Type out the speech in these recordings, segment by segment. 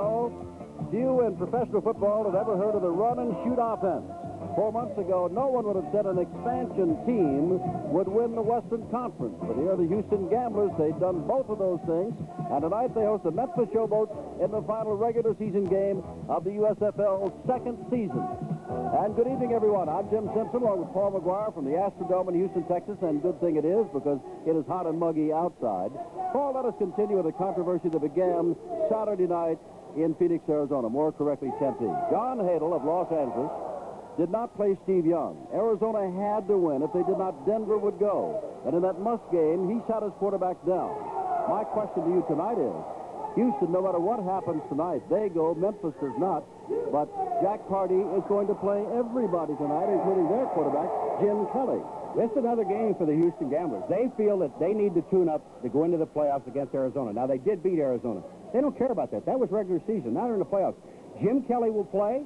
USFL, few in professional football had ever heard of the run-and-shoot offense. 4 months ago, no one would have said an expansion team would win the Western Conference. But here are the Houston Gamblers. They've done both of those things. And tonight they host the Memphis Showboats in the final regular season game of the USFL second season. And good evening, everyone. I'm Jim Simpson, along with Paul McGuire from the Astrodome in Houston, Texas. And good thing it is, because it is hot and muggy outside. Paul, let us continue with the controversy that began Saturday night in Phoenix, Arizona. More correctly, Tempe. John Hadel of Los Angeles did not play Steve Young. Arizona had to win. If they did not, Denver would go. And in that must game, he shot his quarterback down. My question to you tonight is, Houston, no matter what happens tonight, they go. Memphis does not. But Jack Pardee is going to play everybody tonight, including their quarterback, Jim Kelly. This is another game for the Houston Gamblers. They feel that they need to tune up to go into the playoffs against Arizona. Now, they did beat Arizona. They don't care about that. That was regular season. Now they're in the playoffs. Jim Kelly will play.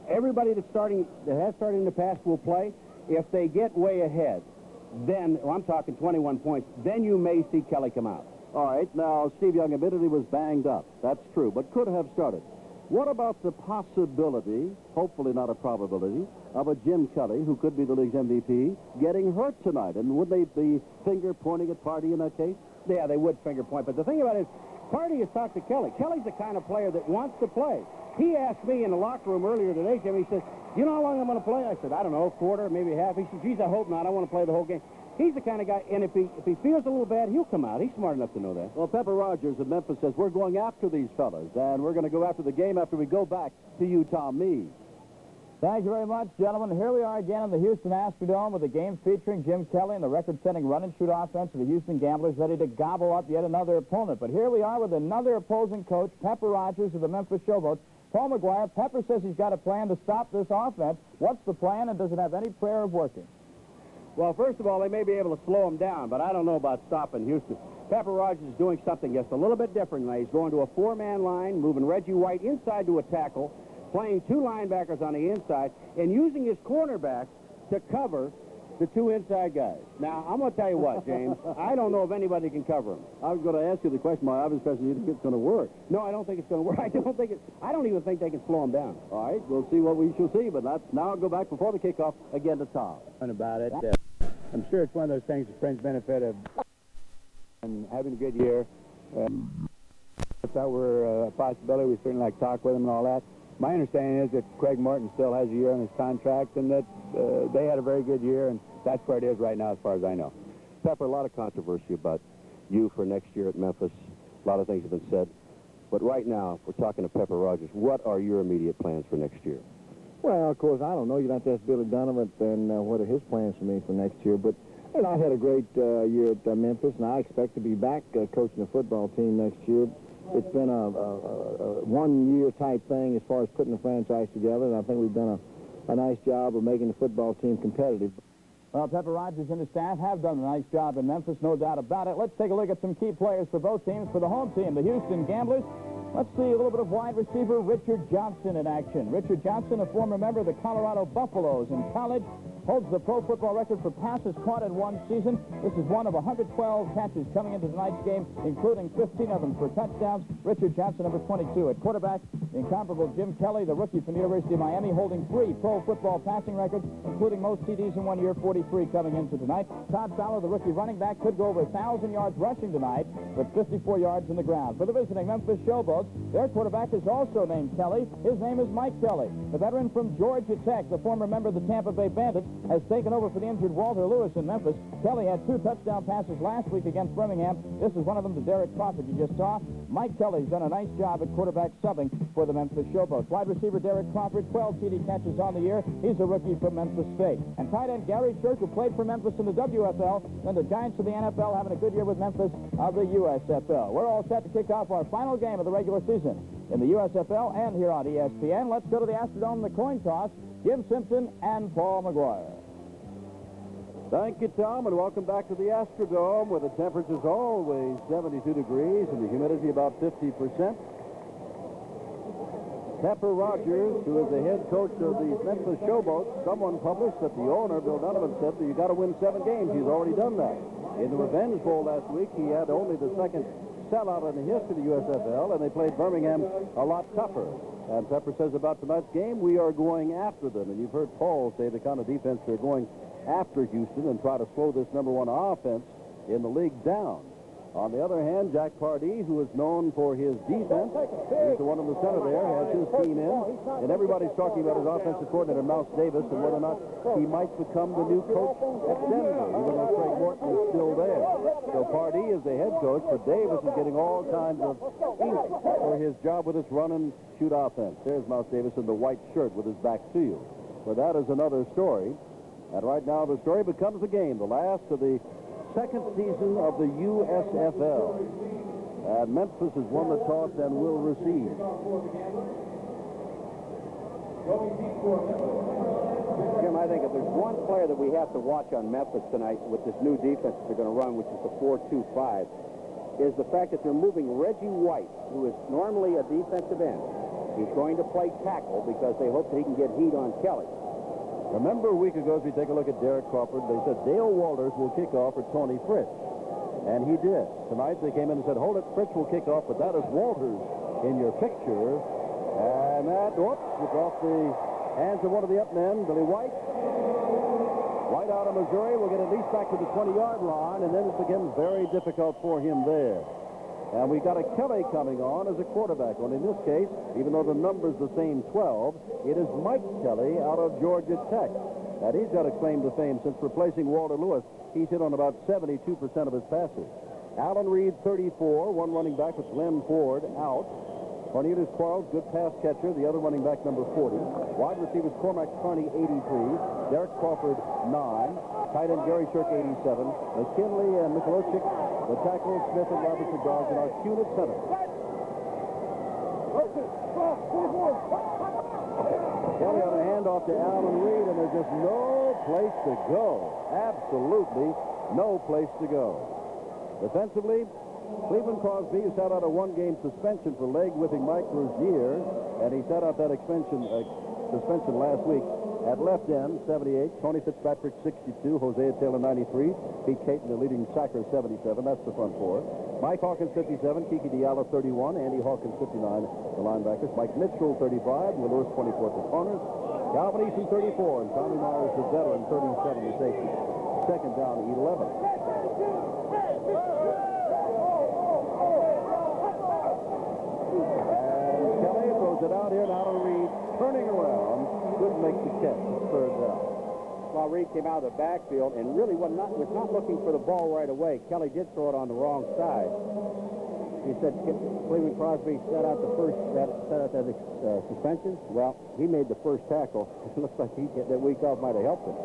Everybody that has started in the past will play. If they get way ahead, then, I'm talking 21 points, then you may see Kelly come out. All right, now, Steve Young admittedly was banged up. That's true, but could have started. What about the possibility, hopefully not a probability, of a Jim Kelly, who could be the league's MVP, getting hurt tonight? And would they be finger pointing at Pardee in that case? Yeah, they would finger point. But the thing about it is, Pardee has talked to Kelly. Kelly's the kind of player that wants to play. He asked me in the locker room earlier today, Jim, he said, you know how long I'm going to play? I said, I don't know, a quarter, maybe half. He said, geez, I hope not. I want to play the whole game. He's the kind of guy, and if he feels a little bad, he'll come out. He's smart enough to know that. Well, Pepper Rogers of Memphis says, we're going after these fellas, and we're going to go after the game after we go back to you, Tom Meade. Thank you very much, gentlemen. Here we are again in the Houston Astrodome with a game featuring Jim Kelly and the record-setting run-and-shoot offense of the Houston Gamblers, ready to gobble up yet another opponent. But here we are with another opposing coach, Pepper Rogers of the Memphis Showboats. Paul McGuire, Pepper says he's got a plan to stop this offense. What's the plan, and does it have any prayer of working? Well, first of all, they may be able to slow him down, but I don't know about stopping Houston. Pepper Rogers is doing something just a little bit different now. He's going to a four-man line, moving Reggie White inside to a tackle, playing two linebackers on the inside, and using his cornerbacks to cover the two inside guys. Now, I'm going to tell you what, James. I don't know if anybody can cover him. I was going to ask you the question. My obvious question, you think it's going to work? No, I don't think it's going to work. I don't even think they can slow him down. All right, we'll see what we shall see, but now I'll go back before the kickoff again to Tom. About it. I'm sure it's one of those things, the friends benefit of and having a good year. If that were a possibility, we'd certainly like to talk with him and all that. My understanding is that Craig Martin still has a year on his contract, and that they had a very good year, and that's where it is right now as far as I know. Pepper, a lot of controversy about you for next year at Memphis. A lot of things have been said. But right now, if we're talking to Pepper Rogers, what are your immediate plans for next year? Well, of course, I don't know. You'd have to ask Billy Donovan and what are his plans for me for next year. But I had a great year at Memphis, and I expect to be back coaching the football team next year. It's been a one-year type thing as far as putting the franchise together, and I think we've done a nice job of making the football team competitive. Well, Pepper Rogers and his staff have done a nice job in Memphis, no doubt about it. Let's take a look at some key players for both teams. For the home team, the Houston Gamblers, let's see a little bit of wide receiver Richard Johnson in action. Richard Johnson, a former member of the Colorado Buffaloes in college, holds the pro football record for passes caught in one season. This is one of 112 catches coming into tonight's game, including 15 of them for touchdowns. Richard Johnson, number 22. At quarterback, the incomparable Jim Kelly, the rookie from the University of Miami, holding 3 pro football passing records, including most TDs in 1 year, 43 coming into tonight. Todd Fowler, the rookie running back, could go over 1,000 yards rushing tonight, with 54 yards in the ground. For the visiting Memphis Showboats, their quarterback is also named Kelly. His name is Mike Kelly. The veteran from Georgia Tech, the former member of the Tampa Bay Bandits, has taken over for the injured Walter Lewis in Memphis. Kelly had 2 touchdown passes last week against Birmingham. This is one of them to Derek Crawford you just saw. Mike Kelly's done a nice job at quarterback subbing for the Memphis Showboats. Wide receiver Derek Crawford, 12 TD catches on the year. He's a rookie from Memphis State. And tight end Gary Church, who played for Memphis in the WFL, then the Giants of the NFL, having a good year with Memphis of the USFL. We're all set to kick off our final game of the regular season in the USFL and here on ESPN. Let's go to the Astrodome, the coin toss. Jim Simpson and Paul McGuire. Thank you, Tom, and welcome back to the Astrodome, where the temperature's always 72 degrees and the humidity about 50%. Pepper Rogers, who is the head coach of the Memphis Showboats, someone published that the owner, Bill Donovan, said that you got to win 7 games. He's already done that. In the Revenge Bowl last week, he had only the second sellout in the history of the USFL, and they played Birmingham a lot tougher. And Pepper says about tonight's game, we are going after them. And you've heard Paul say the kind of defense they're going after Houston and try to slow this number one offense in the league down. On the other hand, Jack Pardee, who is known for his defense, he's the one in the center there, has his team in, and everybody's talking about his offensive coordinator, Mouse Davis, and whether or not he might become the new coach at Denver, even though Craig Morton is still there. So Pardee is the head coach, but Davis is getting all kinds of ink for his job with this run-and-shoot offense. There's Mouse Davis in the white shirt with his back to you. But that is another story. And right now the story becomes a game, the last of the second season of the USFL. And Memphis has won the toss and will receive. Jim, I think if there's one player that we have to watch on Memphis tonight with this new defense they're going to run, which is the 4-2-5, is the fact that they're moving Reggie White, who is normally a defensive end. He's going to play tackle because they hope that he can get heat on Kelly. Remember a week ago, if you take a look at Derek Crawford, they said Dale Walters will kick off for Tony Fritz. And he did. Tonight they came in and said, hold it, Fritz will kick off, but that is Walters in your picture. And that, whoops, it's off the hands of one of the up men, Billy White. White out of Missouri will get at least back to the 20-yard line, and then it becomes very difficult for him there. And we got a Kelly coming on as a quarterback. And in this case, even though the number's the same 12, it is Mike Kelly out of Georgia Tech. And he's got a claim to fame since replacing Walter Lewis. He's hit on about 72% of his passes. Alan Reed, 34, one running back with Glenn Ford out. Cornelius Quarles, good pass catcher, the other running back, number 40. Wide receivers, Cormac Carney, 83. Derek Crawford, 9. Tight end, Gary Shirk, 87. McKinley and Mikulovic, the tackles, Smith and Robertson dogs, and our Kuhn at center. Kelly on a handoff to Alan Reed, and there's just no place to go. Absolutely no place to go. Defensively, Cleveland Crosby, who sat out a one-game suspension for leg whipping Mike Rozier, and he sat out that suspension last week. At left end, 78. Tony Fitzpatrick, 62. Hosea Taylor, 93. Pete Caton, the leading sacker, 77. That's the front four. Mike Hawkins, 57. Kiki Diallo, 31. Andy Hawkins, 59. The linebackers. Mike Mitchell, 35. Will Lewis, 24. The corners. Calvin Eason, 34. And Tommy Myers, the veteran, 37. The safety. Second down, 11. And Kelly throws it out here. Now to Reed, turning around. Couldn't make the catch. Third down. Well, Reed came out of the backfield and really was not looking for the ball right away. Kelly did throw it on the wrong side. He said Cleveland Crosby set out that suspension. Well, he made the first tackle. It looks like that week off might have helped him.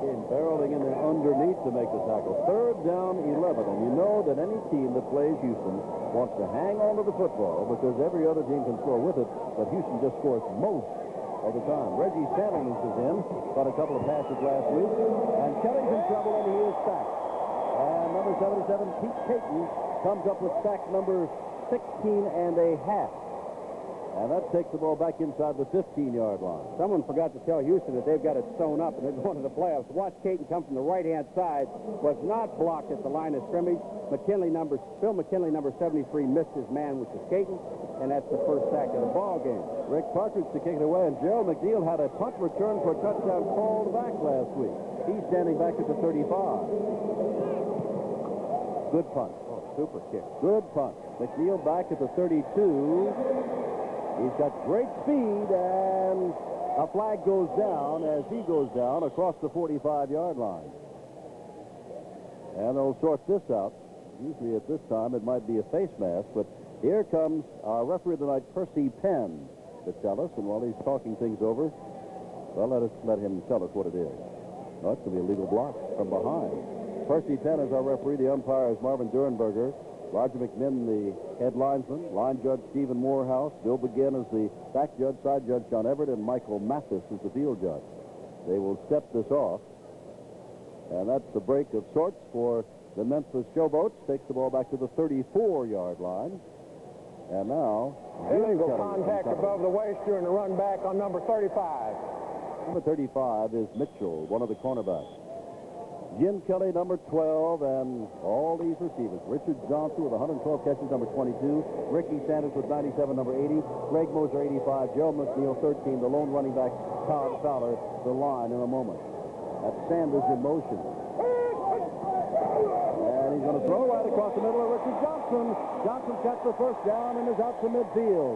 Came barreling in there underneath to make the tackle. Third down, 11. And you know that any team that plays Houston wants to hang on to the football because every other team can score with it, but Houston just scores most of the time. Reggie Sanders is in. Got a couple of passes last week. And Kelly's in trouble, and he is sacked. And number 77, Pete Caton, comes up with sack number 16 and a half. And that takes the ball back inside the 15-yard line. Someone forgot to tell Houston that they've got it sewn up and they're going to the playoffs. Watch Caton come from the right-hand side. Was not blocked at the line of scrimmage. Phil McKinley, number 73, missed his man, which is Caton, and that's the first sack of the ball game. Rick Partridge to kick it away, and Gerald McNeil had a punt return for a touchdown called back last week. He's standing back at the 35. Good punt. Oh, super kick. Good punt. McNeil back at the 32. He's got great speed, and a flag goes down as he goes down across the 45-yard line. And they'll sort this out. Usually at this time it might be a face mask, but here comes our referee of the night, Percy Penn, to tell us. And while he's talking things over, well, let him tell us what it is. No, it's going to be a legal block from behind. Percy Penn is our referee. The umpire is Marvin Durenberger. Roger McMinn, the head linesman. Line judge Stephen Morehouse. Bill Begin is the back judge. Side judge John Everett. And Michael Mathis is the field judge. They will step this off. And that's the break of sorts for the Memphis Showboats. Takes the ball back to the 34-yard line. And now... Illegal contact above the waist during the run back on number 35. Number 35 is Mitchell, one of the cornerbacks. Jim Kelly, number 12, and all these receivers. Richard Johnson with 112 catches, number 22. Ricky Sanders with 97, number 80. Greg Moser, 85. Gerald McNeil, 13. The lone running back, Todd Fowler, the line in a moment. That's Sanders in motion. And he's going to throw right across the middle of Richard Johnson. Johnson cuts the first down and is out to midfield.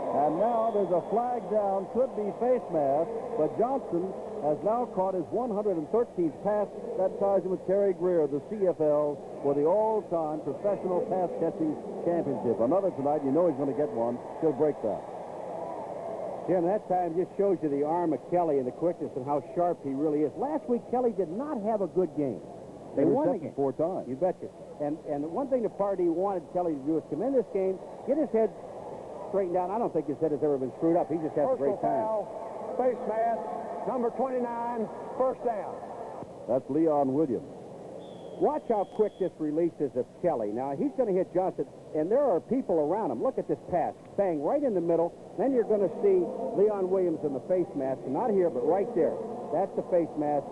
And now there's a flag down, could be face mask, but Johnson has now caught his 113th pass. That ties him with Terry Greer, the CFL, for the all-time professional pass-catching championship. Another tonight, you know he's going to get one. He'll break that. Jim, that time just shows you the arm of Kelly and the quickness and how sharp he really is. Last week, Kelly did not have a good game. They won the game 4 times. You betcha. And one thing the party wanted Kelly to do is come in this game, get his head straightened out. I don't think his head has ever been screwed up. He just has a great time. Face mask, number 29, first down. That's Leon Williams. Watch how quick this release is of Kelly. Now, he's going to hit Johnson, and there are people around him. Look at this pass. Bang, right in the middle. Then you're going to see Leon Williams in the face mask. And not here, but right there. That's the face mask.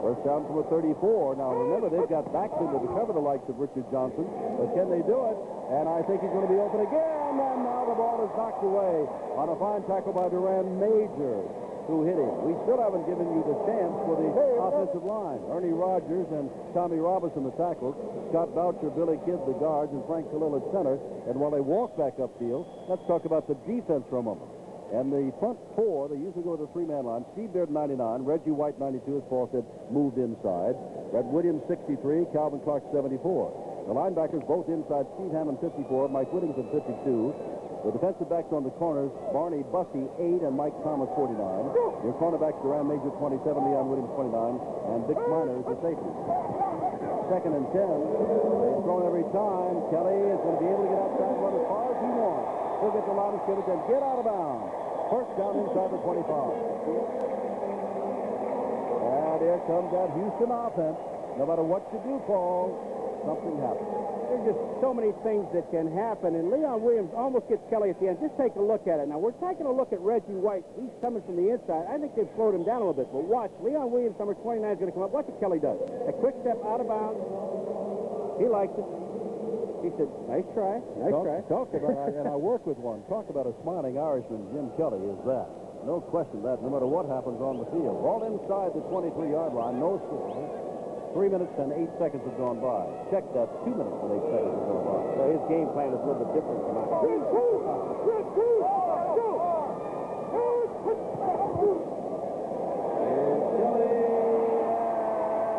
First down from a 34. Now, remember, they've got backs into the cover, the likes of Richard Johnson. But can they do it? And I think he's going to be open again. And now the ball is knocked away on a fine tackle by Duran Major, who hit him. We still haven't given you the chance for the offensive line. Ernie Rogers and Tommy Robinson, the tackles. Scott Boucher, Billy Kidd, the guards, and Frank Khalil at center. And while they walk back upfield, let's talk about the defense for a moment. And the front four, they usually go with a 3-man line. Steve Baird, 99. Reggie White, 92, as Paul said, moved inside. Red Williams, 63. Calvin Clark, 74. The linebackers both inside. Steve Hammond, 54. Mike Whittington, 52. The defensive backs on the corners, Barney Bussey, 8, and Mike Thomas, 49. Your cornerbacks, Duran Major, 27, Leon Williams, 29, and Dick Minor is the safety. Second and 10. They've thrown every time. Kelly is going to be able to get outside and run as far as he wants. He'll get the line of scrimmage and get out of bounds. First down inside the 25. And here comes that Houston offense. No matter what you do, Paul, something happens. There's just so many things that can happen, and Leon Williams almost gets Kelly at the end. Just take a look at it. Now, we're taking a look at Reggie White. He's coming from the inside. I think they've slowed him down a little bit, but watch. Leon Williams, number 29, is going to come up. Watch what Kelly does. A quick step out of bounds. He likes it. He said, nice try, nice try. Talk about, and I work with one. Talk about a smiling Irishman, Jim Kelly, is that. No question that, no matter what happens on the field. Ball inside the 23-yard line, no score. 3 minutes and 8 seconds have gone by. Check that, 2 minutes and 8 seconds have gone by. So his game plan is a little bit different tonight. Here's Kelly,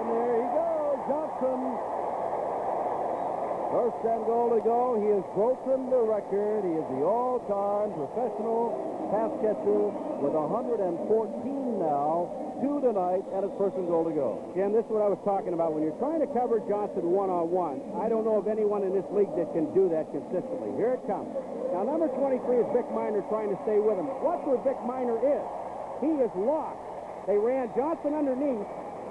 and there he goes, Johnson. First and goal to go. He has broken the record. He is the all-time professional pass catcher with 114 now. 2 tonight, and it's first and goal to go. Jim, this is what I was talking about. When you're trying to cover Johnson one-on-one, I don't know of anyone in this league that can do that consistently. Here it comes. Now, number 23 is Vic Minor trying to stay with him. Watch where Vic Minor is. He is locked. They ran Johnson underneath.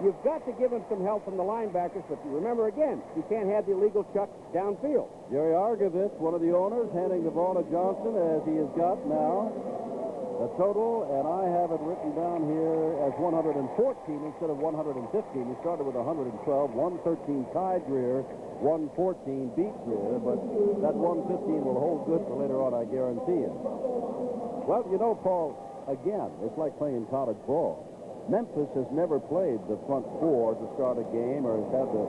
You've got to give him some help from the linebackers, but remember, again, you can't have the illegal chuck downfield. Jerry Argovitz, one of the owners, handing the ball to Johnson as he has got now the total, and I have it written down here as 114 instead of 115. He started with 112, 113 tied Greer, 114 beat Greer, but that 115 will hold good for later on, I guarantee it. Well, you know, Paul, again, it's like playing college ball. Memphis has never played the front four to start a game or has had the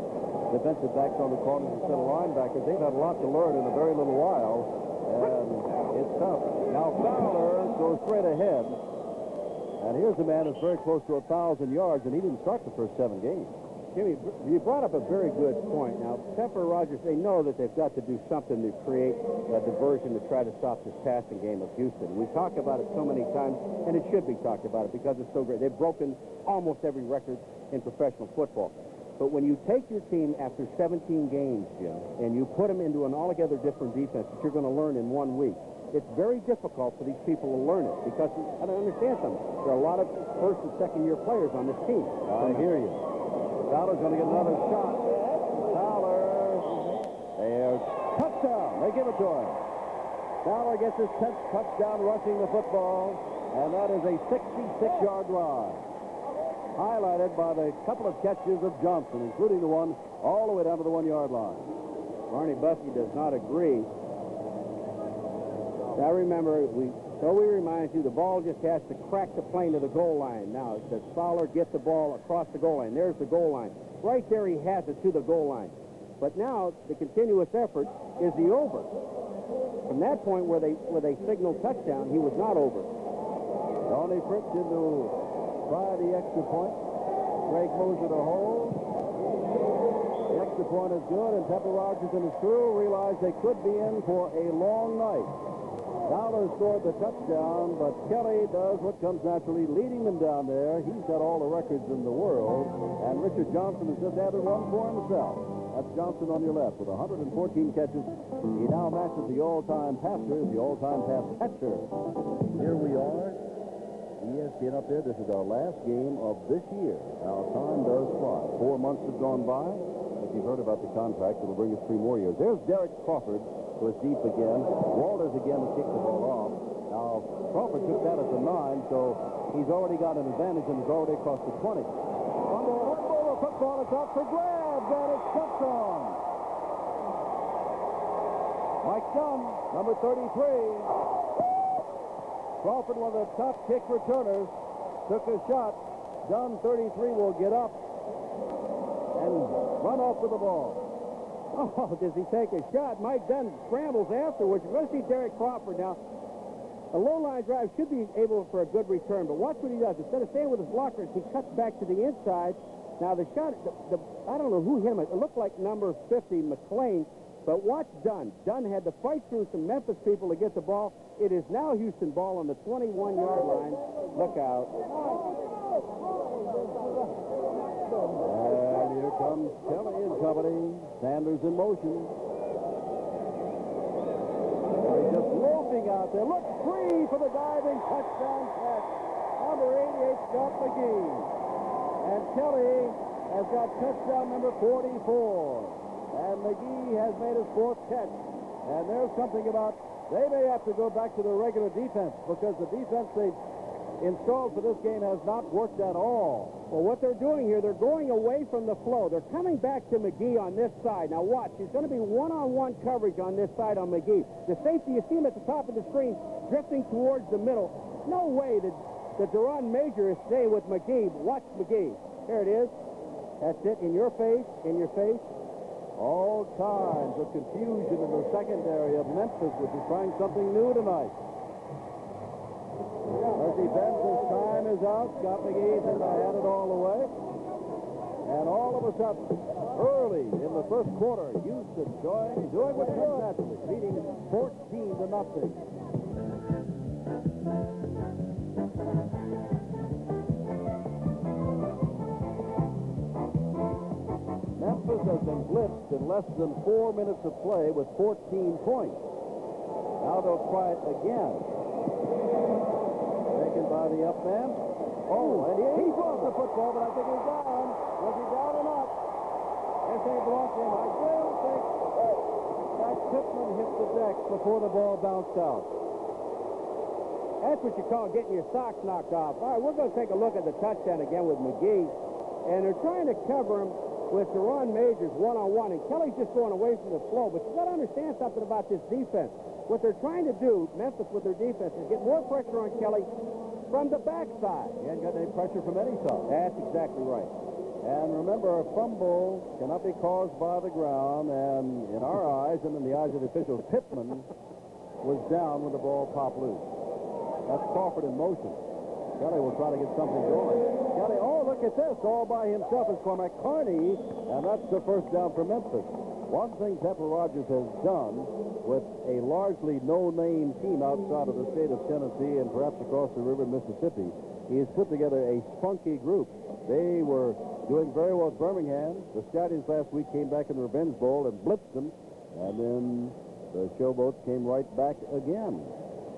defensive backs on the corners instead of linebackers. They've had a lot to learn in a very little while, and it's tough. Now Fowler goes straight ahead, and here's a man who's very close to 1,000 yards, and he didn't start the first 7 games. Jimmy, you brought up a very good point. Now, Pepper Rogers, they know that they've got to do something to create a diversion to try to stop this passing game of Houston. We talk about it so many times, and it should be talked about it because it's so great. They've broken almost every record in professional football. But when you take your team after 17 games, Jim, and you put them into an altogether different defense that you're going to learn in 1 week, it's very difficult for these people to learn it because, I don't understand something. There are a lot of first and second-year players on this team. I hear you. Fowler's going to get another shot. Fowler. There's touchdown. They give it to him. Fowler gets his 10th touchdown rushing the football, and that is a 66-yard drive. highlighted by the couple of catches of Johnson, including the one all the way down to the 1-yard line. Barney Buskey does not agree. Now remember, we remind you, the ball just has to crack the plane to the goal line. Now, does Fowler get the ball across the goal line? There's the goal line. Right there he has it to the goal line. But now the continuous effort is the over. From that point where they signaled touchdown, he was not over. Tony Fritz into try the extra point. Greg Moser to hold. The extra point is good, and Pepper Rogers and his crew realized they could be in for a long night. Fowler scored the touchdown, but Kelly does what comes naturally, leading them down there. He's got all the records in the world, and Richard Johnson has just added one for himself. That's Johnson on your left with 114 catches. He now matches the all-time passer, the all-time pass catcher. Here we are. ESPN up there. This is our last game of this year. Now, time does fly. 4 months have gone by. If you've heard about the contract, it'll bring us 3 more years. There's Derek Crawford, who is deep again. Walters again to kick the ball off. Now, Crawford took that at the 9, so he's already got an advantage and is already across the 20. Fumble, the football is out for grabs, and it's touched on. Mike Dunn, number 33. Crawford, one of the top kick returners, took a shot. Dunn, 33, will get up and run off with the ball. Oh, does he take a shot? Mike Dunn scrambles afterwards. You're going to see Derek Crawford now. A low-line drive should be able for a good return, but watch what he does. Instead of staying with his blockers, he cuts back to the inside. Now, the shot, I don't know who hit him. It looked like number 50, McLean, but watch Dunn. Dunn had to fight through some Memphis people to get the ball. It is now Houston ball on the 21-yard line. Look out. And here comes Kelly and company. Sanders in motion. He's just loafing out there. Look, free for the diving touchdown catch. Number 88, Scott McGee. And Kelly has got touchdown number 44. And McGee has made his 4th catch. And there's something about they may have to go back to the regular defense because the defense they've installed for this game has not worked at all. Well, what they're doing here, they're going away from the flow. They're coming back to McGee on this side. Now watch, there's going to be one-on-one coverage on this side on McGee. The safety, you see him at the top of the screen, drifting towards the middle. No way that Deron Major is staying with McGee. Watch McGee. Here it is. That's it, in your face, in your face. All kinds of confusion in the secondary of Memphis, which is trying something new tonight. Their defense's time is out. Scott McGee says I had it all the way. And all of a sudden, early in the first quarter, Houston doing what comes naturally, leading 14-0. Memphis has been blitzed in less than 4 minutes of play with 14 points. Now they'll try it again. Taken by the up man. Oh, and he brought the football, but I think he's down. Was he down or not? Yes, they blocked him. I still think that Pittman hit the deck before the ball bounced out. That's what you call getting your socks knocked off. All right, we're going to take a look at the touchdown again with McGee. And they're trying to cover him with Deron Majors one-on-one, and Kelly's just going away from the flow. But you've got to understand something about this defense. What they're trying to do, Memphis with their defense, is get more pressure on Kelly from the backside. He hasn't got any pressure from any side. That's exactly right. And remember, a fumble cannot be caused by the ground, and in our eyes and in the eyes of the officials, Pittman was down when the ball popped loose. That's Crawford in motion. Kelly will try to get something going. Kelly, oh, look at this. All by himself is Cormac Carney, and that's the first down for Memphis. One thing Pepper Rogers has done with a largely no-name team outside of the state of Tennessee and perhaps across the river in Mississippi, he has put together a spunky group. They were doing very well at Birmingham. The Stallions last week came back in the Revenge Bowl and blitzed them, and then the Showboats came right back again.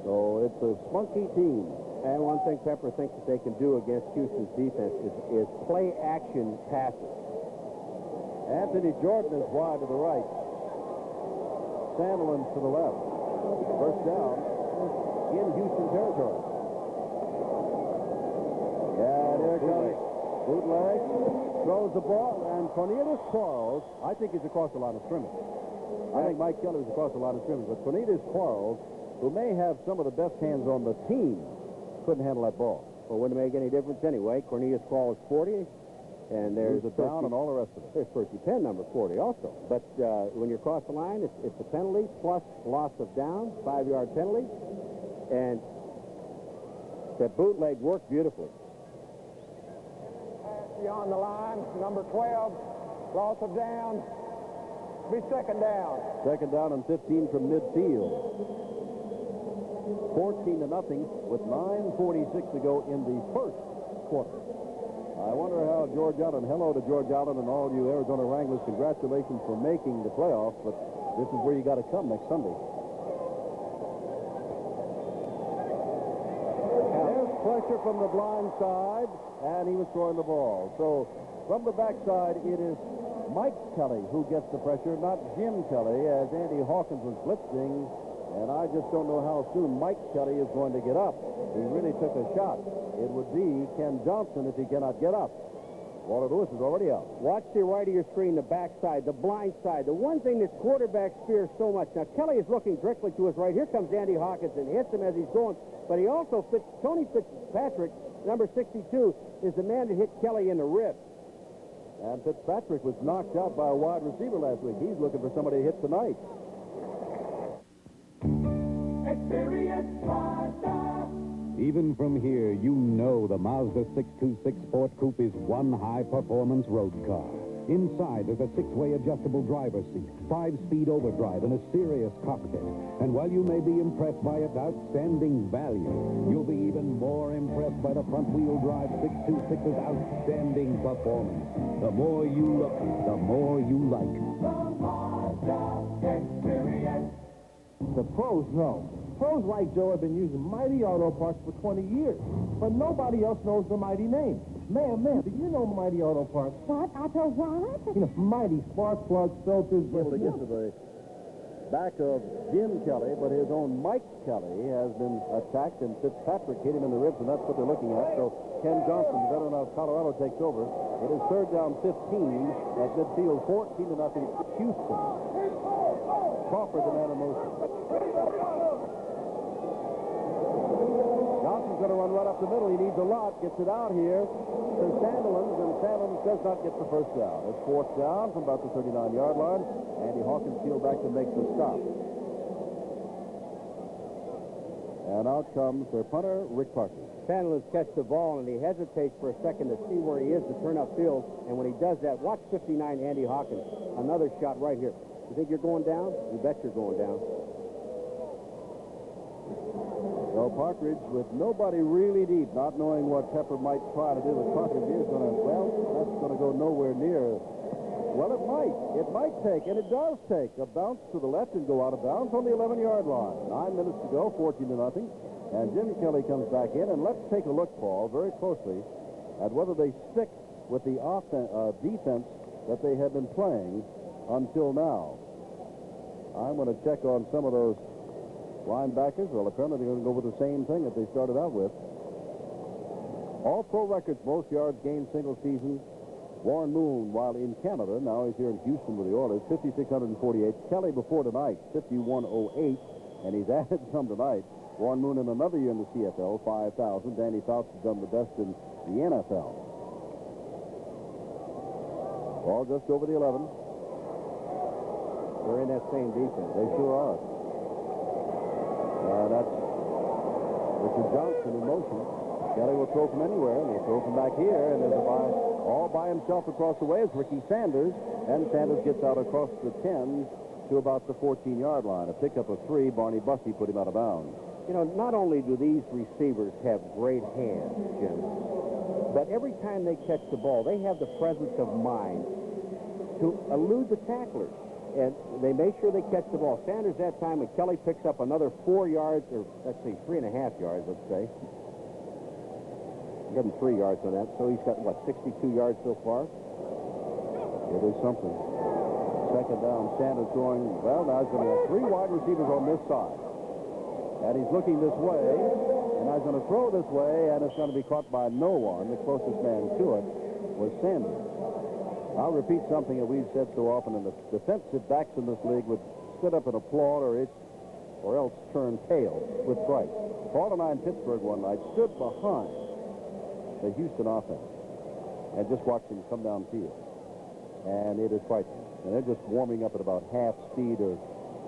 So it's a spunky team. And one thing Pepper thinks that they can do against Houston's defense is play action passes. Anthony Jordan is wide to the right. Sandlin to the left. First down in Houston territory. And here comes Bootleg, throws the ball, and Cornelius Quarles, I think he's across the line of scrimmage. I think Mike Kelly was across the line of scrimmage, but Cornelius Quarles, who may have some of the best hands on the team, couldn't handle that ball. Well, wouldn't make any difference anyway. Cornelius Quarles 40, and there's a down and all the rest of it. There's Percy Penn, number 40 also. But when you cross the line, it's a penalty plus loss of down, 5-yard penalty. And that bootleg worked beautifully. Beyond the line, number 12, loss of down. Be second down. Second down and 15 from midfield. 14-0 with 9:46 to go in the first quarter. I wonder how George Allen, hello to George Allen and all you Arizona Wranglers, congratulations for making the playoffs, but this is where you got to come next Sunday. There's pressure from the blind side, and he was throwing the ball. So from the backside, it is Mike Kelly who gets the pressure, not Jim Kelly, as Andy Hawkins was blitzing, and I just don't know how soon Mike Kelly is going to get up. He really took a shot. It would be Ken Johnson if he cannot get up. Walter Lewis is already out. Watch the right of your screen, the backside, the blind side. The one thing that quarterbacks fear so much. Now, Kelly is looking directly to his right. Here comes Andy Hawkins and hits him as he's going. But he also fits, Tony Fitzpatrick, number 62, is the man that hit Kelly in the ribs. And Fitzpatrick was knocked out by a wide receiver last week. He's looking for somebody to hit tonight. Even from here, you know the Mazda 626 Sport Coupe is one high-performance road car. Inside, there's a 6-way adjustable driver's seat, 5-speed overdrive, and a serious cockpit. And while you may be impressed by its outstanding value, you'll be even more impressed by the front-wheel drive 626's outstanding performance. The more you look, the more you like. The pros know. Pros like Joe have been using Mighty Auto Parts for 20 years, but nobody else knows the Mighty name. Ma'am, do you know Mighty Auto Parts? What? Auto what? You know, Mighty spark plugs, filters. Able to get to the back of Jim Kelly, but his own Mike Kelly has been attacked, and Fitzpatrick hit him in the ribs, and that's what they're looking at. So Ken Johnson, the veteran of Colorado, takes over. It is third down 15 at midfield, 14-0 Houston. Crawford, the man in motion. Johnson's going to run right up the middle. He needs a lot. Gets it out here to Sandilands, and Sandilands does not get the first down. It's fourth down from about the 39-yard line. Andy Hawkins peeled back to make the stop. And out comes their punter, Rick Parker. Sandilands catches the ball, and he hesitates for a second to see where he is to turn upfield. And when he does that, watch 59 Andy Hawkins. Another shot right here. You think you're going down? You bet you're going down. So Partridge, with nobody really deep, not knowing what Pepper might try to do, but Partridge is going to, well, that's going to go nowhere near. Well, it might. It might take, and it does take, a bounce to the left and go out of bounds on the 11-yard line. 9 minutes to go, 14-0. And Jim Kelly comes back in, and let's take a look, Paul, very closely at whether they stick with the defense that they have been playing until now. I'm going to check on some of those linebackers. Well, apparently they're going to go with the same thing that they started out with. All pro records, most yards gained single season. Warren Moon, while in Canada, now he's here in Houston with the Oilers, 5,648. Kelly before tonight, 5,108, and he's added some tonight. Warren Moon in another year in the CFL, 5,000. Danny Fouts has done the best in the NFL. Ball just over the 11. They're in that same defense. They sure are. That's Richard Johnson in motion. Kelly will throw from anywhere, and he'll throw from back here, and there's a all by himself across the way is Ricky Sanders, and Sanders gets out across the 10 to about the 14-yard line. A pickup of 3. Barney Bussey put him out of bounds. You know, not only do these receivers have great hands, Jim, but every time they catch the ball, they have the presence of mind to elude the tacklers. And they make sure they catch the ball. Sanders that time, and Kelly picks up another 4 yards, or let's see, 3.5 yards, let's say. Give him 3 yards on that. So he's got, what, 62 yards so far? It is something. Second down, Sanders going, well, now he's going to have 3 wide receivers on this side. And he's looking this way, and now he's going to throw this way, and it's going to be caught by no one, the closest man to it. was Sanders. I'll repeat something that we've said so often, and the defensive backs in this league would sit up and applaud or else turn pale with fright. Paul and I in Pittsburgh one night stood behind the Houston offense and just watched them come downfield. And it is frightening. And they're just warming up at about half speed or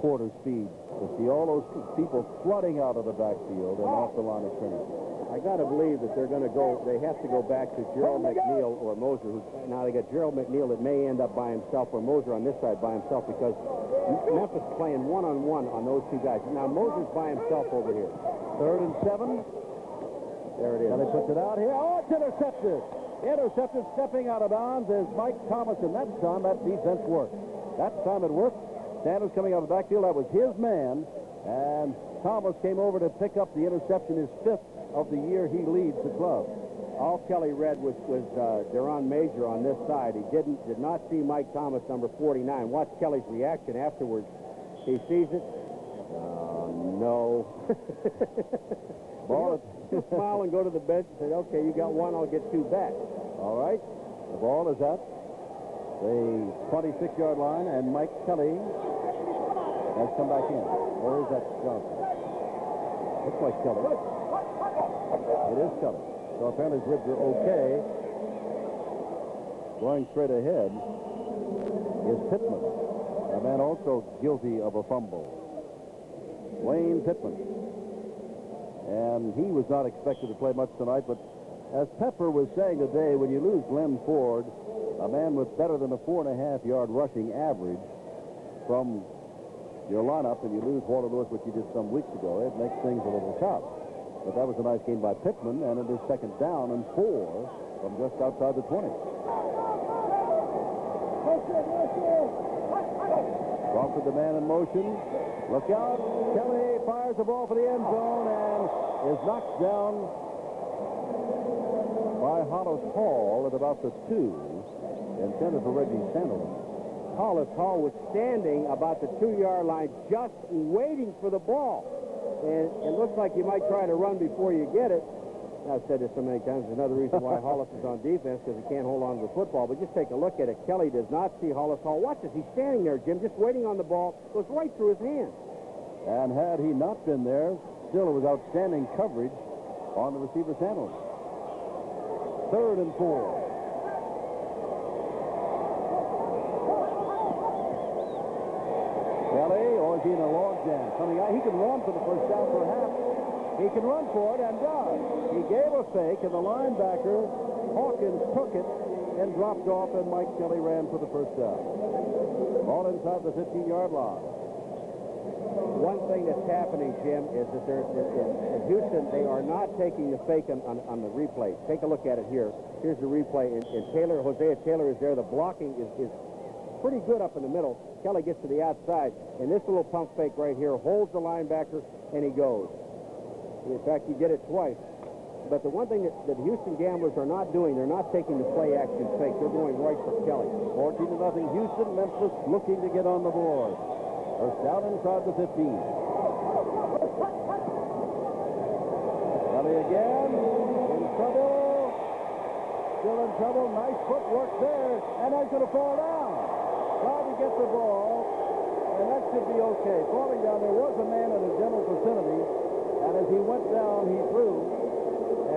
quarter speed to see all those people flooding out of the backfield and off the line of scrimmage. I got to believe that they're going to go, they have to go back to Gerald McNeil or Moser. Now they got Gerald McNeil that may end up by himself, or Moser on this side by himself, because Memphis playing one-on-one on those two guys. Now Moser's by himself over here. 3rd and 7. There it is. And he puts it out here. Oh, it's intercepted. Intercepted, stepping out of bounds is Mike Thomas, and that time that defense worked. That time it worked. Sanders coming out of the backfield. That was his man, and Thomas came over to pick up the interception, his 5th of the year he leads the club. All Kelly read was Deron Major on this side. He did not see Mike Thomas, number 49. Watch Kelly's reaction afterwards. He sees it. No. Ball. Just smile and go to the bench and say, okay, you got one, I'll get 2 back. All right. The ball is at the 26-yard line, and Mike Kelly has come back in. Or is that Johnson? Looks like Kelly. It is Kelly. So apparently his ribs are okay. Going straight ahead is Pittman, a man also guilty of a fumble. Wayne Pittman. And he was not expected to play much tonight, but as Pepper was saying today, when you lose Glenn Ford, a man with better than a 4.5-yard rushing average from your lineup, and you lose Walter Lewis, which you did some weeks ago, it makes things a little tough. But that was a nice game by Pittman, and it is 2nd down and 4 from just outside the 20. Crawford, the man in motion. Look out. Kelly fires the ball for the end zone and is knocked down by Hollis Hall at about the 2, intended for Reggie Sanderson. Hollis Hall was standing about the 2-yard line just waiting for the ball. And it looks like you might try to run before you get it. I've said this so many times. It's another reason why Hollis is on defense, because he can't hold on to the football. But just take a look at it. Kelly does not see Hollis Hall. Watch this. He's standing there, Jim, just waiting on the ball. Goes right through his hands. And had he not been there, still it was outstanding coverage on the receiver's handle. 3rd and 4. Kelly, or is he in a log jam? Coming out. He can run for the first down, perhaps. He can run for it and does. He gave a fake, and the linebacker, Hawkins, took it and dropped off, and Mike Kelly ran for the first down. All inside the 15-yard line. One thing that's happening, Jim, is that in Houston, they are not taking the fake on the replay. Take a look at it here. Here's the replay. And Hosea Taylor is there. The blocking is pretty good up in the middle. Kelly gets to the outside, and this little pump fake right here holds the linebacker, and he goes. In fact, he did it twice. But the one thing that the Houston Gamblers are not doing, they're not taking the play-action fake. They're going right for Kelly. 14-0 Houston. Memphis looking to get on the board. First down inside the 15. Kelly again. In trouble. Still in trouble. Nice footwork there. And that's going to fall down. Tried to get the ball. And that should be okay. Falling down, there was a man in the general vicinity. And as he went down, he threw.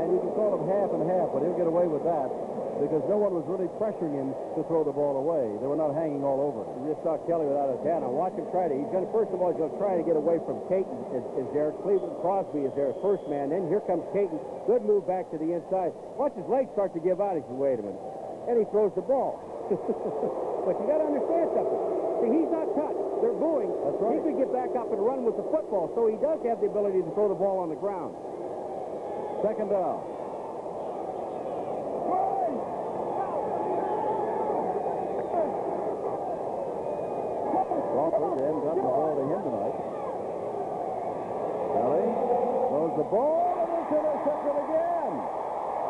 And you can call him half and half, but he'll get away with that because no one was really pressuring him to throw the ball away. They were not hanging all over. You just saw Kelly without his hat on. Watch him try to. He's going to, first of all, he's going to try to get away from Caton. Is there? Cleveland Crosby is there, first man. Then here comes Caton. Good move back to the inside. Watch his legs start to give out. He says, wait a minute. And he throws the ball. But you got to understand something. See, he's not touched. They're booing. That's right. He could get back up and run with the football, so he does have the ability to throw the ball on the ground. 2nd down. Crawford ends up the ball to him tonight. Kelly throws the ball, and it's intercepted again.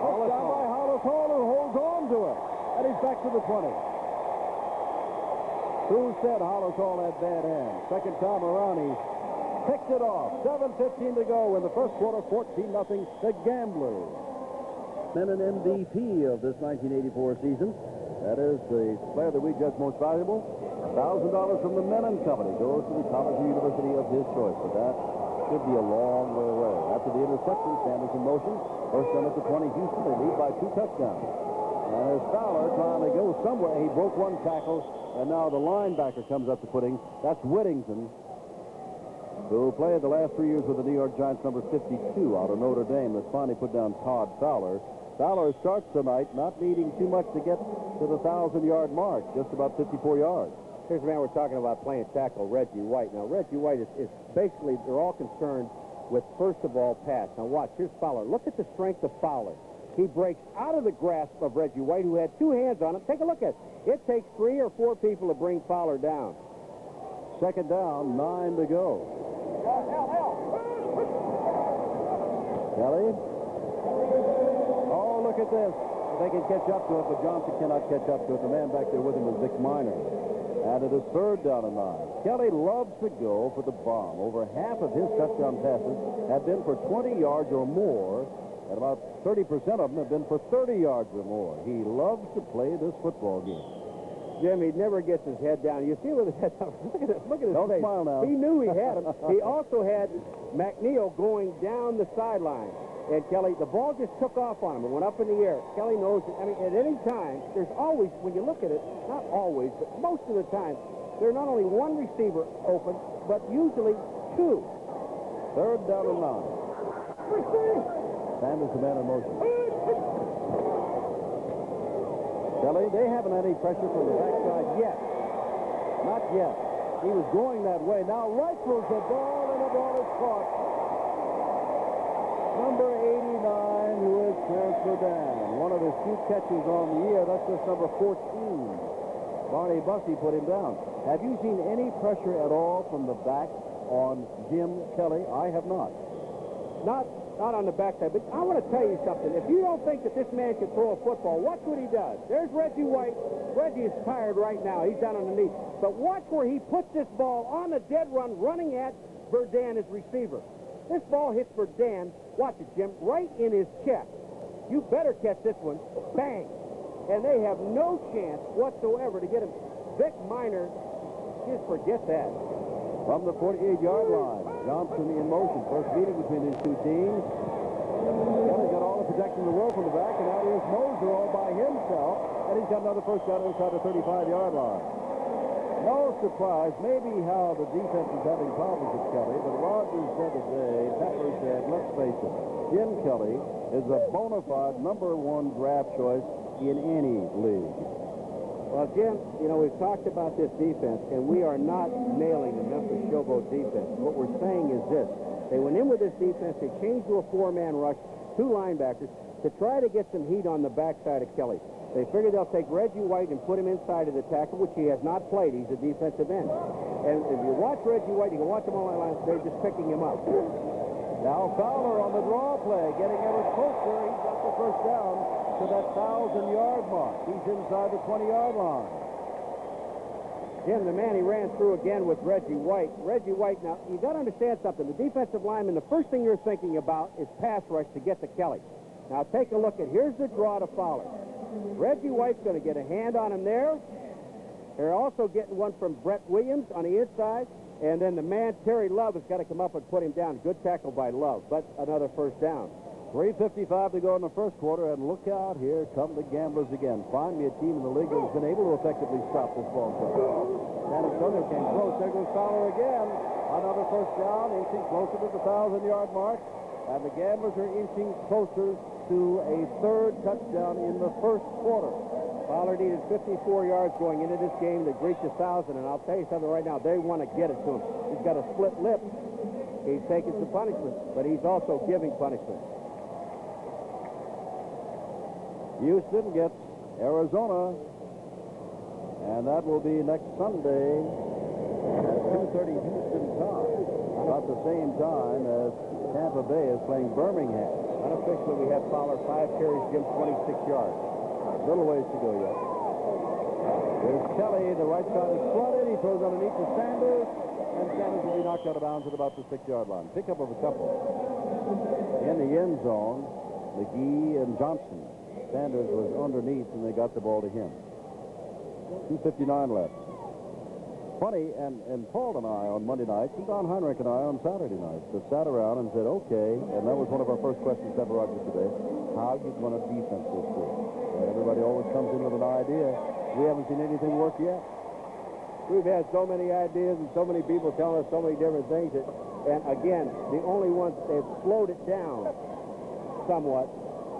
Pushed down by Hollis Hall, who holds on to it. And he's back to the 20. Who said Hollis Hall had bad hands? Second time around, he picked it off. 7:15 to go in the first quarter, 14-0 the Gamblers. been an MVP of this 1984 season. That is the player that we judge most valuable. $1,000 from the Menon Company goes to the college or university of his choice. But that should be a long way away. After the interception, Sanders in motion. First down at the 20, Houston. They lead by 2 touchdowns. And there's Fowler trying to go somewhere. He broke one tackle, and now the linebacker comes up to footing. That's Whittington, who played the last 3 years with the New York Giants, number 52, out of Notre Dame. That's finally put down Todd Fowler. Fowler starts tonight, not needing too much to get to the 1,000-yard mark, just about 54 yards. Here's the man we're talking about playing tackle, Reggie White. Now, Reggie White is basically, they're all concerned with, first of all, pass. Now, watch. Here's Fowler. Look at the strength of Fowler. He breaks out of the grasp of Reggie White, who had 2 hands on him. Take a look at it. It takes 3 or 4 people to bring Fowler down. Second down, 9 to go. Kelly. Oh, look at this. They can catch up to it, but Johnson cannot catch up to it. The man back there with him is Vic Miner. And it is 3rd down and 9. Kelly loves to go for the bomb. Over half of his touchdown passes have been for 20 yards or more, and about 30% of them have been for 30 yards or more. He loves to play this football game. Jim, he never gets his head down. You see with his head down. Look at his Don't face. smile now. He knew he had him. He also had McNeil going down the sideline. And Kelly, the ball just took off on him. It went up in the air. Kelly knows that, I mean, at any time, there's always, when you look at it, not always, but most of the time, there's not only one receiver open, but usually 2. 3rd down and 9. Sanders, the man in motion. Kelly, they haven't had any pressure from the backside yet. Not yet. He was going that way. Now rifles the ball, and the ball is caught. Number 89, who is transferred down. One of his few catches on the year. That's just number 14. Barney Bussey put him down. Have you seen any pressure at all from the back on Jim Kelly? I have not. Not on the backside, but I want to tell you something. If you don't think that this man can throw a football, watch what he does. There's Reggie White. Reggie is tired right now. He's down on the knee. But watch where he puts this ball on the dead run, running at Verdun as receiver. This ball hits Verdun, watch it, Jim, right in his chest. You better catch this one. Bang. And they have no chance whatsoever to get him. Vic Miner, just forget that. From the 48-yard line, Johnson in motion. First meeting between these 2 teams. Kelly's got all the protection in the world from the back, and out here's Moser all by himself. And he's got another first down inside the 35-yard line. No surprise, maybe how the defense is having problems with Kelly, but Rogers said today, Pepper said, let's face it, Jim Kelly is a bona fide number 1 draft choice in any league. Well, Jim, you know, we've talked about this defense, and we are not nailing the Memphis Showboat defense. What we're saying is this. They went in with this defense. They changed to a 4-man rush, 2 linebackers, to try to get some heat on the backside of Kelly. They figure they'll take Reggie White and put him inside of the tackle, which he has not played. He's a defensive end. And if you watch Reggie White, you can watch him all line. They're just picking him up. Now Fowler on the draw play, getting ever closer. He's got the first down to that 1,000-yard mark. He's inside the 20-yard line. Jim, the man he ran through again with Reggie White. Reggie White, now, you got to understand something. The defensive lineman, the first thing you're thinking about is pass rush to get to Kelly. Now, take a look at, here's the draw to Fowler. Reggie White's going to get a hand on him there. They're also getting one from Brett Williams on the inside. And then the man, Terry Love, has got to come up and put him down. Good tackle by Love, but another first down. 3:55 to go in the first quarter, and look out, here come the Gamblers again. Find me a team in the league that has been able to effectively stop this ball club. San Antonio came close. There goes Fowler again. Another first down, inching closer to the 1,000-yard mark. And the Gamblers are inching closer to a 3rd touchdown in the first quarter. Fowler needed 54 yards going into this game to reach 1,000, and I'll tell you something right now, they want to get it to him. He's got a split lip. He's taking some punishment, but he's also giving punishment. Houston gets Arizona, and that will be next Sunday at 2:30 Houston time. About the same time as Tampa Bay is playing Birmingham. Unofficially, we have Fowler 5 carries, Jim 26 yards. A little ways to go yet. There's Kelly. The right side is flooded. He throws underneath to Sanders, and Sanders will be knocked out of bounds at about the 6-yard line. Pickup of a couple in the end zone. McGee and Johnson. Sanders was underneath, and they got the ball to him. 2:59 left. Funny, and Paul and I on Monday night, and Don Heinrich and I on Saturday night, just sat around and said, okay, and that was one of our first questions to Pepper Rogers today, how you run a defense this year? And everybody always comes in with an idea. We haven't seen anything work yet. We've had so many ideas and so many people telling us so many different things. And again, the only ones that have slowed it down somewhat,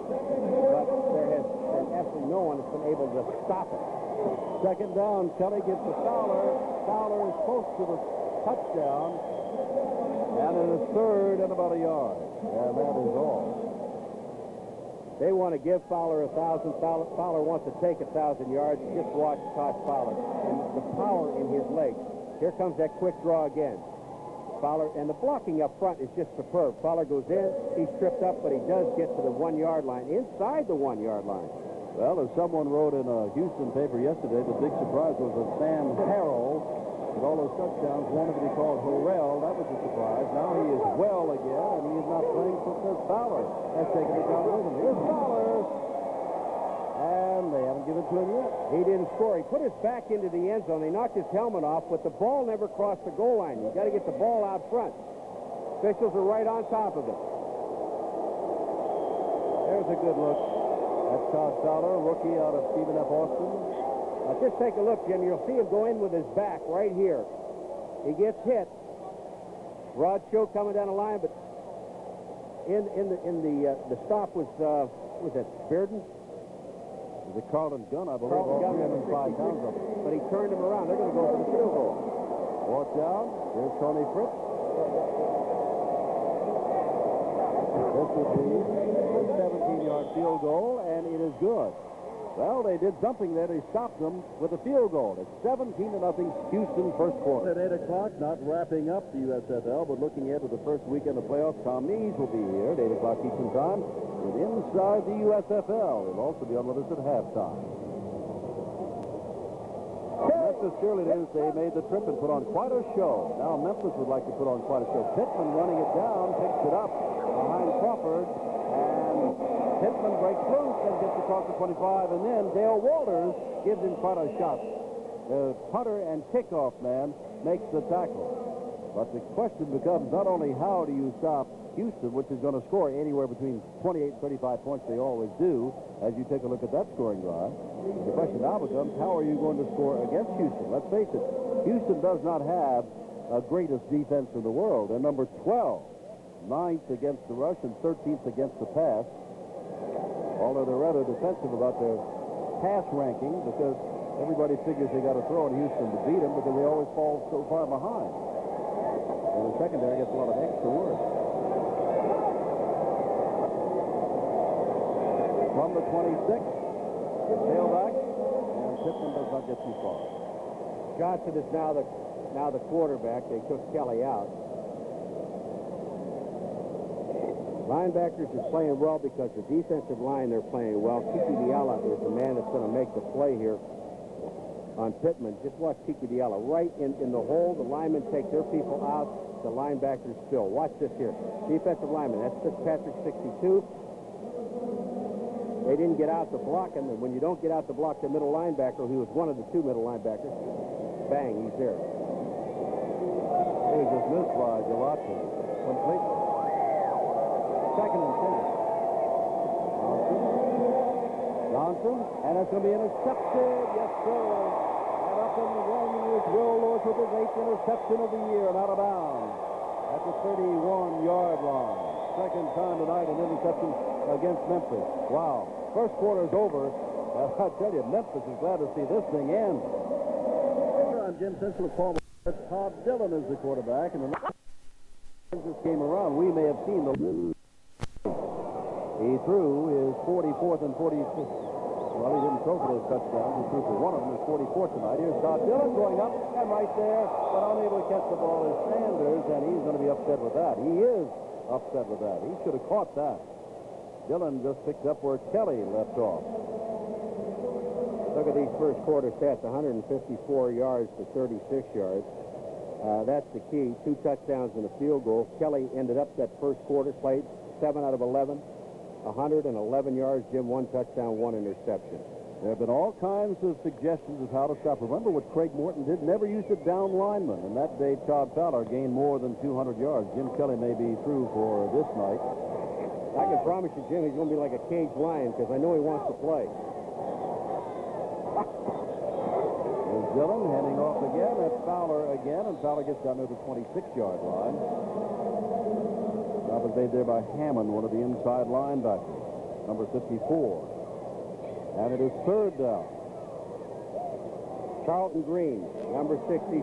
but there has been absolutely no one that's been able to stop it. Second down, Kelly gets to Fowler. Fowler is close to the touchdown. And it is third and about a yard. And that is all. They want to give Fowler 1,000. Fowler wants to take 1,000 yards. Just watch Todd Fowler and the power in his legs. Here comes that quick draw again. Fowler, and the blocking up front is just superb. Fowler goes in, he's tripped up, but he does get to the 1 yard line, inside the 1 yard line. Well, as someone wrote in a Houston paper yesterday, the big surprise was that Sam Harrell, with all those touchdowns, wanted to be called Horrell. That was a surprise. Now he is well again, and he is not playing for Chris Fowler. That's taking it down with him. Here's Fowler. And they haven't given it to him yet. He didn't score. He put his back into the end zone. They knocked his helmet off, but the ball never crossed the goal line. You got to get the ball out front. Officials are right on top of it. There's a good look. That's Todd Fowler, rookie out of Stephen F. Austin. Now just take a look, Jim. You'll see him go in with his back right here. He gets hit. Rod Show coming down the line, but the stop was that Bearden? It was a Carlton Gunn, I believe. Carlton Gunn, 305 pounds of it. But he turned him around. They're going to go for the field goal. Watch out. Here's Tony Fritz. This would be a 17-yard field goal, and it is good. Well, they did something there. They stopped them with a field goal. It's 17-0 Houston first quarter. At 8 o'clock, not wrapping up the USFL, but looking ahead to the first weekend of playoffs. Tom Mees will be here at 8 o'clock Eastern Time with Inside the USFL. He'll also be on with us at halftime. Memphis cheerleaders, they made the trip and put on quite a show. Now Memphis would like to put on quite a show. Pittman running it down, picks it up behind Crawford, and Pittman breaks loose and gets across the 25, and then Dale Walters gives him quite a shot. The punter and kickoff man makes the tackle. But the question becomes not only how do you stop Houston, which is going to score anywhere between 28 and 35 points, they always do, as you take a look at that scoring drive. The question now becomes, how are you going to score against Houston? Let's face it, Houston does not have a greatest defense in the world. They're number 12, 9th against the rush and 13th against the pass. Although they're rather defensive about their pass ranking because everybody figures they got to throw in Houston to beat them because they always fall so far behind. And the secondary gets a lot of extra work. From the 26, tailback, and Pittman does not get too far. Johnson is now the quarterback. They took Kelly out. Linebackers is playing well because the defensive line, they're playing well. Kiki Diala is the man that's going to make the play here on Pittman. Just watch Kiki Diala right in the hole. The linemen take their people out. The linebackers fill. Watch this here. Defensive lineman. That's Fitzpatrick, 62. They didn't get out the block, and when you don't get out the block, the middle linebacker, who was one of the two middle linebackers, bang, he's there. He was dismissed by Gelato completely. Second and 10. Johnson, and it's going to be intercepted. Yes, sir. And up in the one is Will Lewis with his 8th interception of the year and out of bounds at the 31-yard line. Second time tonight, an interception against Memphis. Wow. First quarter is over. I tell you, Memphis is glad to see this thing end. I'm Jim Central of Paul. Todd Dillon is the quarterback, and the just came around. We may have seen the... He threw his 44th and 45th. Well, he didn't throw for those touchdowns. He threw for one of them, his 44th tonight. Here's Todd Dillon going up, and right there, but unable to catch the ball is Sanders, and he's going to be upset with that. He is upset with that. He should have caught that. Dillon just picked up where Kelly left off. Look at these first quarter stats, 154 yards to 36 yards. That's the key. 2 touchdowns and a field goal. Kelly ended up that first quarter, played 7 out of 11. 111 yards, Jim, 1 touchdown, 1 interception. There have been all kinds of suggestions of how to stop. Remember what Craig Morton did? Never used a down lineman. And that day, Todd Fowler gained more than 200 yards. Jim Kelly may be through for this night. I can promise you, Jim, he's going to be like a caged lion because I know he wants to play. There's Dillon heading off again. That's Fowler again, and Fowler gets down to the 26-yard line. Stop is made there by Hammond, one of the inside linebackers, number 54. And it is third down. Carlton Green, number 66.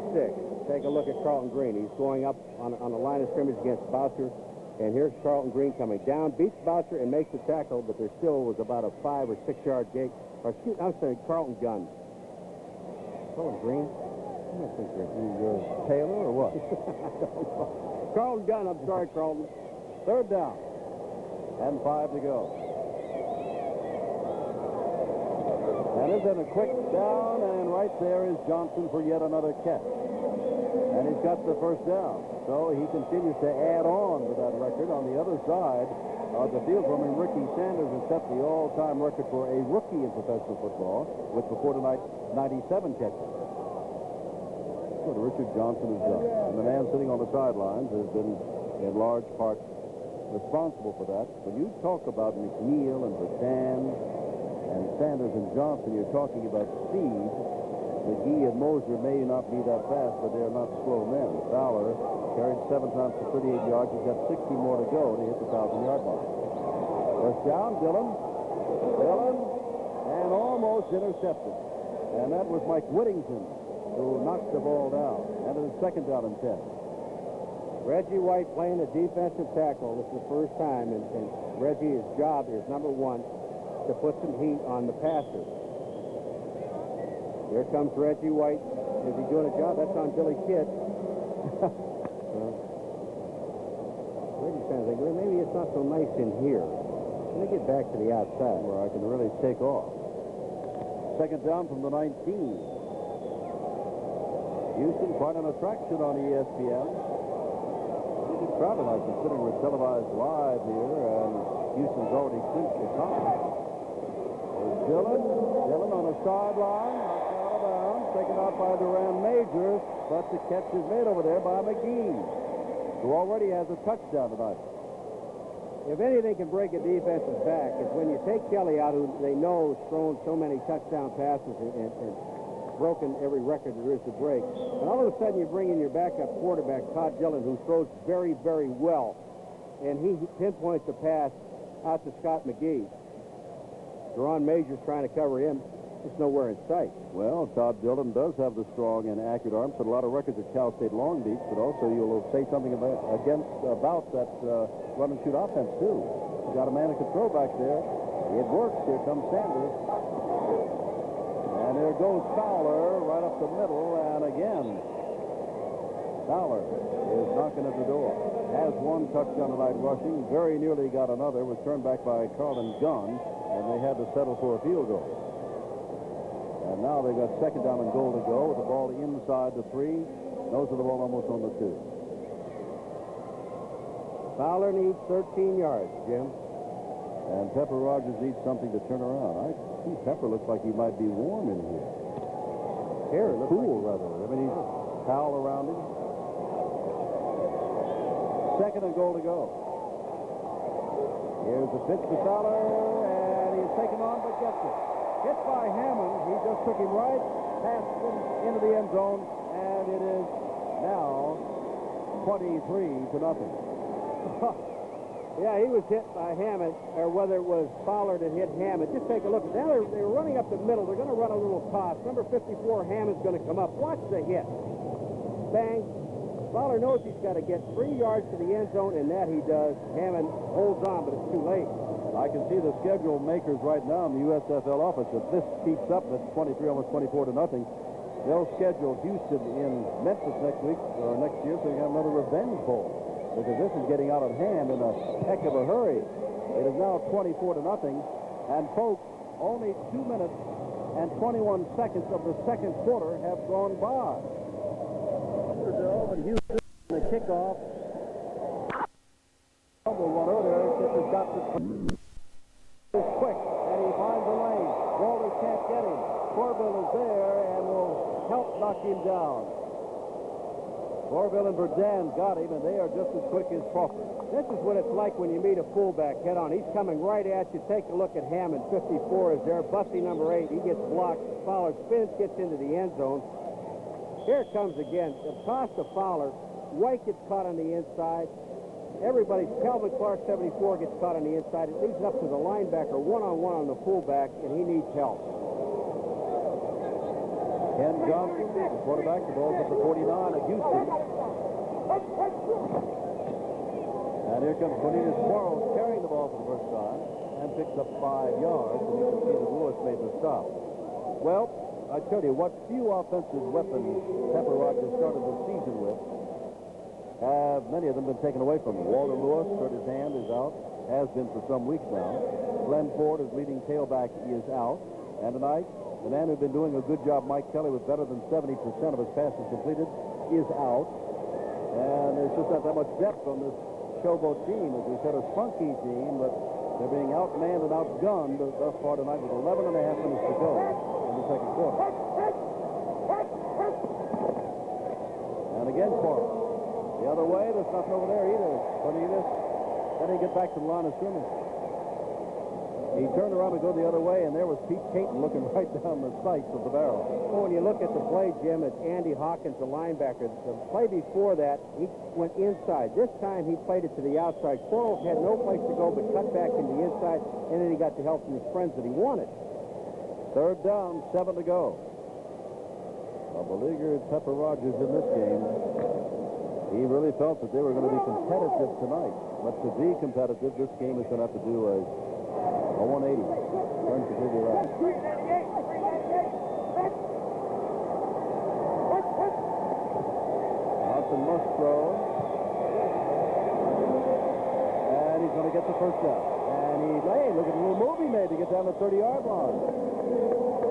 Take a look at Carlton Green. He's going up on the line of scrimmage against Boucher. And here's Carlton Green coming down, beats Boucher and makes the tackle, but there still was about a 5 or 6 yard gate. Or excuse, I'm sorry, Carlton Gunn. Carlton Green? I don't think you're Taylor or what? Carlton Gunn, I'm sorry, Carlton. Third down. And 5 to go. And it's in a quick down, and right there is Johnson for yet another catch. And he's got the first down. So he continues to add on to that record. On the other side of the field from him, Ricky Sanders has set the all-time record for a rookie in professional football with, before tonight, 97 catches. What Richard Johnson has done. And the man sitting on the sidelines has been, in large part, responsible for that. When you talk about McNeil and Badan and Sanders and Johnson, you're talking about speed. McGee and Moser may not be that fast, but they're not slow men. Fowler carried 7 times for 38 yards. He's got 60 more to go to hit the 1,000-yard mark. First down, Dillon, and almost intercepted. And that was Mike Whittington who knocked the ball down. And it is second down and 10. Reggie White playing the defensive tackle. This is the first time, and Reggie's job is, number 1, to put some heat on the passer. Here comes Reggie White. Is he doing a job? That's on Billy Kidd. Reggie fans think, well, maybe it's not so nice in here. Let me get back to the outside where I can really take off. Second down from the 19. Houston, quite an attraction on ESPN. It's a crowd tonight, considering we're televised live here, and Houston's already clinched the top. There's Dillon on the sideline, knocked out of bounds, taken out by Duran Major, but the catch is made over there by McGee, who already has a touchdown tonight. If anything can break a defense's back, it's when you take Kelly out, who they know has thrown so many touchdown passes and broken every record there is to break. And all of a sudden you bring in your backup quarterback, Todd Dillon, who throws very, very well. And he pinpoints the pass out to Scott McGee. Duran Major's trying to cover him. It's nowhere in sight. Well, Todd Dillon does have the strong and accurate arm. Set a lot of records at Cal State Long Beach, but also you'll say something about that run and shoot offense, too. You got a man who can throw back there. It works. Here comes Sanders. And there goes Fowler right up the middle, and again, Fowler is knocking at the door. Has 1 touchdown tonight rushing. Very nearly got another. Was turned back by Carlton Gunn, and they had to settle for a field goal. And now they've got second down and goal to go with the ball inside the 3. Nose of the ball almost on the 2. Fowler needs 13 yards, Jim. And Pepper Rogers needs something to turn around. I see Pepper looks like he might be warm in here. Here, it looks cool, like rather. I mean, he's towel around him. Second and goal to go. Here's the pitch to Fowler, and he's taken on, but gets it. Hit by Hammond. He just took him right past him into the end zone, and it is now 23-0. Yeah, he was hit by Hammond, or whether it was Fowler that hit Hammond. Just take a look. Now they're running up the middle. They're going to run a little toss. Number 54, Hammond's going to come up. Watch the hit. Bang. Fowler knows he's got to get 3 yards to the end zone, and that he does. Hammond holds on, but it's too late. I can see the schedule makers right now in the USFL office. If this keeps up, that's 23, almost 24-0. They'll schedule Houston in Memphis next week or next year, so you got another revenge bowl. Because this is getting out of hand in a heck of a hurry. It is now 24-0. And folks, only 2 minutes and 21 seconds of the second quarter have gone by. And Houston, the kickoff. One earlier, just has got the knocked him down. Orville and Verdun got him, and they are just as quick as Crawford. This is what it's like when you meet a fullback head-on. He's coming right at you. Take a look at Hammond. 54 is there. Busty number 8. He gets blocked. Fowler spins, gets into the end zone. Here it comes again. Toss to Fowler. White gets caught on the inside. Everybody's Calvin Clark, 74, gets caught on the inside. It leaves it up to the linebacker, one-on-one on the fullback, and he needs help. Ken Johnson, the quarterback, the ball's up to 49 at Houston. And here comes Cornelius Quarles carrying the ball for the first time and picks up 5 yards. And you can see that Lewis made the stop. Well, I tell you, what few offensive weapons Pepper Rogers started the season with have many of them been taken away from him. Walter Lewis, hurt his hand, is out, has been for some weeks now. Glenn Ford, his leading tailback, is out. And tonight, the man who's been doing a good job, Mike Kelly, with better than 70% of his passes completed, is out. And there's just not that much depth on this Showboat team. As we said, a spunky team, but they're being outmanned and outgunned thus far tonight with 11 and a half minutes to go in the second quarter. And again, Quarles. The other way, there's nothing over there either. Cornelius, then he get back to the line of scrimmage. He turned around to go the other way, and there was Pete Caton looking right down the sights of the barrel. Oh, when you look at the play, Jim, it's Andy Hawkins, the linebacker. The play before that, he went inside. This time, he played it to the outside. Quarles had no place to go but cut back in the inside, and then he got the help from his friends that he wanted. Third down, 7 to go. A beleaguered Pepper Rogers in this game. He really felt that they were going to be competitive tonight. But to be competitive, this game is going to have to do a 180. Turn completely around. Johnson must throw. And he's going to get the first down. And hey, look at the little move he made to get down the 30-yard line.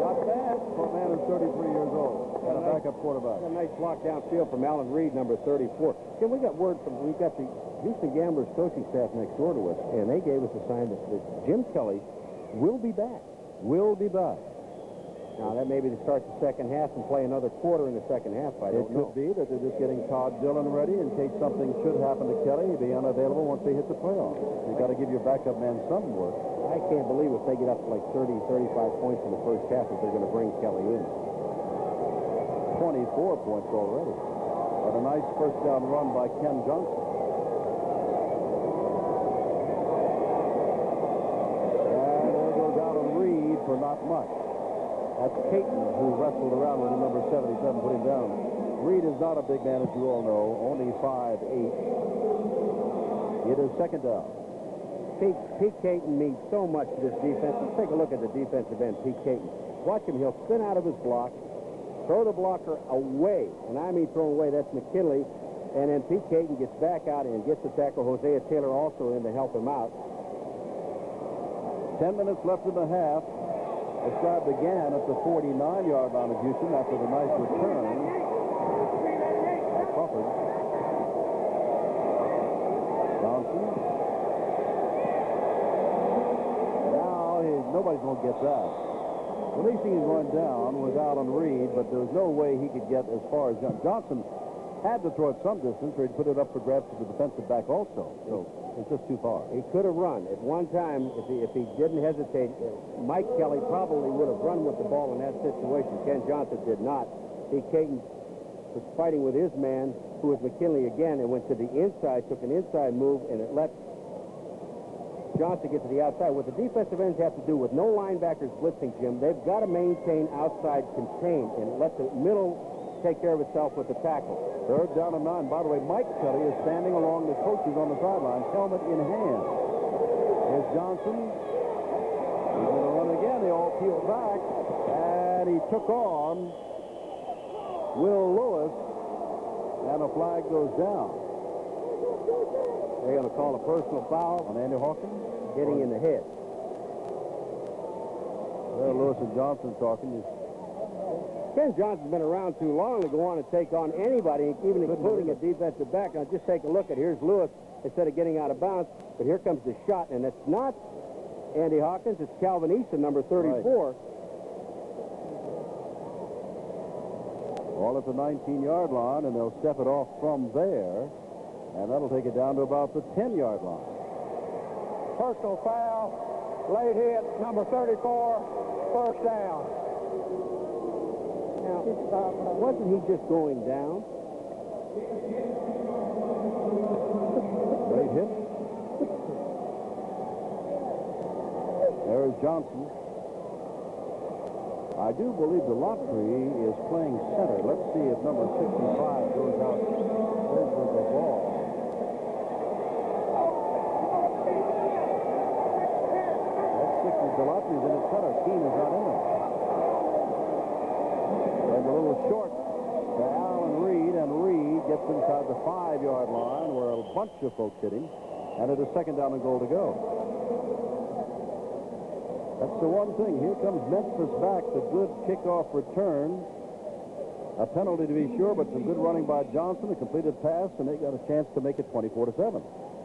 Not bad for a man who's 33 years old. And a backup quarterback. A nice block downfield from Alan Reed, number 34. Jim, we got the Houston Gamblers coaching staff next door to us, and they gave us a sign that Jim Kelly will be back. Will be back. Now, that may be to start the second half and play another quarter in the second half. I don't know. It could be that they're just getting Todd Dillon ready in case something should happen to Kelly. He'll be unavailable once they hit the playoffs. You've got to give your backup man some work. I can't believe if they get up to like 30, 35 points in the first half that they're going to bring Kelly in. 24 points already. But a nice first down run by Ken Johnson. And there goes Alan Reed for not much. That's Caton, who wrestled around with him, number 77, put him down. Reed is not a big man, as you all know, only 5'8". It is second down. Pete Caton means so much to this defense. Let's take a look at the defensive end, Pete Caton. Watch him. He'll spin out of his block, throw the blocker away, and I mean throw away. That's McKinley. And then Pete Caton gets back out and gets the tackle. Hosea Taylor also in to help him out. 10 minutes left in the half. It's drive began at the 49-yard line of Houston after the nice return by Crawford. Johnson. Now nobody's going to get that. Releasing is going down was Alan Reed, but there was no way he could get as far as Johnson had to throw it some distance, or he'd put it up for grabs to the defensive back also. So it's just too far. He could have run. At one time, if he didn't hesitate, Mike Kelly probably would have run with the ball in that situation. Ken Johnson did not. Pete Caton was fighting with his man, who was McKinley again, and went to the inside, took an inside move, and it let Johnson get to the outside. What the defensive ends have to do with no linebackers blitzing, Jim, they've got to maintain outside contain and let the middle take care of itself with the tackle. Third down and 9. By the way, Mike Kelly is standing along the coaches on the sideline, helmet in hand. Here's Johnson. He's going to run again. They all peel back. And he took on Will Lewis. And a flag goes down. They're going to call a personal foul on Andy Hawkins. Hitting in the head. Well, Lewis and Johnson talking. Ken Johnson's been around too long to go on and take on anybody, even including a defensive back. Now, just take a look at here's Lewis instead of getting out of bounds, but here comes the shot, and it's not Andy Hawkins, it's Calvin Easton, number 34. Right. Ball at the 19-yard line, and they'll step it off from there, and that'll take it down to about the 10-yard line. Personal foul, late hit, number 34, first down. Now, wasn't he just going down? Great hit. There's Johnson. I do believe the lottery is playing center. Let's see if number 65 goes out over the ball. That's 60. The lottery's in its center. Keene is not in there. And a little short to Allen Reed, and Reed gets inside the 5-yard line where a bunch of folks hit him, and it is second down and goal to go. That's the one thing. Here comes Memphis back. The good kickoff return. A penalty to be sure, but some good running by Johnson. A completed pass, and they got a chance to make it 24-7.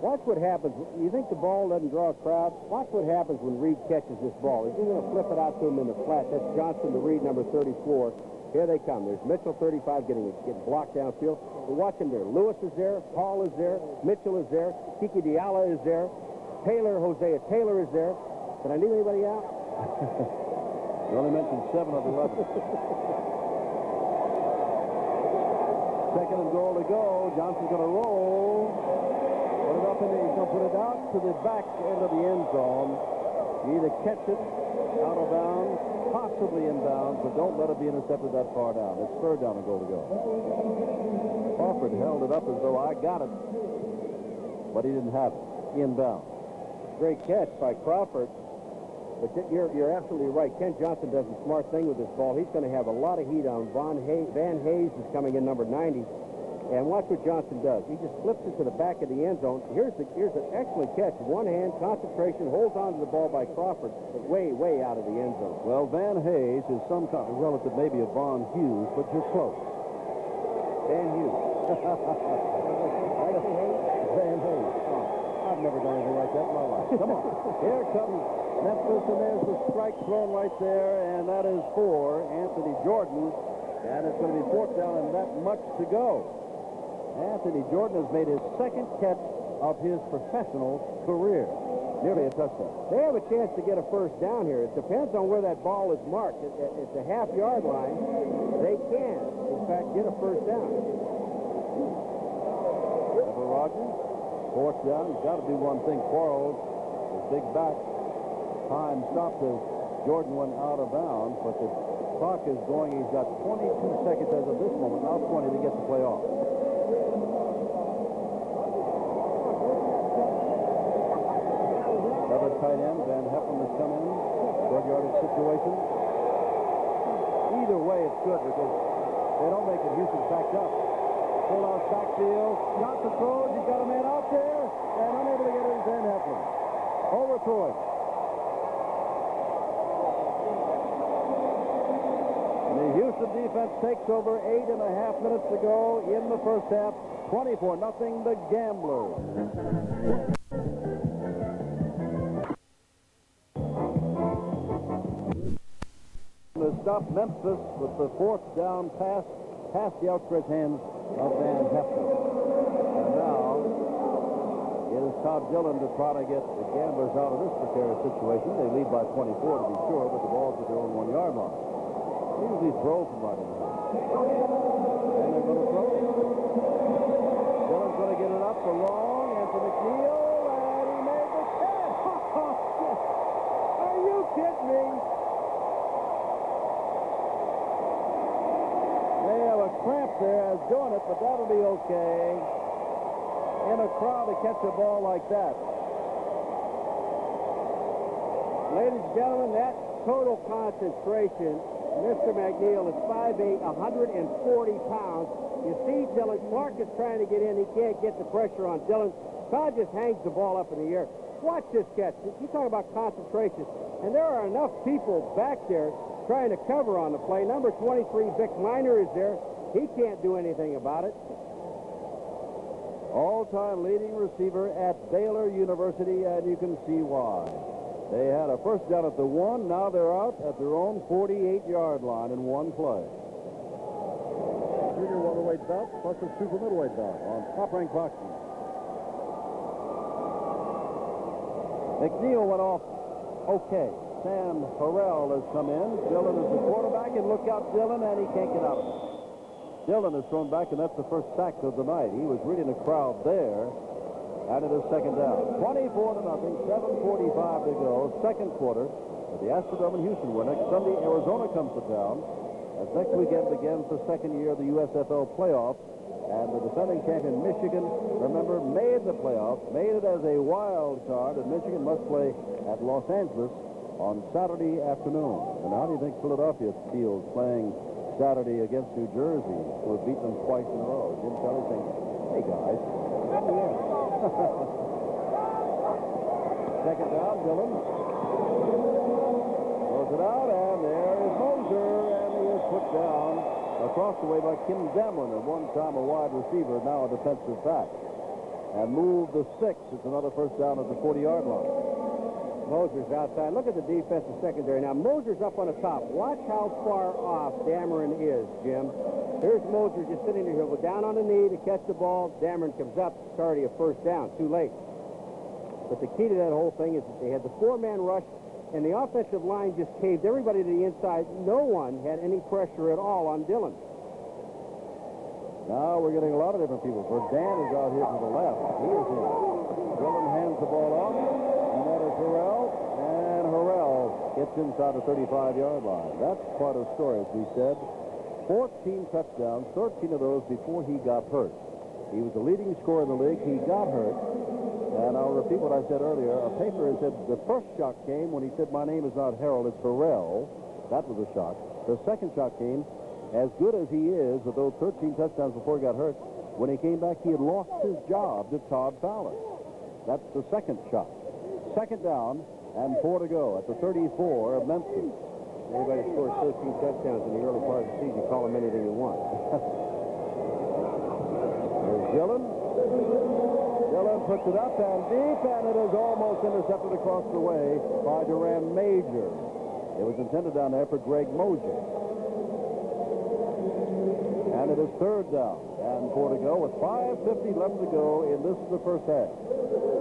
Watch what happens. You think the ball doesn't draw a crowd? Watch what happens when Reed catches this ball. He's going to flip it out to him in the flat. That's Johnson to Reed, number 34. Here they come. There's Mitchell, 35, getting blocked downfield. But watch him there. Lewis is there. Paul is there. Mitchell is there. Kiki Diala is there. Hosea Taylor is there. Did I leave anybody out? You only mentioned 7 of 11. Second and goal to go. Johnson's going to roll. Put it up in the, he's going to put it out to the back end of the end zone. You either catch it out of bounds, possibly inbounds, but don't let it be intercepted that far down. It's third down and goal to go. Crawford held it up as though I got it, but he didn't have it. Inbound. Great catch by Crawford. But you're absolutely right. Ken Johnson does a smart thing with this ball. He's going to have a lot of heat on Van Hayes is coming in number 90. And watch what Johnson does. He just flips it to the back of the end zone. Here's an excellent catch. One hand, concentration, holds on to the ball by Crawford, but way, way out of the end zone. Well, Van Hayes is some kind of relative maybe of Von Hughes, but you're close. Van Hughes. Van Hayes. I've never done anything like that in my life. Come on. Here comes Memphis, and there's the strike thrown right there, and that is for Anthony Jordan. And it's going to be fourth down and that much to go. Anthony Jordan has made his second catch of his professional career. Nearly a touchdown. They have a chance to get a first down here. It depends on where that ball is marked. At the half-yard line, they can, in fact, get a first down. Trevor Rogers, fourth down. He's got to do one thing. Quarles, his big back. Time stopped as Jordan went out of bounds, but the clock is going. He's got 22 seconds as of this moment, now 20 to get the play off. Another tight end, Van Heppen has come in. Short yardage situation. Either way, it's good because they don't make it. Houston's backed up. Pull out backfield. Johnson throws. He's got a man out there and unable to get it is Van Heppen. Overthrow it. The Houston defense takes over 8.5 minutes to go in the first half. 24-0 the Gamblers. To stop Memphis with the fourth down pass past the outstretched hands of Van Heppen. And now it is Todd Dillon to try to get the Gamblers out of this precarious situation. They lead by 24 to be sure, but the ball's at their own 1-yard line. Usually throw from right in there. And they're going to throw. Dillon's going to get it up for long. And to McNeil, and he made the catch. Are you kidding me? They have a cramp there as doing it, but that'll be okay. In a crowd to catch a ball like that. Ladies and gentlemen, that total concentration. Mr. McNeil is 5'8", 140 pounds. You see Dillon. Clark is trying to get in. He can't get the pressure on Dillon. Todd just hangs the ball up in the air. Watch this catch. You talk about concentration. And there are enough people back there trying to cover on the play. Number 23, Vic Miner, is there. He can't do anything about it. All-time leading receiver at Baylor University, and you can see why. They had a first down at the 1. Now they're out at their own 48-yard line in one play. featherweight belt plus a super middleweight belt on top-ranked boxing. McNeil went off okay. Sam Harrell has come in. Dillon is the quarterback, and look out, Dillon, and he can't get out of it. Dillon is thrown back, and that's the first sack of the night. He was reading the crowd there, and it is second down. 24-0, 7:45 to go, second quarter. At the Astrodome in Houston, where next Sunday Arizona comes to town. As next weekend begins the second year of the USFL playoff. And the defending champion Michigan, remember, made the playoff, made it as a wild card, and Michigan must play at Los Angeles on Saturday afternoon. And how do you think Philadelphia feels playing Saturday against New Jersey, who have beaten them twice in a row? Jim Kelly saying, hey, guys. Second down, Dillon. Throws it out, and there is Moser, and he is put down across the way by Kim Demlin, at one time a wide receiver, now a defensive back. And move the 6. It's another first down at the 40-yard line. Moser's outside. Look at the defensive secondary. Now, Moser's up on the top. Watch how far off Dameron is, Jim. Here's Moser just sitting there. He'll go down on the knee to catch the ball. Dameron comes up. It's already a first down. Too late. But the key to that whole thing is that they had the four-man rush, and the offensive line just caved everybody to the inside. No one had any pressure at all on Dillon. Now we're getting a lot of different people. For Dan is out here to the left. He is in. Dillon hands the ball off, and that is Harrell. And Harrell gets inside the 35-yard line. That's quite a story, as we said. 14 touchdowns, 13 of those before he got hurt. He was the leading scorer in the league. He got hurt. And I'll repeat what I said earlier. A paper said the first shock came when he said, my name is not Harold, it's Harrell. That was a shock. The second shock came, as good as he is, with those 13 touchdowns before he got hurt, when he came back, he had lost his job to Todd Fowler. That's the second shock. Second down, and 4 to go at the 34 of Memphis. Anybody scores 13 touchdowns in the early part of the season, call him anything you want. There's Dillon. Dillon puts it up and deep, and it is almost intercepted across the way by Duran Major. It was intended down there for Greg Mosier. And it is third down and 4 to go with 5:50 left to go in this is the first half.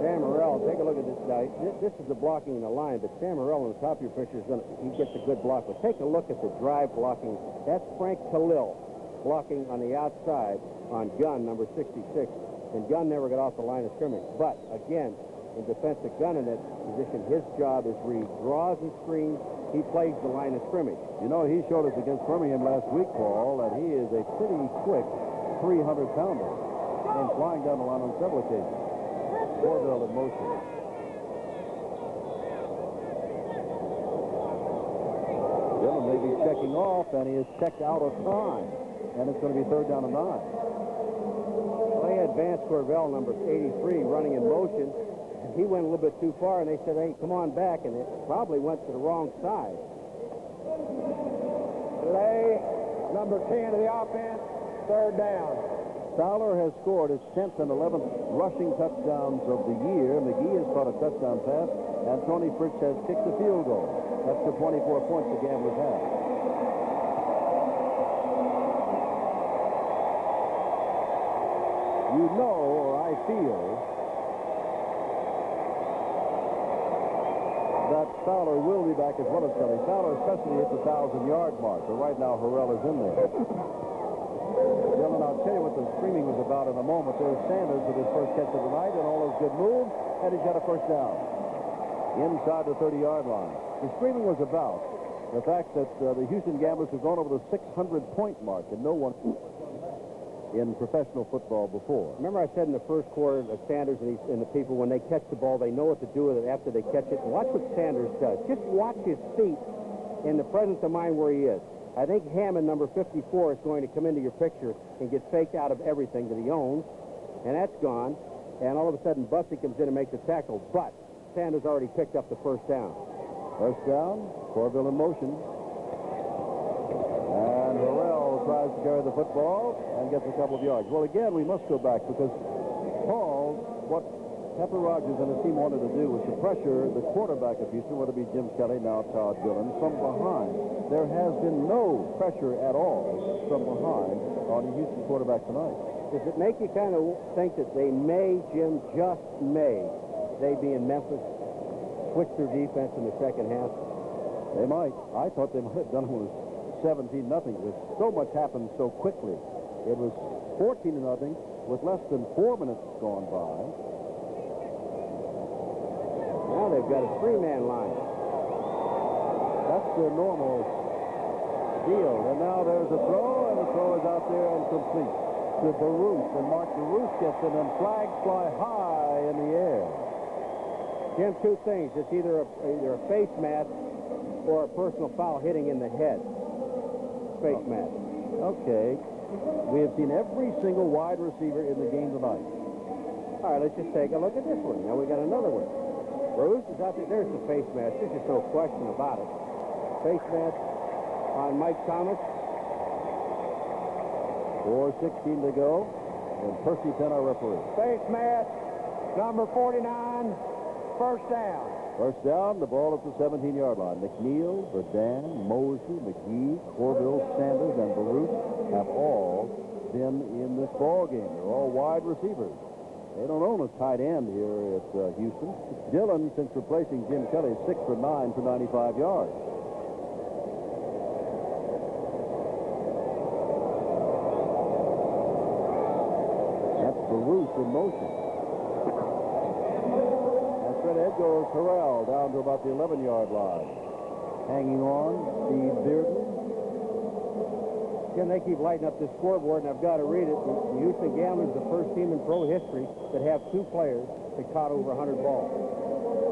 Sam Harrell, take a look at this guy. This is the blocking in the line, but Sam Harrell on the top of your picture he gets a good block. But take a look at the drive blocking. That's Frank Khalil blocking on the outside on Gunn, number 66. And Gunn never got off the line of scrimmage. But, again, in defense of Gunn in that position, his job is where he draws and screens. He plays the line of scrimmage. You know, he showed us against Birmingham last week, Paul, that he is a pretty quick 300-pounder. And flying down the line on several occasions. Corbell in motion. Dillon may be checking off, and he is checked out of time. And it's going to be third down and 9. They had Vance Corbell, number 83, running in motion. He went a little bit too far, and they said, hey, come on back, and it probably went to the wrong side. Delay, number 10 of the offense, third down. Fowler has scored his 10th and 11th rushing touchdowns of the year. McGee has caught a touchdown pass, and Tony Fritz has kicked a field goal. That's the 24 points the Gamblers have. You know, or I feel, that Fowler will be back as well as Kelly. Fowler especially hit the 1,000-yard mark, but right now Harrell is in there. Dillon, I'll tell you what the screaming was about in a moment. There's Sanders with his first catch of the night and all those good moves, and he's got a first down inside the 30-yard line. The screaming was about the fact that the Houston Gamblers have gone over the 600-point mark, and no one in professional football before. Remember I said in the first quarter that Sanders and the people, when they catch the ball, they know what to do with it after they catch it. And watch what Sanders does. Just watch his feet in the presence of mind where he is. I think Hammond, number 54, is going to come into your picture and get faked out of everything that he owns. And that's gone. And all of a sudden, Bussey comes in and makes a tackle. But Sanders already picked up the first down. First down, Corbell in motion. And Harrell tries to carry the football and gets a couple of yards. Well, again, we must go back because, Paul, what Pepper Rogers and his team wanted to do was to pressure the quarterback of Houston, whether it be Jim Kelly, now Todd Dillon, from behind. There has been no pressure at all from behind on the Houston quarterback tonight. Does it make you kind of think that they may, Jim, just may, they be in Memphis, switch their defense in the second half? They might. I thought they might have done it when it was 17-0. Because so much happened so quickly. It was 14-0 with less than 4 minutes gone by. Now they've got a three-man line. That's their normal deal. And now there's a throw, and the throw is out there and complete to Baruch. And Mark Baruch gets it, and flags fly high in the air. Jim, two things. It's either a face mask or a personal foul hitting in the head. Face mask. Okay. We have seen every single wide receiver in the game tonight. All right, let's just take a look at this one. Now we got another one. Bruce is out there. There's the face mask. There's just no question about it. Face mask on Mike Thomas. 4:16 to go. And Percy Penn, our referee. Face mask, number 49, first down. First down, the ball at the 17-yard line. McNeil, Verdun, Mosley, McGee, Corville, Sanders, and Baruch have all been in this ball game. They're all wide receivers. They don't own a tight end here at Houston. Dillon, since replacing Jim Kelly, is 6 for 9 for 95 yards. That's Baruch in motion. Ahead goes Terrell down to about the 11-yard line. Hanging on, Steve Bearden. Jim, they keep lighting up this scoreboard, and I've got to read it. The Houston Gamblers, the first team in pro history that have two players that caught over 100 balls.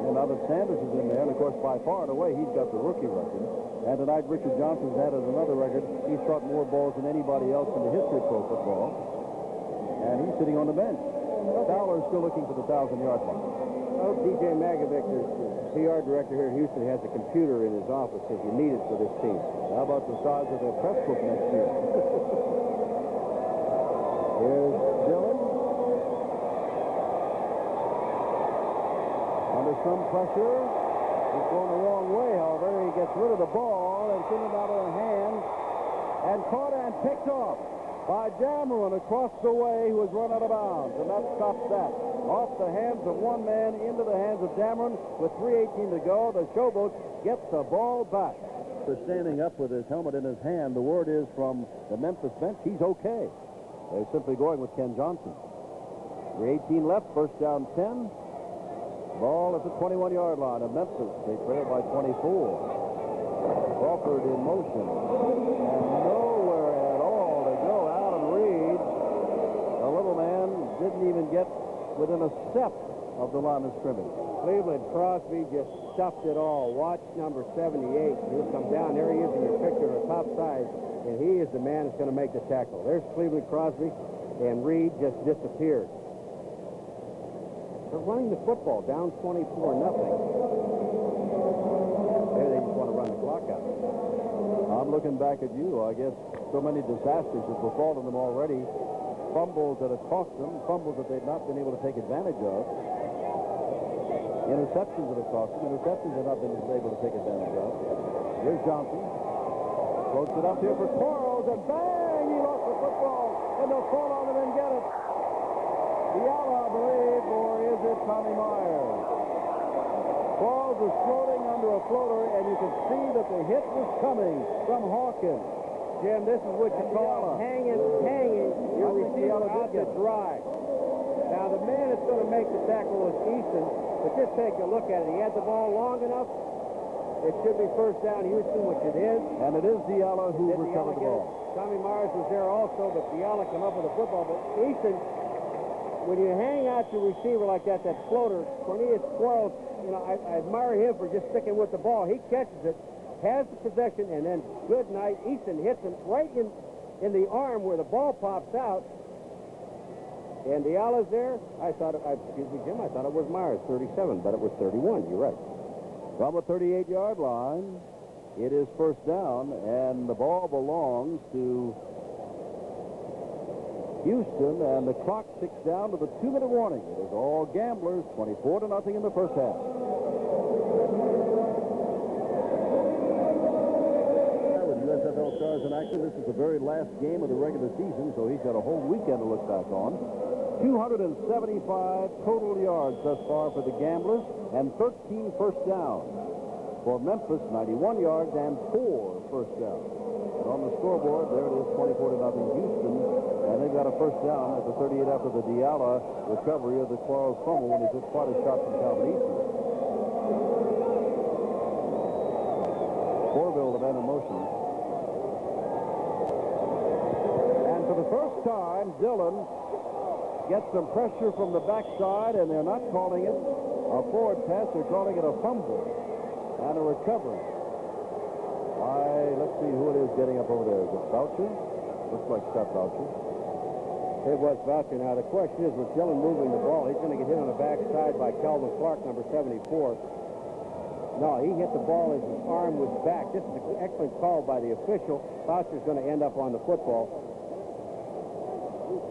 And now that Sanders is in there, and of course, by far and away, he's got the rookie record. And tonight, Richard Johnson's added another record. He's caught more balls than anybody else in the history of pro football. And he's sitting on the bench. Fowler's still looking for the 1,000-yard line. Oh, DJ Magovic, the PR director here in Houston, has a computer in his office because you need it for this team. How about the size of their press book next year? Here's Dillon. Under some pressure. He's going the wrong way, however. He gets rid of the ball and sent it out of the hand and caught and picked off by Dameron across the way, who was run out of bounds. And that stops that. Off the hands of one man into the hands of Dameron with 3:18 to go. The Showboats get the ball back. They're standing up with his helmet in his hand. The word is from the Memphis bench, he's okay. They're simply going with Ken Johnson. 3:18 left, first down 10. Ball at the 21-yard line of Memphis. They trail by 24. Crawford in motion. And nowhere at all to go. Alan Reed, the little man, didn't even get within a step of the line of scrimmage. Cleveland Crosby just stuffed it all. Watch number 78. He'll come down. There he is in your picture on the top side, and he is the man that's going to make the tackle. There's Cleveland Crosby, and Reed just disappeared. They're running the football down 24-0. Maybe they just want to run the clock out. I'm looking back at you. I guess so many disasters have befallen them already. Fumbles that have cost them, fumbles that they've not been able to take advantage of. Interceptions that have cost them, interceptions they've not been able to take advantage of. Here's Johnson. Floats it up here for Quarles, and bang! He lost the football, and they'll fall on him and get it. Diallo, I believe, or is it Tommy Myers? Quarles was floating under a floater, and you can see that the hit was coming from Hawkins. Jim, this is what you call hanging. Your receiver out to dry. Now, the man that's going to make the tackle is Easton, but just take a look at it. He had the ball long enough. It should be first down Houston, which it is. And it is Diallo who recovered the ball. Tommy Myers was there also, but Diallo came up with the football. But Easton, when you hang out your receiver like that, that floater, Cornelius Quarles, you know, I admire him for just sticking with the ball. He catches it, has the possession, and then good night. Easton hits him right in the arm where the ball pops out. And Diallo's there. Excuse me, Jim, I thought it was Myers, 37, but it was 31. You're right. From the 38-yard line, it is first down, and the ball belongs to Houston, and the clock ticks down to the 2-minute warning. It is all Gamblers, 24-0 in the first half. With USFL stars in action, this is the very last game of the regular season, so he's got a whole weekend to look back on. 275 total yards thus far for the Gamblers and 13 first downs. For Memphis, 91 yards and 4 first downs. And on the scoreboard, there it is, 24-0 Houston. And they've got a first down at the 38 after the Diala recovery of the Quarles fumble when he took quite a shot from Calvin Easton. Corville, the man in motion. And for the first time, Dillon gets some pressure from the backside, and they're not calling it a forward pass. They're calling it a fumble and a recovery. Let's see who it is getting up over there. Is it Boucher? Looks like Scott Boucher. It was Boucher. Now, the question is, with Dillon moving the ball, he's going to get hit on the backside by Calvin Clark, number 74. No, he hit the ball as his arm was back. This is an excellent call by the official. Boucher's going to end up on the football.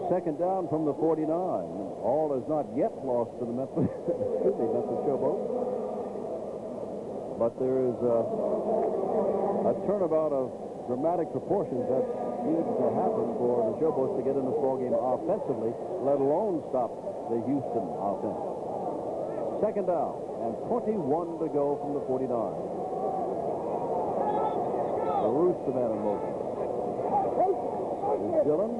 Second down from the 49. All is not yet lost to the Memphis, Memphis Showboats. But there is a turnabout of dramatic proportions that needs to happen for the Showboats to get in this ballgame offensively, let alone stop the Houston offense. Second down and 21 to go from the 49. The Roos, the man in motion. Is Dillon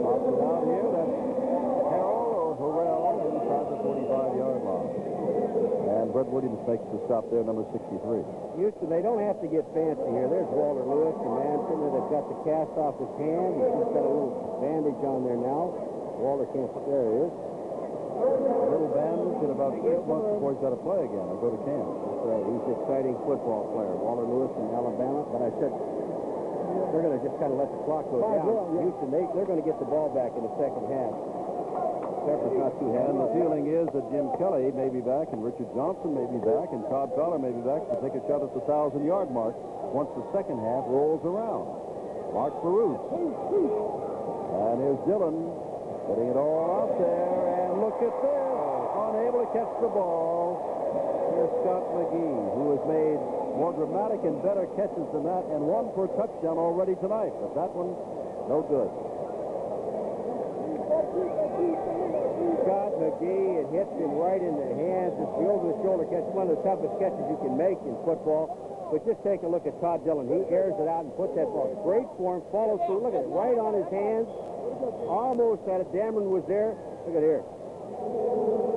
pops it out here. That's Carroll or Harrell inside the 45-yard line. And Brett Williams makes the stop there, number 63. Houston, they don't have to get fancy here. There's Walter Lewis, the man sitting there that's got the cast off his hand. He's just got a little bandage on there now. Walter can't put, there he is. A little bandage in about 6 months before he's got to play again or go to camp. That's right. He's an exciting football player. Walter Lewis from Alabama. But I said, they're going to just kind of let the clock go down. Houston, they're going to get the ball back in the second half. Pepper's not too happy. And the feeling is that Jim Kelly may be back, and Richard Johnson may be back, and Todd Fowler may be back to take a shot at the 1,000-yard mark once the second half rolls around. Mark Farouk. And here's Dillon getting it all out there, and look at this. Unable to catch the ball. Here's Scott McGee, who has made more dramatic and better catches than that, and one for a touchdown already tonight. But that one, no good. Scott McGee, it hits him right in the hands. It's the over-the-shoulder catch, one of the toughest catches you can make in football. But just take a look at Todd Dillon. He airs it out and puts that ball. Great form, follows through. Look at it, right on his hands. Almost had it. Dameron was there. Look at here.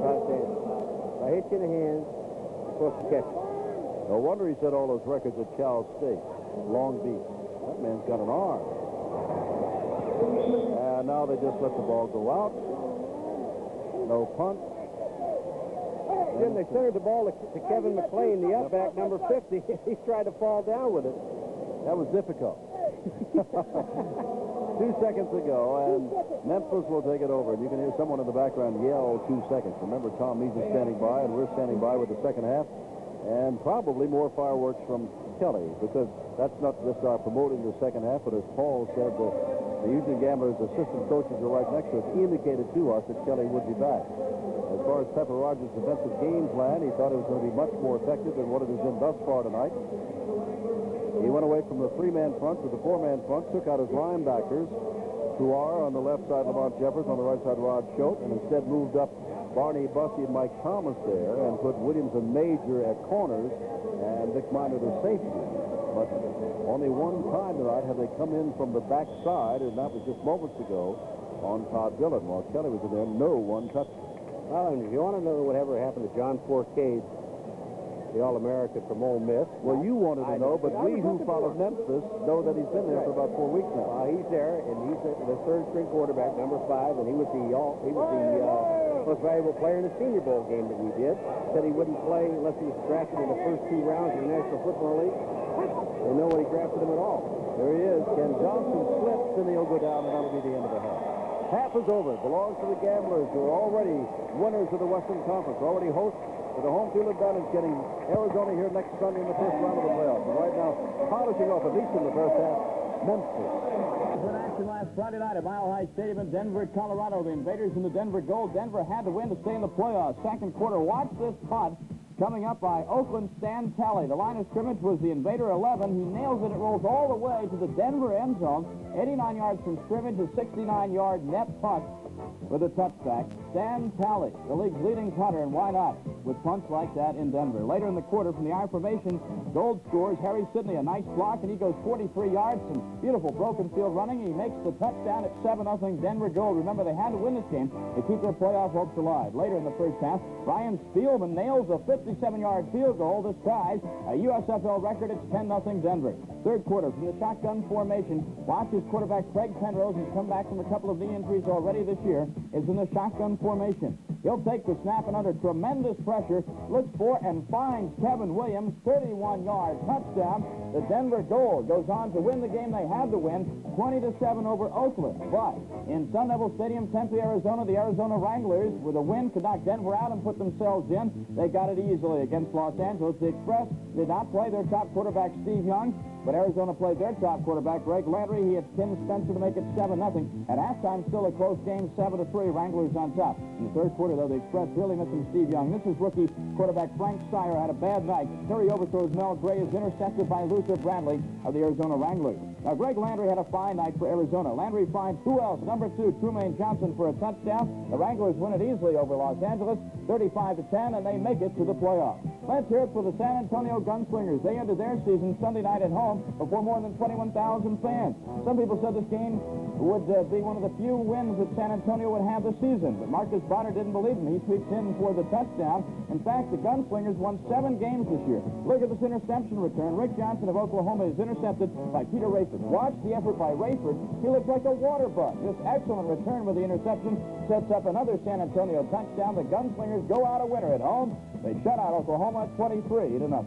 Todd Dillon. If I hit you in the hands, you're supposed to catch it. No wonder he set all those records at Cal State, Long Beach. That man's got an arm. And now they just let the ball go out. No punt. Then they centered the ball to Kevin McLean, the upback, number 50. He tried to fall down with it. That was difficult. 2 seconds ago, and Memphis will take it over. And you can hear someone in the background yell 2 seconds. Remember, Tom Mees is standing by, and we're standing by with the second half. And probably more fireworks from Kelly, because that's not just our promoting the second half, but as Paul said, the Houston Gamblers assistant coaches are right next to us, indicated to us that Kelly would be back. As far as Pepper Rogers' defensive game plan, he thought it was going to be much more effective than what it has been thus far tonight. He went away from the 3-man front to the 4-man front, took out his linebackers, Suar on the left side, Lamont Jeffers on the right side, Rod Choate, and instead moved up Barney Bussey and Mike Thomas there, and put Williams and Major at corners and Vic Minor to safety. But only one time tonight have they come in from the backside, and that was just moments ago on Todd Dillon. While Kelly was in there, no one touched him. Well, and if you want to know whatever happened to John Forcade, the All-American from Ole Miss. Well, you wanted to know, but we who followed Memphis know that he's been there for about 4 weeks now. He's there, and he's the third-string quarterback, number 5, and he was the most valuable player in the Senior Bowl game that we did. Said he wouldn't play unless he was drafted in the first 2 rounds of the National Football League. They know what he drafted him at all. There he is. Ken Johnson slips, and he'll go down, and that'll be the end of the half. Half is over. It belongs to the Gamblers, who are already winners of the Western Conference, already hosts with a home field advantage, getting Arizona here next Sunday in the first round of the playoffs. And right now, polishing off, at least in the first half, Memphis. In action last Friday night at Mile High Stadium in Denver, Colorado. The Invaders in the Denver Gold. Denver had to win to stay in the playoffs. Second quarter, watch this punt coming up by Oakland Stan Talley. The line of scrimmage was the Invader 11. He nails it. It rolls all the way to the Denver end zone. 89 yards from scrimmage, a 69-yard net punt with a touchback. Stan Talley, the league's leading punter, and why not with punts like that in Denver. Later in the quarter, from the I formation, Gold scores. Harry Sidney, a nice block, and he goes 43 yards. Some beautiful broken field running. He makes the touchdown at 7-0 Denver Gold. Remember, they had to win this game to keep their playoff hopes alive. Later in the first half, Ryan Spielman nails a 57-yard field goal. This ties a USFL record. It's 10-0 Denver. Third quarter, from the shotgun formation, watch his quarterback Craig Penrose, who's come back from a couple of knee injuries already this year, is in the shotgun formation. He'll take the snap and under tremendous pressure, looks for and finds Kevin Williams, 31-yard touchdown. The Denver Gold goes on to win the game they had to win, 20-7 over Oakland. But in Sun Devil Stadium, Tempe, Arizona, the Arizona Wranglers, with a win, could knock Denver out and put themselves in. They got it easily against Los Angeles. The Express did not play their top quarterback, Steve Young, but Arizona played their top quarterback, Greg Landry. He had Tim Spencer to make it 7-0. At halftime, still a close game, 7-3, Wranglers on top. In the third quarter, though, the Express really missing Steve Young. This is rookie quarterback Frank Sire had a bad night. Terry overthrows Mel Gray, is intercepted by Luther Bradley of the Arizona Wranglers. Now, Greg Landry had a fine night for Arizona. Landry finds who else? Number 2, Trumaine Johnson for a touchdown. The Wranglers win it easily over Los Angeles, 35-10, and they make it to the playoffs. Let's hear it for the San Antonio Gunslingers. They ended their season Sunday night at home before more than 21,000 fans. Some people said this game would be one of the few wins that San Antonio would have this season, but Marcus Bonner didn't believe him. He sweeps in for the touchdown. In fact, the Gunslingers won 7 games this year. Look at this interception return. Rick Johnson of Oklahoma is intercepted by Peter Rayford. Watch the effort by Rayford. He looks like a water bug. This excellent return with the interception sets up another San Antonio touchdown. The Gunslingers go out a winner at home. They shut out Oklahoma 23-0.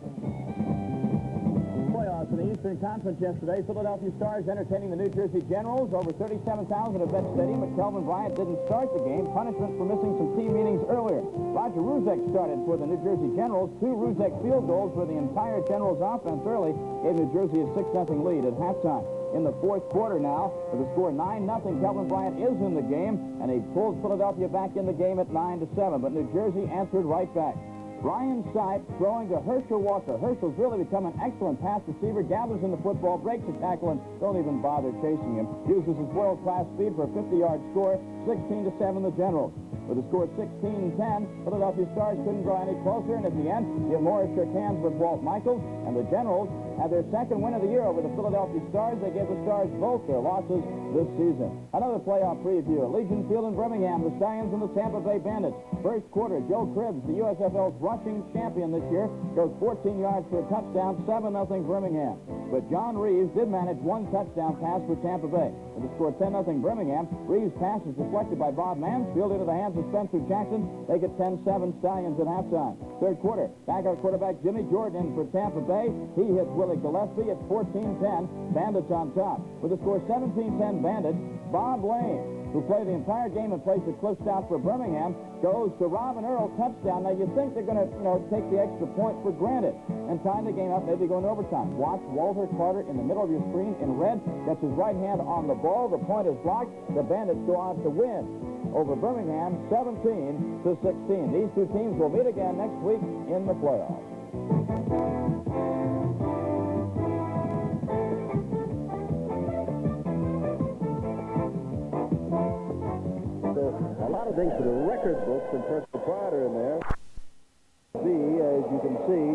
In the Eastern Conference yesterday, Philadelphia Stars entertaining the New Jersey Generals. Over 37,000 at Vet Stadium, but Kelvin Bryant didn't start the game. Punishment for missing some team meetings earlier. Roger Ruzek started for the New Jersey Generals. 2 Ruzek field goals for the entire Generals offense early gave New Jersey a 6-0 lead at halftime. In the fourth quarter now, with the score 9-0, Kelvin Bryant is in the game, and he pulls Philadelphia back in the game at 9-7. But New Jersey answered right back. Ryan Sipe throwing to Herschel Walker. Herschel's really become an excellent pass receiver, gathers in the football, breaks a tackle, and don't even bother chasing him. Uses his world-class speed for a 50-yard score, 16-7 the Generals. With a score 16-10, Philadelphia Stars couldn't draw any closer, and at the end, Jim Morris shook hands with Walt Michaels, and the Generals had their second win of the year over the Philadelphia Stars. They gave the Stars both their losses this season. Another playoff preview at Legion Field in Birmingham, the Stallions and the Tampa Bay Bandits. First quarter, Joe Cribbs, the USFL's rushing champion this year, goes 14 yards for a touchdown, 7-0 Birmingham. But John Reeves did manage one touchdown pass for Tampa Bay. With the score 10-0 Birmingham, Reeves' pass is deflected by Bob Mansfield into the hands of Spencer Jackson. They get 10-7 Stallions at halftime. Third quarter, backup quarterback Jimmy Jordan in for Tampa Bay. He hits Willie Gillespie at 14-10. Bandits on top. With the score 17-10 Bandits, Bob Lane, who played the entire game and placed the cliff stop for Birmingham, goes to Robin Earl touchdown. Now, you think they're going to, take the extra point for granted and time the game up, maybe go into overtime. Watch Walter Carter in the middle of your screen in red, gets his right hand on the ball. The point is blocked. The Bandits go on to win over Birmingham 17-16. These two teams will meet again next week in the playoffs. A lot of things for the record books and personal pride are in there. As you can see,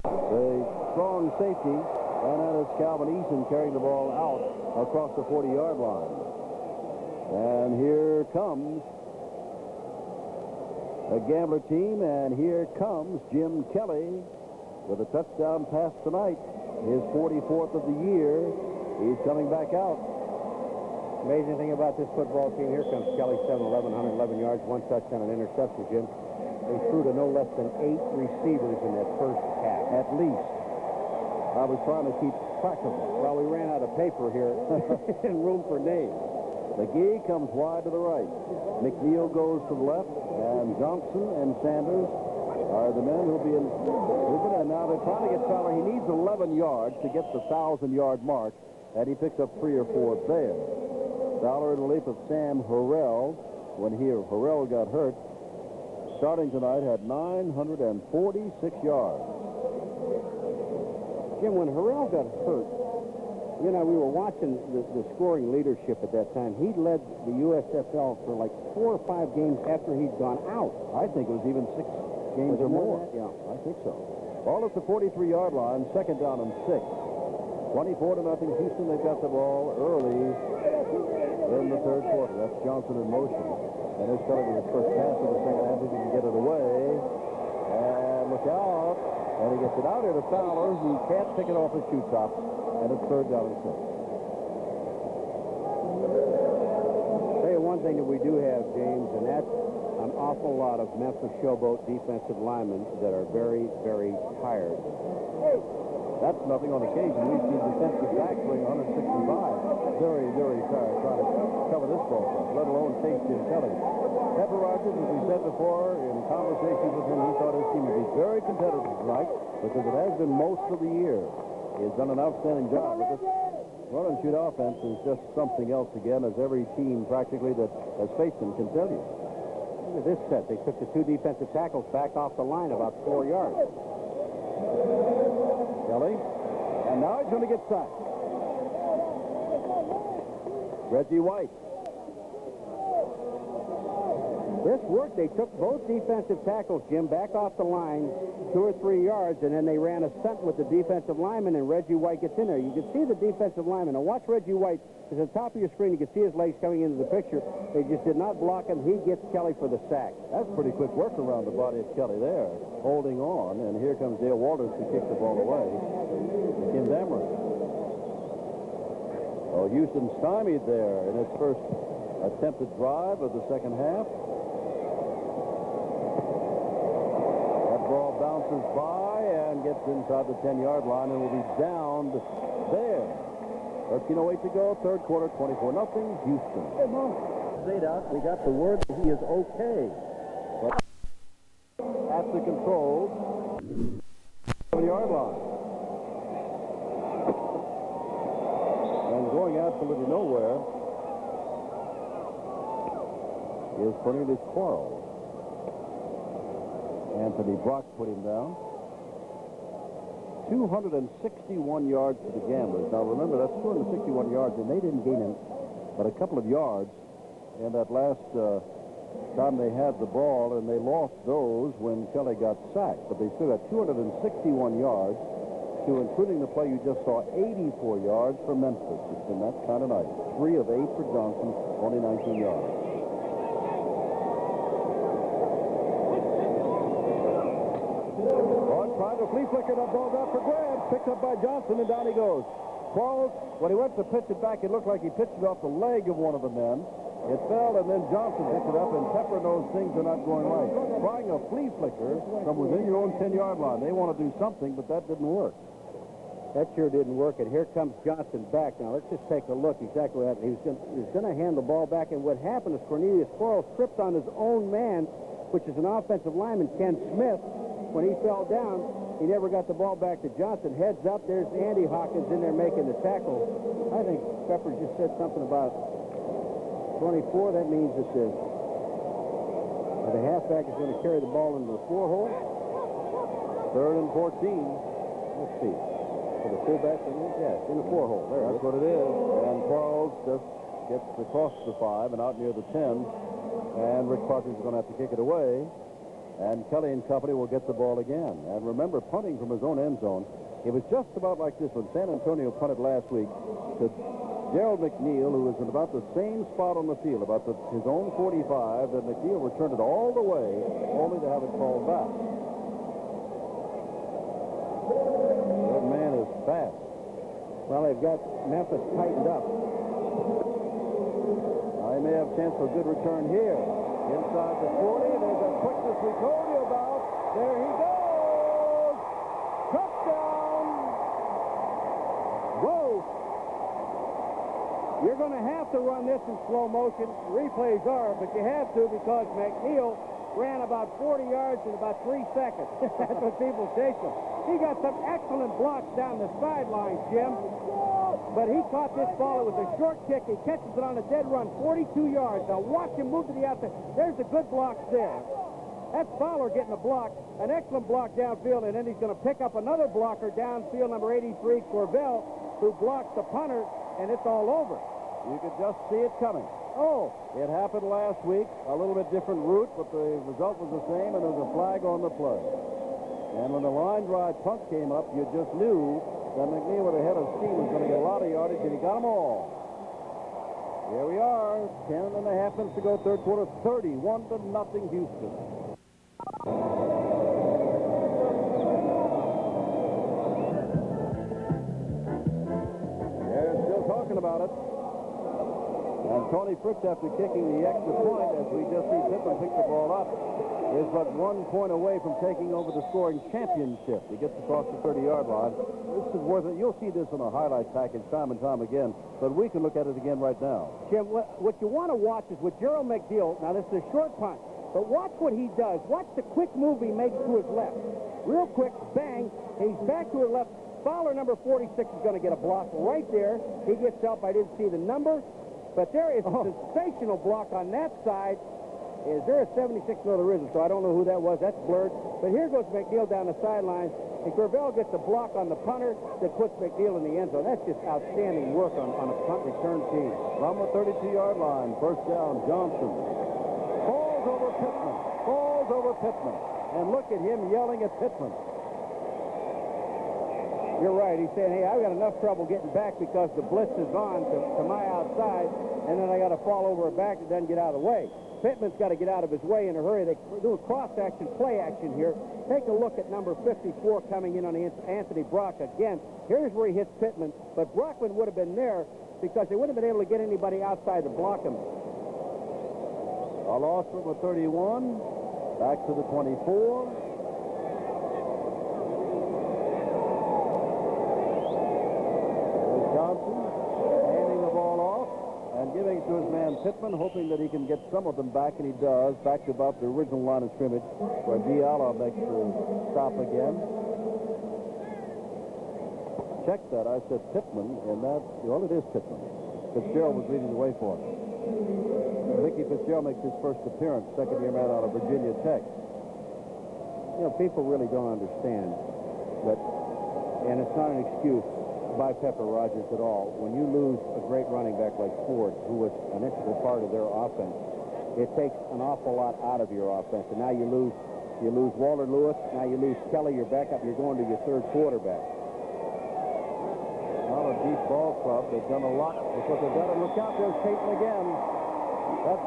the strong safety, and that is Calvin Eason carrying the ball out across the 40-yard line. And here comes a Gambler team, and here comes Jim Kelly with a touchdown pass tonight, his 44th of the year. He's coming back out. Amazing thing about this football team, here comes Kelly, 7-11, 111 yards, 1 touchdown and interception, Jim. They threw to no less than 8 receivers in that first half. At least. I was trying to keep track of them. Well, we ran out of paper here and room for names. McGee comes wide to the right. McNeil goes to the left, and Johnson and Sanders are the men who'll be in. And now they're trying to get Fowler. He needs 11 yards to get the 1,000-yard mark. and he picks up 3 or 4 there. Fowler in relief of Sam Harrell. When Harrell got hurt, starting tonight, had 946 yards. Jim, when Harrell got hurt, you know, we were watching the scoring leadership at that time. He led the USFL for like 4 or 5 games after he'd gone out. I think it was even 6 games or more. Yeah. I think so. Ball at the 43-yard line, 2nd down and 6. 24-0 Houston. They've got the ball early in the 3rd quarter. That's Johnson in motion. And here's Kelly with his first pass in the second half. He can get it away. And look out. And he gets it out here to Fowler, who can't pick it off the shoe top. And it's 3rd down and 6. Tell you one thing that we do have, James, and that's an awful lot of Memphis Showboat defensive linemen that are very, very tired. That's nothing on occasion. We've seen defensive backs bring 165. Very, very tired trying to cover this ball club, let alone chase Jim Kelly. Pepper Rogers, as we said before, in conversations with him, he thought his team would be very competitive tonight because it has been most of the year. He has done an outstanding job. But this run and shoot offense is just something else again, as every team practically that has faced him can tell you. Look at this set. They took the 2 defensive tackles back off the line about 4 yards. Kelly, and now he's going to get sacked. Reggie White. This worked. They took both defensive tackles, Jim, back off the line 2 or 3 yards, and then they ran a stunt with the defensive lineman, and Reggie White gets in there. You can see the defensive lineman. Now watch Reggie White. At the top of your screen, you can see his legs coming into the picture. They just did not block him. He gets Kelly for the sack. That's pretty quick work around the body of Kelly there, holding on. And here comes Dale Walters to kick the ball away. Kim Dameron. Oh, Houston stymied there in its first attempted drive of the second half. That ball bounces by and gets inside the 10-yard line and will be downed there. 13:08 to go, 3rd quarter, 24-0, Houston. Hey, Mom. Out, we got the word that he is okay. But at the controls, 7-yard line. And going absolutely nowhere is Cornelius Quarles. Anthony Brock put him down. 261 yards for the Gamblers. Now remember, that's 261 yards, and they didn't gain but a couple of yards in that last time they had the ball, and they lost those when Kelly got sacked. But they still got 261 yards to, including the play you just saw, 84 yards for Memphis. It's been that kind of night. 3 of 8 for Johnson, only 19 yards. Trying to flea flicker, that ball's out for grabs. Picked up by Johnson, and down he goes. Quarles, when he went to pitch it back, it looked like he pitched it off the leg of one of the men. It fell, and then Johnson picked it up, and Pepper knows things are not going right. Trying a flea flicker from within your own 10-yard line. They want to do something, but that didn't work. That sure didn't work, and here comes Johnson back. Now, let's just take a look exactly what happened. He was going to hand the ball back, and what happened is Cornelius Quarles tripped on his own man, which is an offensive lineman, Ken Smith. When he fell down, he never got the ball back to Johnson. Heads up, there's Andy Hawkins in there making the tackle. I think Pepper just said something about 24. That means that the halfback is going to carry the ball into the 4 hole. 3rd and 14. Let's see. For the fullback, yes, in the 4 hole. There, that's what it is. And Quarles just gets across the 5 and out near the 10. And Rick Parker's going to have to kick it away. And Kelly and company will get the ball again. And remember, punting from his own end zone, it was just about like this when San Antonio punted last week to Gerald McNeil, who was in about the same spot on the field, about his own 45, and McNeil returned it all the way, only to have it called back. That man is fast. Well, they've got Memphis tightened up. Now, he may have a chance for a good return here. Inside the 40, there's a quickness we told you about. There he goes! Touchdown! Whoa! You're going to have to run this in slow motion. Replays are, but you have to because McNeil ran about 40 yards in about 3 seconds. That's what people chase him. He got some excellent blocks down the sidelines, Jim. but he caught this ball. It was a short kick. He catches it on a dead run, 42 yards. Now watch him move to the outside. There's a good block there. That's Fowler getting a block, an excellent block downfield, and then he's going to pick up another blocker downfield, number 83, Corbell, who blocks the punter, and it's all over. You could just see it coming. Oh, it happened last week. A little bit different route, but the result was the same, and there was a flag on the play. And when the line drive punt came up, you just knew that McNeil with a head of steam was going to get a lot of yardage, and he got them all. Here we are, 10 and a half minutes to go, third quarter, 31-0 Houston. They're still talking about it. And Tony Fritz, after kicking the extra point, as we just see Pittman pick the ball up, is but 1 point away from taking over the scoring championship. He gets across the 30-yard line. This is worth it. You'll see this in a highlight package time and time again, but we can look at it again right now. Jim, what you want to watch is with Gerald McNeil. Now, this is a short punt, but watch what he does. Watch the quick move he makes to his left. Real quick, bang, he's back to his left. Fowler, number 46, is going to get a block right there. He gets up. I didn't see the number, but there is a sensational block on that side. Is there a 76? No, there isn't, so I don't know who that was. That's blurred. But here goes McNeil down the sideline, and Corbell gets a block on the punter that puts McNeil in the end zone. That's just outstanding work on a punt return team. From the 32-yard line, first down, Johnson. Falls over Pittman. Falls over Pittman. And look at him yelling at Pittman. You're right. He's saying, hey, I've got enough trouble getting back because the blitz is on to my outside, and then I got to fall over a back that doesn't get out of the way. Pittman's got to get out of his way in a hurry. They do a cross-action, play action here. Take a look at number 54 coming in on Anthony Brock again. Here's where he hits Pittman, but Brockman would have been there because they wouldn't have been able to get anybody outside to block him. A loss from the 31, back to the 24. Johnson handing the ball off and giving it to his man Pittman, hoping that he can get some of them back, and he does, back to about the original line of scrimmage, where Diallo makes the stop again. Check that. I said Pittman, and that, well, it is Pittman. Fitzgerald was leading the way for him. Mickey Fitzgerald makes his first appearance, second-year man out of Virginia Tech. You know, people really don't understand that, and it's not an excuse by Pepper Rogers at all. When you lose a great running back like Ford, who was an integral part of their offense, it takes an awful lot out of your offense. And now you lose Walter Lewis. Now you lose Kelly, your backup. You're going to your third quarterback. Not a deep ball club. They've done a lot with what they've done. And look out, there's Peyton again. That's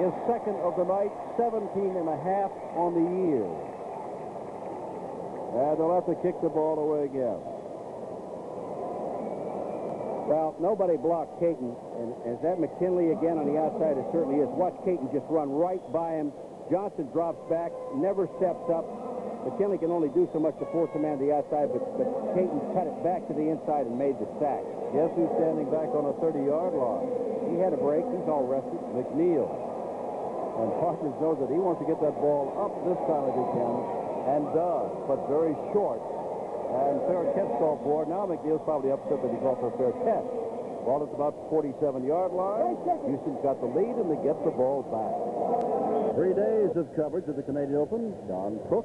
his second of the night, 17 and a half on the year. And they'll have to kick the ball away again. Well, nobody blocked Caton, and is that McKinley again on the outside? It certainly is. Watch Caton just run right by him. Johnson drops back, never steps up. McKinley can only do so much to force a man to the outside, but Caton cut it back to the inside and made the sack. Guess who's standing back on the 30-yard line? He had a break. He's all rested. McNeil. And Partridge knows that he wants to get that ball up this time if he can, and does, but very short. And fair catch called for. Now McNeil's probably upset that he called for a fair catch. Ball is about the 47-yard line. Houston's got the lead, and they get the ball back. 3 days of coverage of the Canadian Open. John Cook,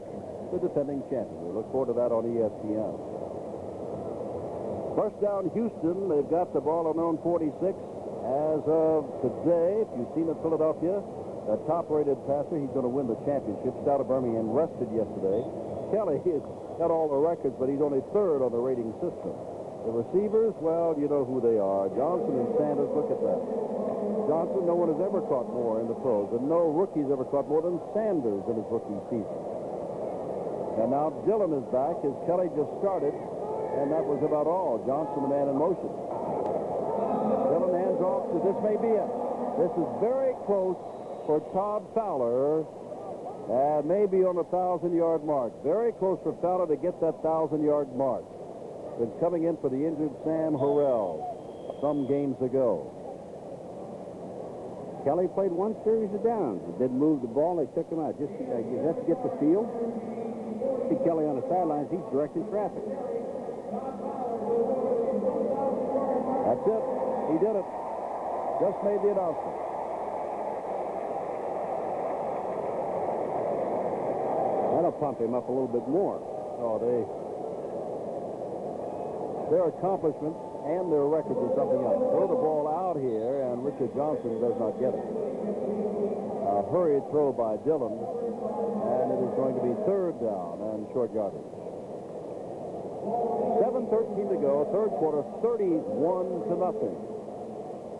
the defending champion. We look forward to that on ESPN. First down, Houston. They've got the ball on their own 46. As of today, if you've seen it, Philadelphia, the top-rated passer, he's going to win the championship. Stout of Birmingham rested yesterday. Kelly has got all the records, but he's only third on the rating system. The receivers, well, you know who they are. Johnson and Sanders, look at that. Johnson, no one has ever caught more in the pros, and no rookie's ever caught more than Sanders in his rookie season. And now Dillon is back as Kelly just started, and that was about all. Johnson, the man in motion. Dillon hands off, so this may be it. This is very close for Todd Fowler. Maybe on the 1,000-yard mark. Very close for Fowler to get that 1,000-yard mark. Been coming in for the injured Sam Harrell some games ago. Kelly played one series of downs. He didn't move the ball. They took him out. Just to get the field. See Kelly on the sidelines. He's directing traffic. That's it. He did it. Just made the announcement. That'll pump him up a little bit more. Oh, their accomplishments and their records are something else. Throw the ball out here, and Richard Johnson does not get it. A hurried throw by Dillon, and it is going to be third down and short yardage. 7:13 to go, third quarter, 31-0.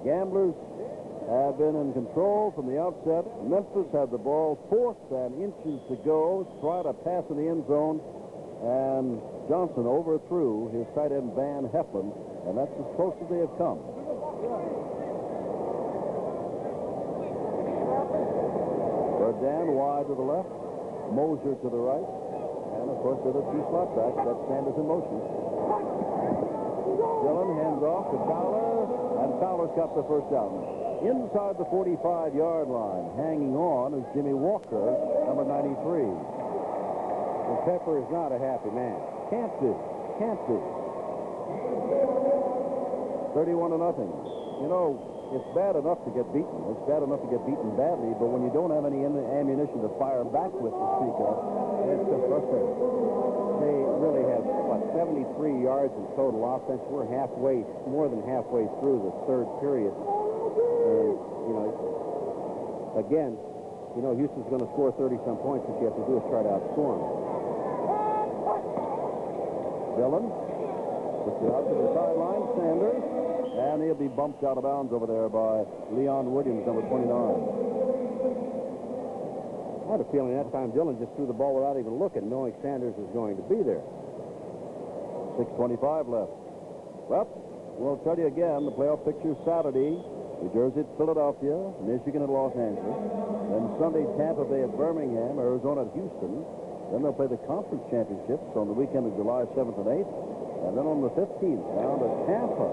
Gamblers have been in control from the outset. Memphis had the ball, fourth and inches to go, tried a pass in the end zone, and Johnson overthrew his tight end Van Heflin, and that's as close as they have come. Burdan wide to the left, Mosier to the right, and of course with a two slot back, that's Sanders in motion. Dillon hands off to Fowler, and Fowler's got the first down. Inside the 45-yard line, hanging on is Jimmy Walker, number 93. And Pepper is not a happy man. Can't be. 31-0. You know, it's bad enough to get beaten. It's bad enough to get beaten badly, but when you don't have any ammunition to fire back with to speak of, it's just frustrating. They really have, 73 yards in total offense. We're more than halfway through the third period. And, again, Houston's going to score 30-some points. What you have to do is try to outscore them. Dillon puts it out to the sideline. Sanders, and he'll be bumped out of bounds over there by Leon Williams, number 29. I had a feeling that time Dillon just threw the ball without even looking, knowing Sanders was going to be there. 6:25 left. Well, we'll tell you again, the playoff picture Saturday, New Jersey at Philadelphia, Michigan at Los Angeles. Then Sunday, Tampa Bay at Birmingham, Arizona at Houston. Then they'll play the conference championships on the weekend of July 7th and 8th. And then on the 15th, down to Tampa.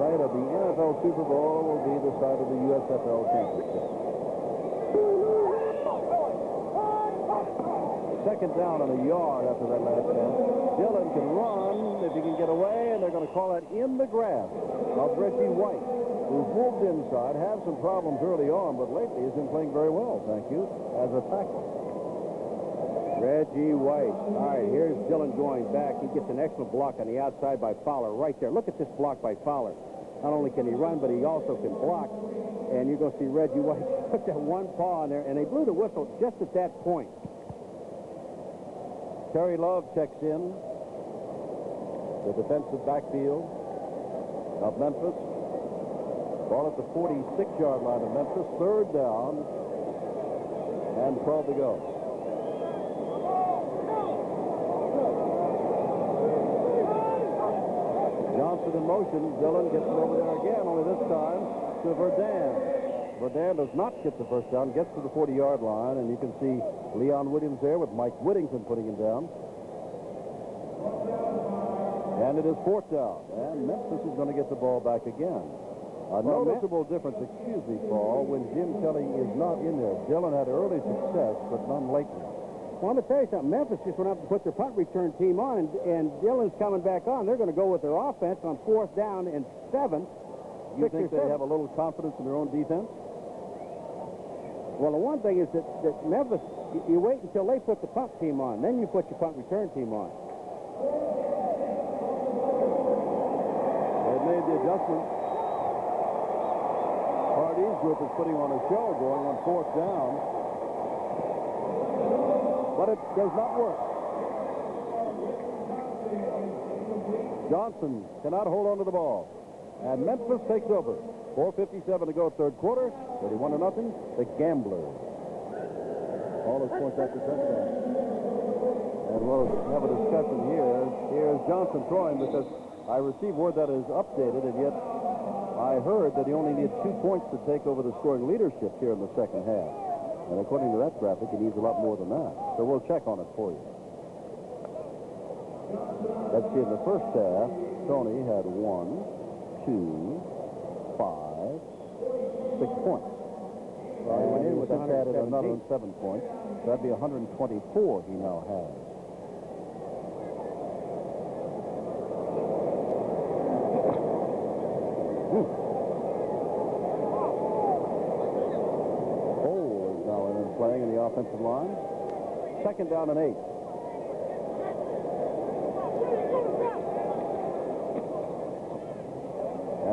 Site of the NFL Super Bowl will be the site of the USFL championship. Second down and a yard after that last chance. Dillon can run if he can get away, and they're going to call that in the grass of Reggie White, who's moved inside, had some problems early on, but lately has been playing very well, thank you, as a tackle. Reggie White. All right, here's Dillon going back. He gets an excellent block on the outside by Fowler right there. Look at this block by Fowler. Not only can he run, but he also can block. And you're going to see Reggie White put that one paw in there, and they blew the whistle just at that point. Terry Love checks in. The defensive backfield of Memphis. Ball at the 46-yard line of Memphis. Third down and 12 to go. Johnson in motion. Dillon gets it over there again, only this time to Burdan. Burdan does not get the first down, gets to the 40-yard line, and you can see Leon Williams there with Mike Whittington putting him down. And it is fourth down, and Memphis is going to get the ball back again. A noticeable difference, excuse me, Paul, when Jim Kelly is not in there. Dillon had early success, but none lately. Well, I'm going to tell you something. Memphis just went up and put their punt return team on, and Dillon's coming back on. They're going to go with their offense on fourth down and 7. You think they have a little confidence in their own defense? Well, the one thing is that Memphis, you wait until they put the punt team on. Then you put your punt return team on. They've made the adjustment. Hardy's group is putting on a show going on fourth down. But it does not work. Johnson cannot hold on to the ball. And Memphis takes over. 4:57 to go, third quarter. 31-0. The Gamblers. All those points after touchdown. And we'll have a discussion here. Here's Johnson throwing because I received word that is updated, and yet I heard that he only needed 2 points to take over the scoring leadership here in the second half. And according to that graphic, he needs a lot more than that. So we'll check on it for you. Let's see, in the first half, Tony had 1, 2, 5, 6 points. And he just added another 7 points. That'd be 124 he now has. offensive line. Second down and 8.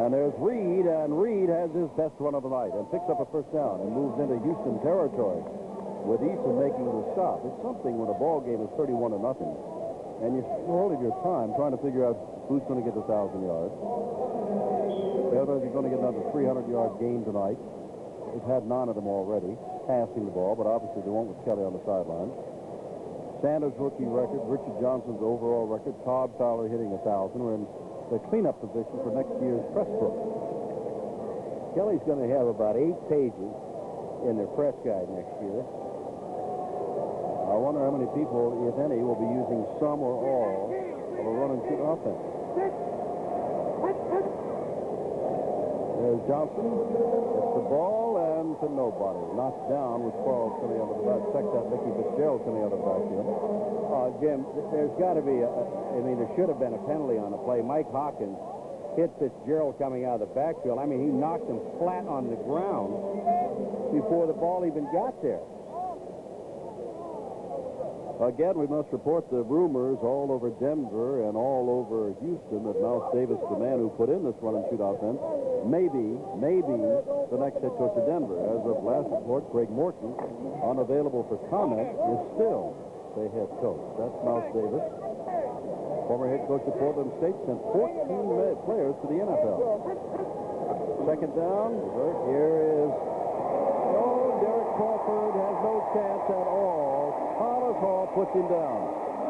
And there's Reed, and Reed has his best run of the night and picks up a first down and moves into Houston territory with Eason making the stop. It's something when a ball game is 31-0, and you're holding your time trying to figure out who's going to get 1,000 yards. The others are going to get another 300-yard gain tonight. They've had 9 of them already, passing the ball, but obviously they won't with Kelly on the sideline. Sanders' rookie record, Richard Johnson's overall record, Todd Fowler hitting 1,000. We're in the cleanup position for next year's press book. Kelly's going to have about 8 pages in their press guide next year. I wonder how many people, if any, will be using some or all of a run and shoot offense. There's Johnson. It's the ball and to nobody. Knocked down with Quarles coming out of the back. Check that, Mickey Fitzgerald coming out of the backfield. Jim, there's got to be there should have been a penalty on the play. Mike Hawkins hit Fitzgerald coming out of the backfield. I mean, he knocked him flat on the ground before the ball even got there. Again, we must report the rumors all over Denver and all over Houston that Mouse Davis, the man who put in this run and shoot offense, maybe the next head coach of Denver. As of last report, Greg Morton, unavailable for comment, is still the head coach. That's Mouse Davis. Former head coach of Portland State, sent 14 players to the NFL. Second down. Here is Derek Crawford has no chance at all. Hollis Hall puts him down.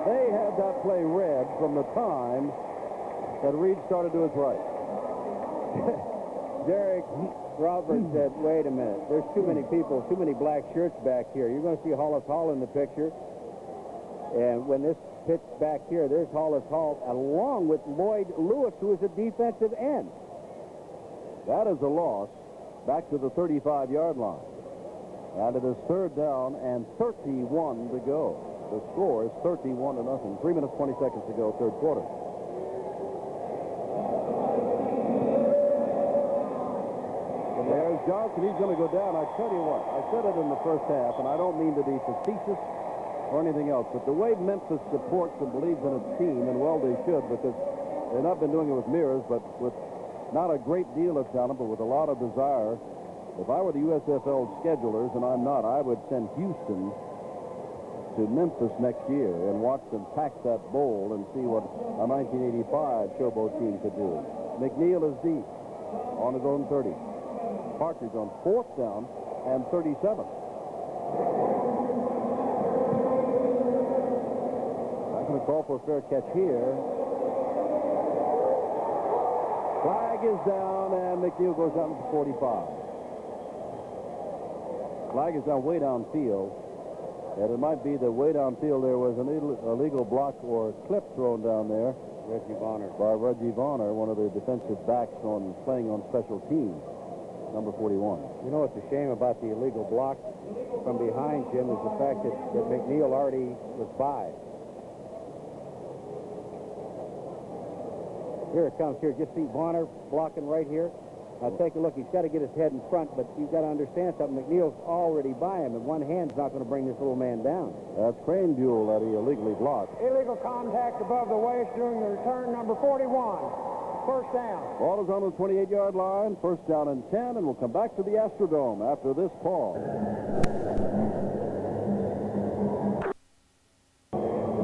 They had that play read from the time that Reed started to his right. Derek Crawford said, wait a minute, there's too many people, too many black shirts back here. You're going to see Hollis Hall in the picture. And when this pitch back here, there's Hollis Hall along with Lloyd Lewis, who is a defensive end. That is a loss back to the 35-yard line. And it is third down and 31 to go. The score is 31-0. 3 minutes, 20 seconds to go, third quarter. And there's Johnson. He's going to go down. I tell you what, I said it in the first half, and I don't mean to be facetious or anything else, but the way Memphis supports and believes in its team, and well they should, because they've not been doing it with mirrors, but with not a great deal of talent, but with a lot of desire. If I were the USFL schedulers, and I'm not, I would send Houston to Memphis next year and watch them pack that bowl and see what a 1985 Showboat team could do. McNeil is deep on his own 30. Partridge on fourth down and 37. I'm going to call for a fair catch here. Flag is down, and McNeil goes out to 45. Flag is down way downfield, and it might be that way downfield there was an illegal block or clip thrown down there. Reggie Bonner. By Reggie Bonner, one of the defensive backs playing on special teams, number 41. You know what's a shame about the illegal block from behind, Jim, is the fact that McNeil already was by. Here it comes here. Just see Bonner blocking right here. Now take a look. He's got to get his head in front, but you've got to understand something. McNeil's already by him, and one hand's not going to bring this little man down. That's Crane Buell that he illegally blocked. Illegal contact above the waist during the return, number 41. First down. Ball is on the 28-yard line. First down and 10, and we'll come back to the Astrodome after this pause.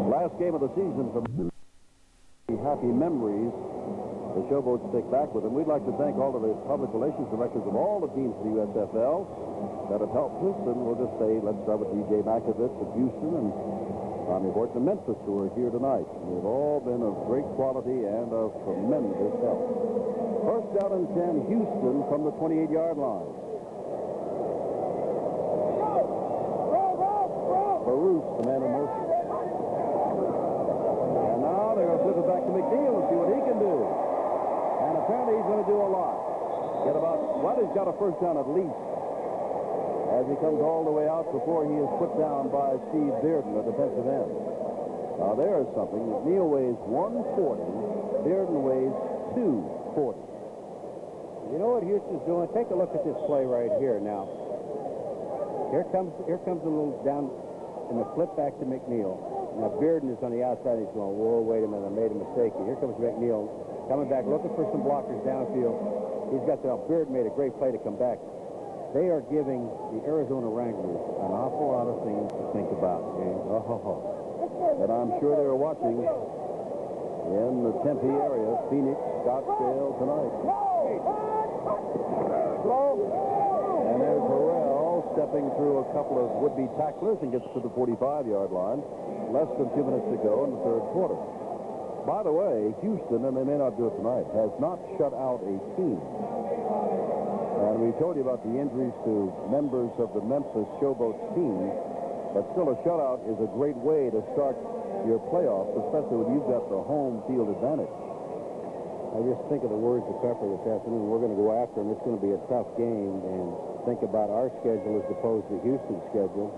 Last game of the season from happy memories. The Showboats stick back with them. We'd like to thank all of the public relations directors of all the teams of the USFL that have helped us, and we'll just say, let's start with DJ Makovitz of Houston and Tommy Horton of Memphis, who are here tonight. They've all been of great quality and of tremendous help. First down and 10, Houston from the 28-yard line. Baruch, the man in motion. And now they're going to flip it back to McNeil and see what he can do. And apparently he's going to do a lot. He's got a first down at least. As he comes all the way out before he is put down by Steve Bearden, the defensive end. Now there is something. McNeil weighs 140. Bearden weighs 240. You know what Houston's doing? Take a look at this play right here now. Here comes a little down in the flip back to McNeil. Now Bearden is on the outside. He's going, whoa, wait a minute, I made a mistake. Here comes McNeil coming back, looking for some blockers downfield. He's got the Bearden made a great play to come back. They are giving the Arizona Wranglers an awful lot of things to think about, James. And I'm sure they're watching in the Tempe area, Phoenix, Scottsdale tonight. And there's Harrell stepping through a couple of would-be tacklers and gets to the 45-yard line. Less than 2 minutes to go in the third quarter. By the way, Houston, and they may not do it tonight, has not shut out a team. And we told you about the injuries to members of the Memphis Showboats team, but still a shutout is a great way to start your playoffs, especially when you've got the home field advantage. I just think of the words of Pepper this afternoon. We're going to go after them. It's going to be a tough game, and think about our schedule as opposed to Houston's schedule.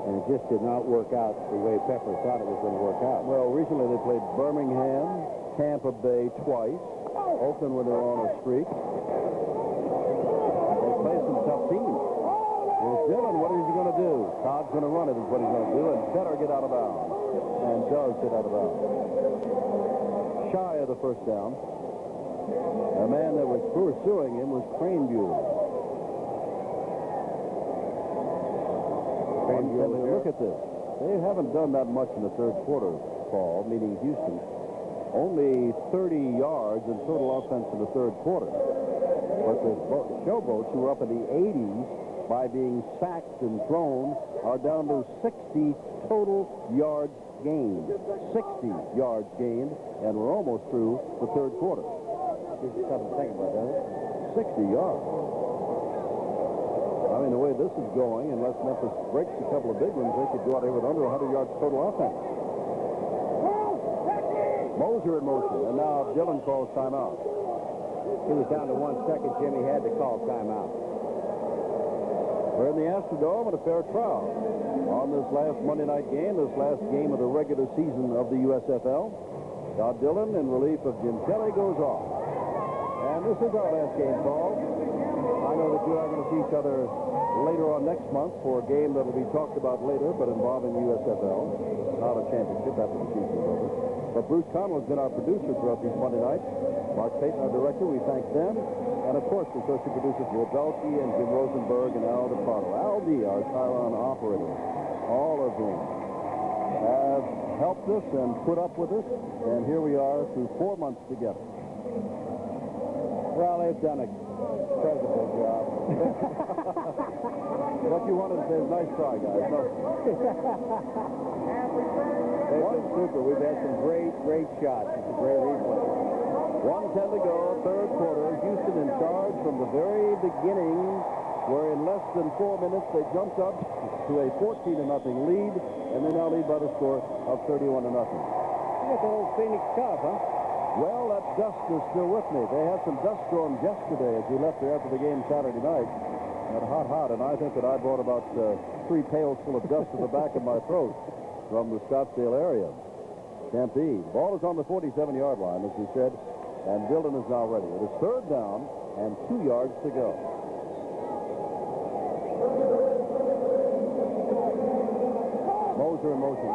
And it just did not work out the way Pepper thought it was going to work out. Well, recently they played Birmingham, Tampa Bay twice, Oakland when they're on a streak. They play some tough teams. Here's Dillon. What is he going to do? Todd's going to run it is what he's going to do, and better get out of bounds. And does get out of bounds. Shy of the first down. A man that was pursuing him was Craneview. Look at this. They haven't done that much in the third quarter, Paul, meaning Houston. Only 30 yards in total offense in the third quarter. But the Showboats, who were up in the 80s by being sacked and thrown, are down to 60 total yards gained. 60 yards gained, and we're almost through the third quarter. Gives you something to think about, doesn't it? 60 yards. I mean, the way this is going, unless Memphis breaks a couple of big ones, they could go out here with under 100 yards total offense. Moser in motion, and now Dillon calls timeout. He was down to 1 second, Jimmy had to call timeout. We're in the Astrodome at a fair crowd on this last Monday night game, this last game of the regular season of the USFL. Todd Dillon, in relief of Jim Kelly, goes off. And this is our last game, Paul. I know that you are going to see each other later on next month for a game that will be talked about later, but involving USFL, not a championship after the season is over. But Bruce Connell has been our producer throughout these Monday nights. Mark Payton, our director, we thank them. And, of course, the associate producers, Will Belsky and Jim Rosenberg and Al DePardo. Al D, our Chiron operator, all of whom have helped us and put up with us. And here we are through 4 months together. Well, they've done a incredible job. What you wanted to say is nice try, guys. No. They've been super. We've had some great shots. It's a great replay. 1:10 to go, third quarter. Houston in charge from the very beginning, where in less than 4 minutes they jumped up to a 14-0 lead, and they now lead by the score of 31-0. You got the old Phoenix cough, huh? Well, that dust is still with me. They had some dust storms yesterday as we left there after the game Saturday night. Got hot, and I think that I brought about 3 pails full of dust in the back of my throat from the Scottsdale area. Stampede. Ball is on the 47-yard line, as we said, and Dillon is now ready. It is third down and 2 yards to go. Moser in motion.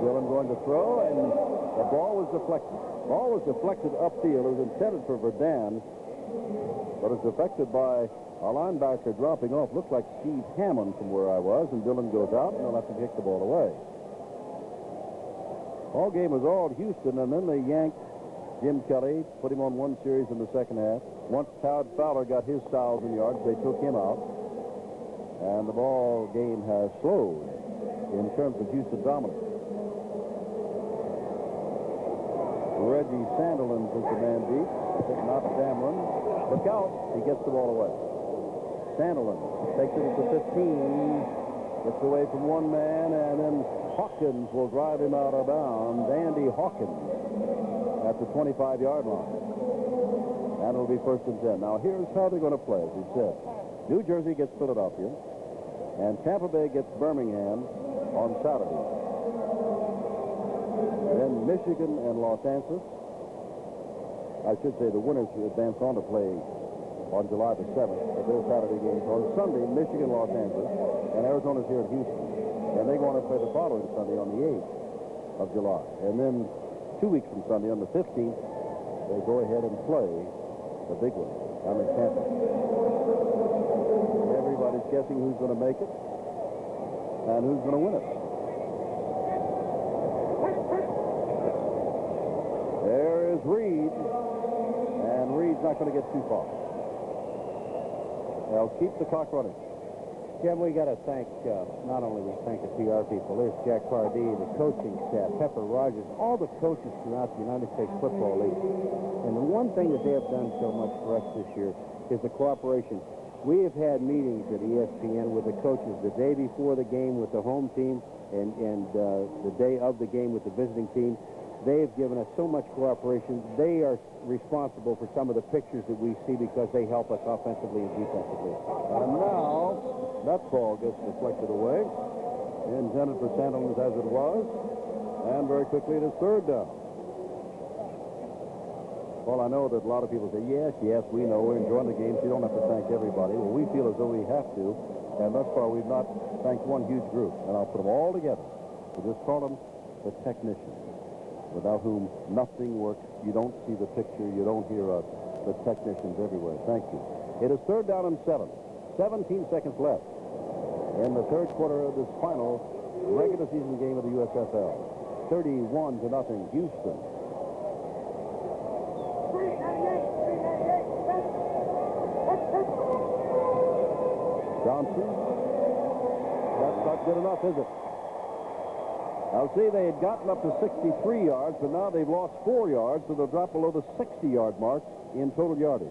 Dillon going to throw, and the ball was deflected. Ball was deflected upfield. It was intended for Verdun, but it's deflected by a linebacker dropping off. Looked like Steve Hammond from where I was, and Dillon goes out, and they'll have to kick the ball away. Ball game was all Houston, and then they yanked Jim Kelly, put him on 1 series in the second half. Once Todd Fowler got his 1,000 yards, they took him out, and the ball game has slowed in terms of Houston dominance. Reggie Sandilands is the man beat. Not Damlin. Look out. He gets the ball away. Sandilands takes it to 15. Gets away from one man, and then Hawkins will drive him out of bounds. Andy Hawkins at the 25-yard line. And it'll be first and 10. Now, here's how they're going to play, as we said. New Jersey gets Philadelphia, and Tampa Bay gets Birmingham on Saturday. Then Michigan and Los Angeles. I should say the winners advance on to play on July the 7th for their Saturday games. On Sunday, Michigan, Los Angeles, and Arizona's here in Houston. And they go on to play the following Sunday on the 8th of July. And then 2 weeks from Sunday, on the 15th, they go ahead and play the big one down in Tampa. Everybody's guessing who's going to make it and who's going to win it. There is Reed, and Reed's not going to get too far. They'll keep the clock running. Jim, we got to thank, not only we thank the PR people, there's Jack Pardee, the coaching staff, Pepper Rogers, all the coaches throughout the United States Football League. And the one thing that they have done so much for us this year is the cooperation. We have had meetings at ESPN with the coaches the day before the game with the home team and the day of the game with the visiting team. They have given us so much cooperation. They are responsible for some of the pictures that we see because they help us offensively and defensively. And now, that ball gets deflected away. Intended for Sandlins as it was. And very quickly it is third down. Well, I know that a lot of people say, yes, we know. We're enjoying the games. You don't have to thank everybody. Well, we feel as though we have to. And thus far, we've not thanked one huge group. And I'll put them all together. We just call them the technicians, without whom nothing works. You don't see the picture. You don't hear us. The technicians everywhere. Thank you. It is third down and 7. 17 seconds left in the third quarter of this final regular season game of the USFL. 31-0, Houston. Johnson. That's not good enough, is it? Now, see, they had gotten up to 63 yards, but now they've lost 4 yards, so they'll drop below the 60-yard mark in total yardage.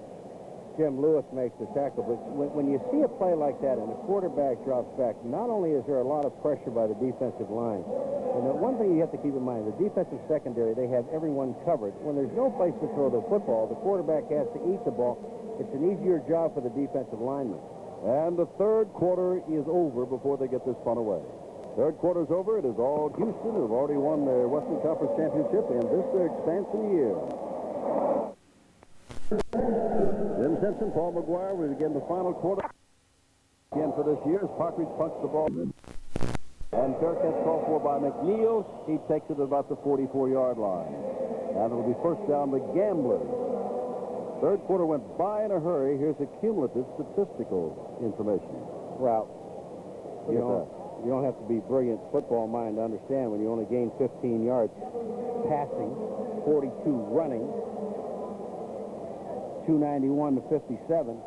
Jim Lewis makes the tackle, but when you see a play like that and the quarterback drops back, not only is there a lot of pressure by the defensive line, and the one thing you have to keep in mind, the defensive secondary, they have everyone covered. When there's no place to throw the football, the quarterback has to eat the ball. It's an easier job for the defensive lineman. And the third quarter is over before they get this punt away. Third quarter's over. It is all Houston, who've already won their Western Conference Championship in this their expansion year. Jim Simpson, Paul McGuire, we begin the final quarter again for this year as Partridge punts the ball. And fair catch called for by McNeil. He takes it about the 44-yard line. And it'll be first down the Gamblers. Third quarter went by in a hurry. Here's a cumulative statistical information. Well, you don't have to be brilliant football mind to understand when you only gain 15 yards passing, 42 running, 291 to 57.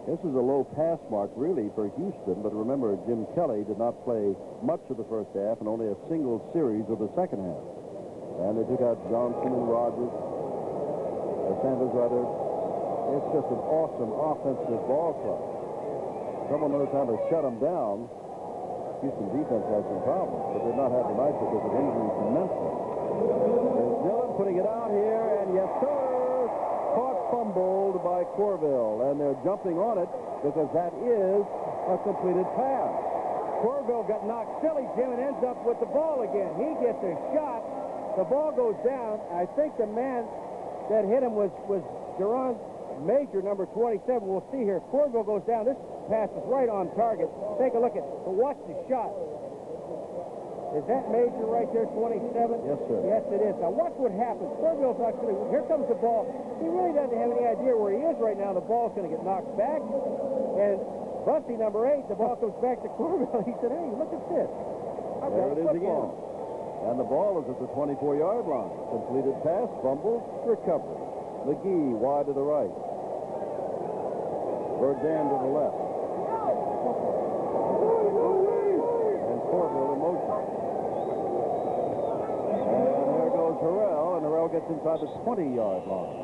This is a low pass mark, really, for Houston. But remember, Jim Kelly did not play much of the first half and only a single series of the second half. And they took out Johnson and Rogers. Sanders, rather. It's just an awesome offensive ball club. Someone knows how to shut them down. Houston defense has some problems, but they're not had tonight because of injuries to Memphis. There's Dillon putting it out here, and yes, sir, caught fumbled by Corville, and they're jumping on it because that is a completed pass. Corville got knocked silly, Jim, and ends up with the ball again. He gets a shot. The ball goes down. I think the man that hit him was Jerron Major, number 27. We'll see here. Corville goes down. This pass is right on target. Take a look at it. Watch the shot. Is that Major right there, 27? Yes, sir. Yes, it is. Now, watch what happens. Corville's not going to... Here comes the ball. He really doesn't have any idea where he is right now. The ball's going to get knocked back. And Bussy, number 8, the ball comes back to Corville. He said, hey, look at this. There it is again. And the ball is at the 24-yard line. Completed pass, fumble, recovery. McGee wide to the right. Verdun to the left. And Corville in motion. And there goes Harrell, and Harrell gets inside the 20-yard line.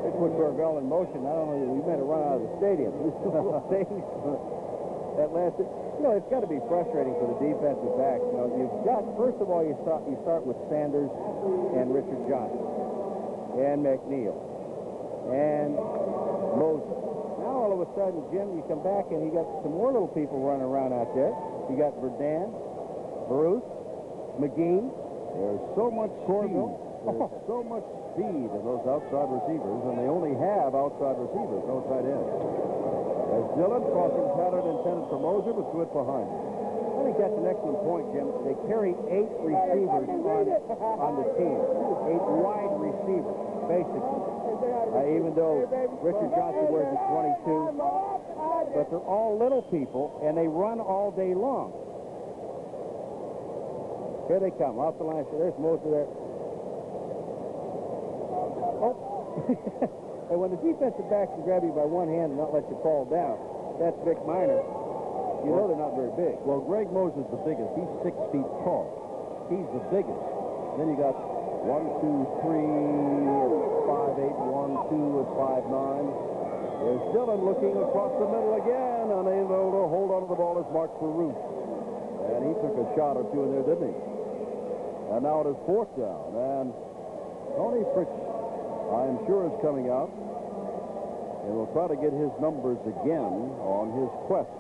They put Corville in motion. Not only we made a run out of the stadium. That lasted. You know, it's got to be frustrating for the defensive backs. You know, you've got, first of all, you start with Sanders and Richard Johnson and McNeil and Moses. Now, all of a sudden, Jim, you come back and you got some more little people running around out there. You got Verdun, Bruce, McGee. There's so much Corville. There's so much speed in those outside receivers, and they only have outside receivers, no tight end. As Dillon, crossing pattern intended for Moser, but threw it behind him. I think that's an excellent point, Jim. They carry 8 receivers on the team. 8 wide receivers, basically. Even though Richard Johnson wears a 22. But they're all little people, and they run all day long. Here they come, off the line. There's Moser there. Oh. And when the defensive backs can grab you by one hand and not let you fall down, that's Vic Minor. You know they're not very big. Well, Greg Moser's the biggest. He's 6 feet tall. He's the biggest. Then you got 1, 2, 3 at 5'8", 1, 2 at 5'9". There's Dillon looking across the middle again, unable to hold on to the ball as Mark Farouk. And he took a shot or two in there, didn't he? And now it is 4th down. And Tony Fritz, I'm sure, is coming out and will try to get his numbers again on his quest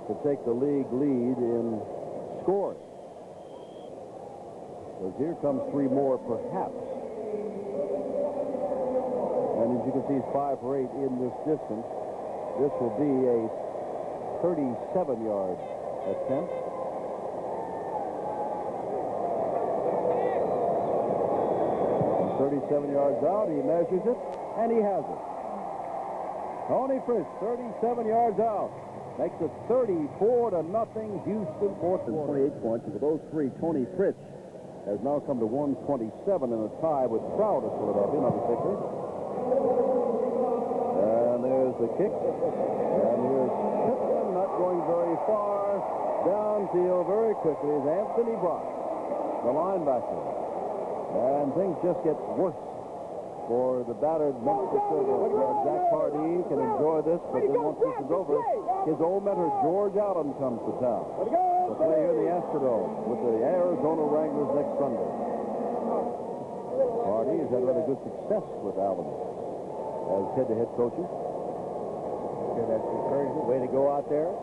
to take the league lead in scoring. Because here comes 3 more, perhaps. And as you can see, he's 5 for 8 in this distance. This will be a 37-yard attempt. And 37 yards out, he measures it, and he has it. Tony Fritz, 37 yards out. Makes it 34-0 Houston, 4th and 28 points. And for those 3, Tony Fritz has now come to 127 in a tie with Stroud of Philadelphia, number 6er. And there's the kick. And here's Pittman, not going very far. Downfield very quickly is Anthony Brock, the linebacker. And things just get worse for the battered Memphis. Jack Pardee can enjoy this, but then once this is over, his old mentor George Allen comes to town to play here in the Astrodome with the Arizona Wranglers next Sunday. Pardee has had rather good success with Allen as head-to-head coaches. Okay, that's encouraging. Way to go out there.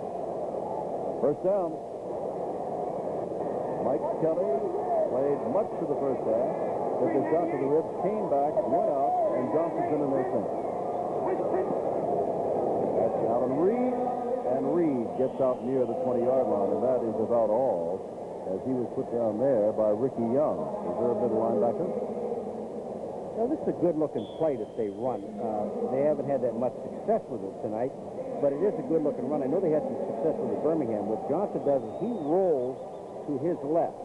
1st down. Mike Kelly played much of the first half. Took a shot to the ribs, came back, went out, and Johnson's in there since. That's Alan Reed, and Reed gets out near the 20-yard line, and that is about all, as he was put down there by Ricky Young, reserve middle linebacker. Now, this is a good-looking play that they run. They haven't had that much success with it tonight, but it is a good-looking run. I know they had some success with it at Birmingham. What Johnson does is he rolls to his left,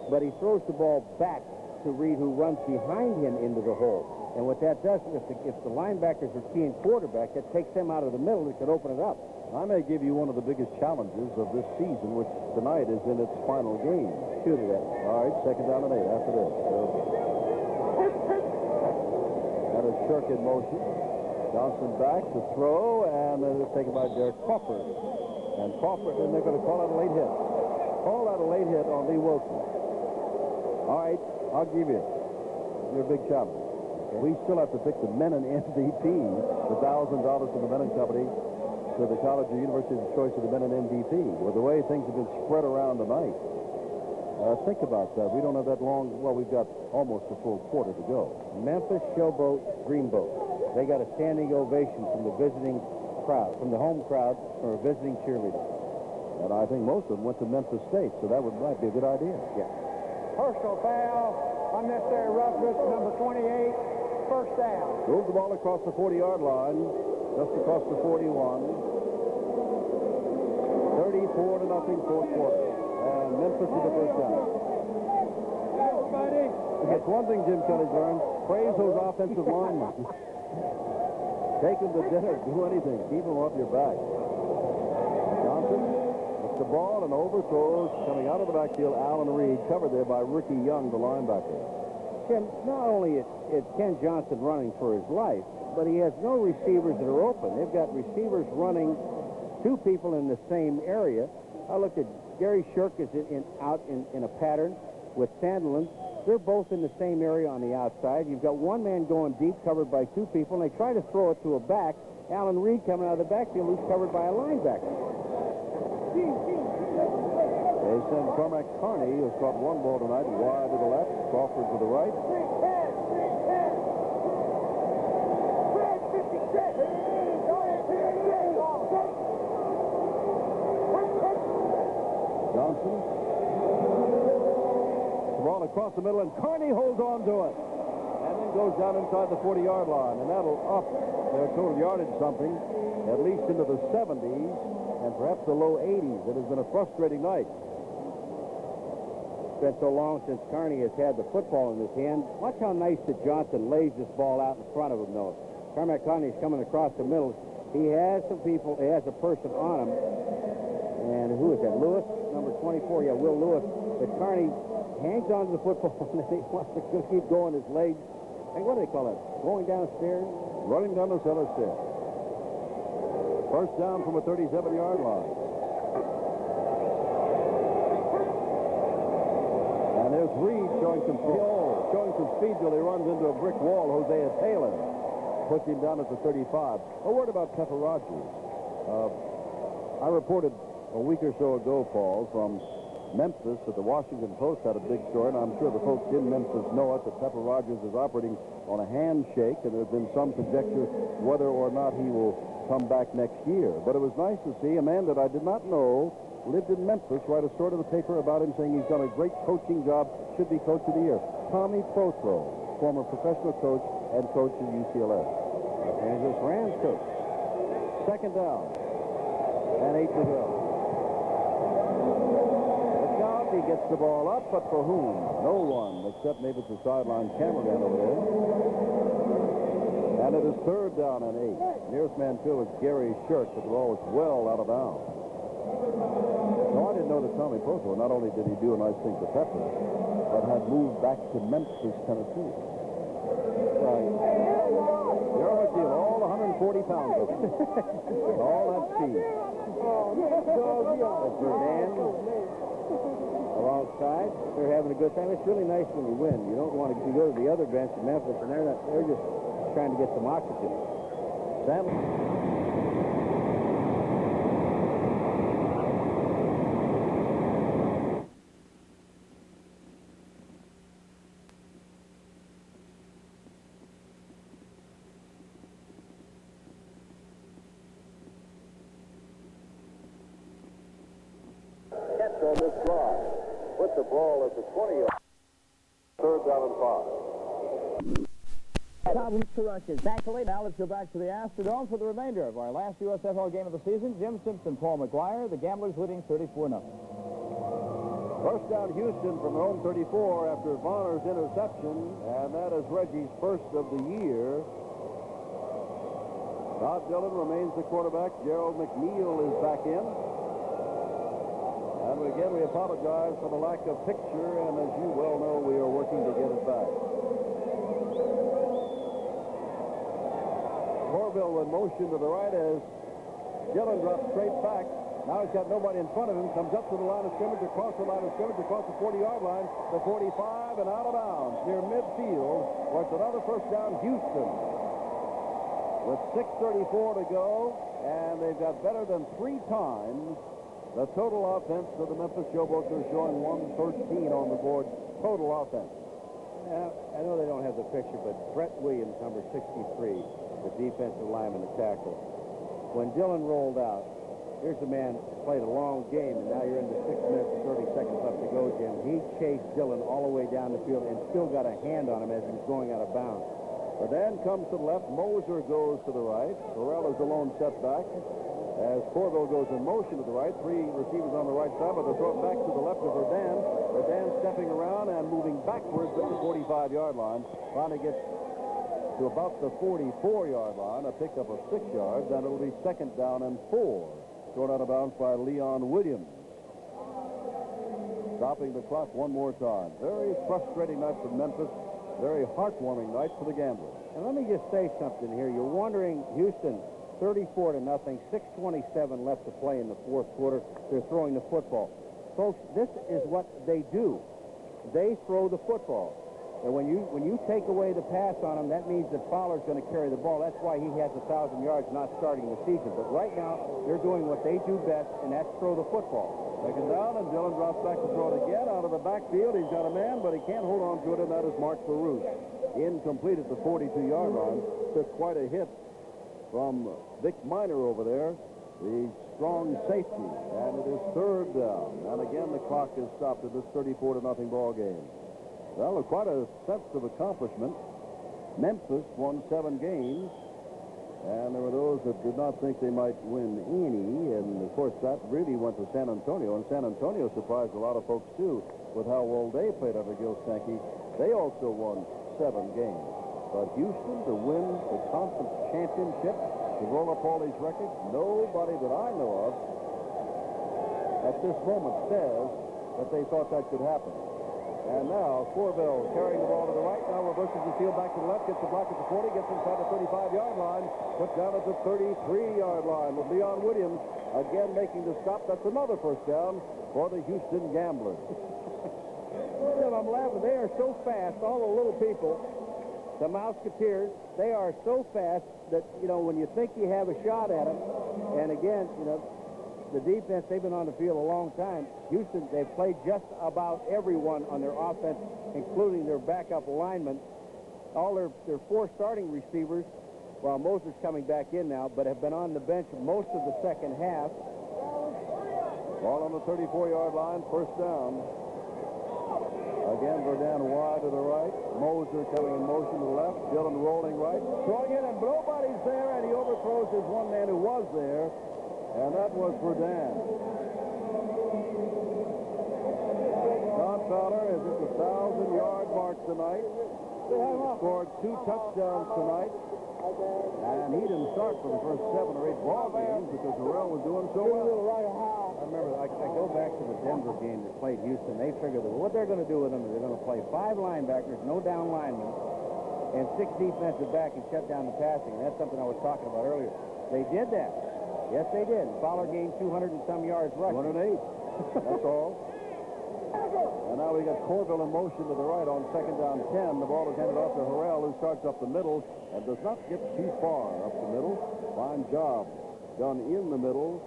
but he throws the ball back to Reed, who runs behind him into the hole. And what that does, if the linebackers are keying quarterback, that takes them out of the middle. It could open it up. I may give you one of the biggest challenges of this season, which tonight is in its final game. Shoot it at. All right, 2nd down and 8 after this. That is Shirk in motion. Johnson back to throw, and then it's taken by Derek Crawford. And Crawford, and they're going to call out a late hit. Call out a late hit on Lee Wilson. All right, I'll give you your big challenge. Okay. We still have to pick the Menon MVP, the $1,000 from the Menon Company to the College or University's choice of the Menon MVP. With the way things have been spread around tonight, think about that. We don't have that long. Well, we've got almost a full quarter to go. Memphis, Showboats, Dreamboat. They got a standing ovation from the visiting crowd, from the home crowd, or a visiting cheerleader. And I think most of them went to Memphis State, so that might be a good idea. Yeah. Personal foul, unnecessary roughness, number 28, 1st down. Moves the ball across the 40-yard line, just across the 41. 34-0, 4th quarter. And Memphis with the 1st down. That's one thing Jim Kelly's learned. Praise those offensive linemen. Take them to dinner, do anything. Keep them off your back. Johnson gets the ball and overthrows. Coming out of the backfield, Alan Reed, covered there by Ricky Young, the linebacker. Tim, not only is Ken Johnson running for his life, but he has no receivers that are open. They've got receivers running 2 people in the same area. I looked at Gary Shirk is out in a pattern with Sandelin. They're both in the same area on the outside. You've got one man going deep, covered by 2 people, and they try to throw it to a back. Alan Reed coming out of the backfield, who's covered by a linebacker. They send Cormac Carney, who's caught 1 ball tonight, wide to the left, Crawford to the right. Johnson. The ball across the middle, and Carney holds on to it. And then goes down inside the 40-yard line. And that'll up their total yardage something, at least into the 70s, and perhaps the low 80s. It has been a frustrating night. It's been so long since Carney has had the football in his hand. Watch how nice that Johnson lays this ball out in front of him, though. Carmack Carney's coming across the middle. He has some people, he has a person on him. And who is that? Lewis, number 24. Yeah, Will Lewis. But Carney hangs on to the football, and then he wants to keep going his legs. Hey, what do they call that? Going downstairs? Running down the cellar stairs. First down from a 37-yard line. And there's Reed showing some speed till he runs into a brick wall. Hosea Taylor puts him down at the 35. A word about Pepper Rogers. I reported a week or so ago, Paul, from Memphis, that the Washington Post had a big story, and I'm sure the folks in Memphis know it, that Pepper Rogers is operating on a handshake, and there's been some conjecture whether or not he will come back next year. But it was nice to see a man that I did not know lived in Memphis write a story to the paper about him, saying he's done a great coaching job, should be coach of the year. Tommy Prothro, former professional coach and coach at UCLA. And this Rams coach. Second down and 8 to go. He gets the ball up, but for whom? No one, except maybe it's the sideline cameraman over there. And it is third down and 8. Nearest man to was Gary Shirk, but the ball was well out of bounds. No, I didn't know that Tommy Prothro, not only did he do a nice thing for Pepper, but had moved back to Memphis, Tennessee. You're a deal, all 140 pounds of it. All that speed. That's Dan alongside. They're having a good time. It's really nice when you win. You don't want to go to the other bench in Memphis, and they're just trying to get some oxygen. Catch on this drive. Put the ball at the 20-yard. Third down and 5. Problems to rushes. Thankfully, now let's go back to the Astrodome for the remainder of our last USFL game of the season. Jim Simpson, Paul McGuire, the Gamblers leading 34-0. First down Houston from their own 34 after Varner's interception, and that is Reggie's first of the year. Todd Dillon remains the quarterback. Gerald McNeil is back in. And again, we apologize for the lack of picture, and as you well know, we are working to get it back. Corville in motion to the right as Dillon drops straight back. Now he's got nobody in front of him. Comes up to the line of scrimmage, across the line of scrimmage, across the 40-yard line, the 45, and out of bounds near midfield. Where it's another first down, Houston. With 6:34 to go, and they've got better than 3 times the total offense of the Memphis Showboats. Are showing 113 on the board. Total offense. Yeah, I know they don't have the picture, but Brett Williams, number 63, the defensive lineman, the tackle. When Dillon rolled out, here's a man who played a long game, and now you're into 6 minutes and 30 seconds left to go, Jim. He chased Dillon all the way down the field and still got a hand on him as he was going out of bounds. The Dan comes to the left. Moser goes to the right. Burrell is the lone setback. As Corville goes in motion to the right, 3 receivers on the right side, but they throw it back to the left of Verdan. Verdan stepping around and moving backwards at the 45-yard line. Finally gets to about the 44-yard line, a pickup of 6 yards, and it'll be second down and 4. Thrown out of bounds by Leon Williams. Stopping the clock one more time. Very frustrating night for Memphis. Very heartwarming night for the Gamblers. And let me just say something here. You're wondering, Houston, 34-0, 6:27 left to play in the fourth quarter. They're throwing the football. Folks, this is what they do. They throw the football. And when you take away the pass on him, that means that Fowler's going to carry the ball. That's why he has 1,000 yards not starting the season. But right now, they're doing what they do best, and that's throw the football. Second down, and Dillon drops back to throw it again. Out of the backfield, he's got a man, but he can't hold on to it, and that is Mark LaRouche. Incomplete at the 42-yard line. Took quite a hit from Vic Miner over there, the strong safety. And it is third down. And again, the clock is stopped in this 34-0 ball game. Well, quite a sense of accomplishment. Memphis won 7 games. And there were those that did not think they might win any. And, of course, that really went to San Antonio. And San Antonio surprised a lot of folks, too, with how well they played under Gil Sankey. They also won 7 games. But Houston to win the conference championship, to roll up all these records, nobody that I know of at this moment says that they thought that could happen. And now, Corbell carrying the ball to the right. Now reverses the field back to the left. Gets the block at the 40. Gets inside the 35-yard line. Put down at the 33-yard line with Leon Williams again making the stop. That's another first down for the Houston Gamblers. I'm laughing. They are so fast, all the little people, the Mouseketeers, they are so fast that, when you think you have a shot at them, and again, the defense, they've been on the field a long time. Houston, they've played just about everyone on their offense, including their backup linemen. All their 4 starting receivers, while Moses coming back in now, but have been on the bench most of the second half. Ball on the 34-yard line, first down. Again, Verdun wide to the right. Moser coming in motion to the left. Dillon rolling right. Throwing it, and nobody's there, and he overthrows his one man who was there. And that was Verdun. Don Fowler is at the 1,000-yard mark tonight. Scored 2 touchdowns tonight. And he didn't start for the first 7 or 8 ball games because Harrell was doing so well. I remember, I go back to the Denver game that played Houston. They figured that what they're going to do with them is they're going to play 5 linebackers, no down linemen, and 6 defensive back and shut down the passing. And that's something I was talking about earlier. They did that. Yes, they did. Fowler gained 200 and some yards rushing. 108. That's all. And now we got Corbell in motion to the right on second down 10. The ball is handed off to Harrell, who starts up the middle and does not get too far up the middle. Fine job done in the middle.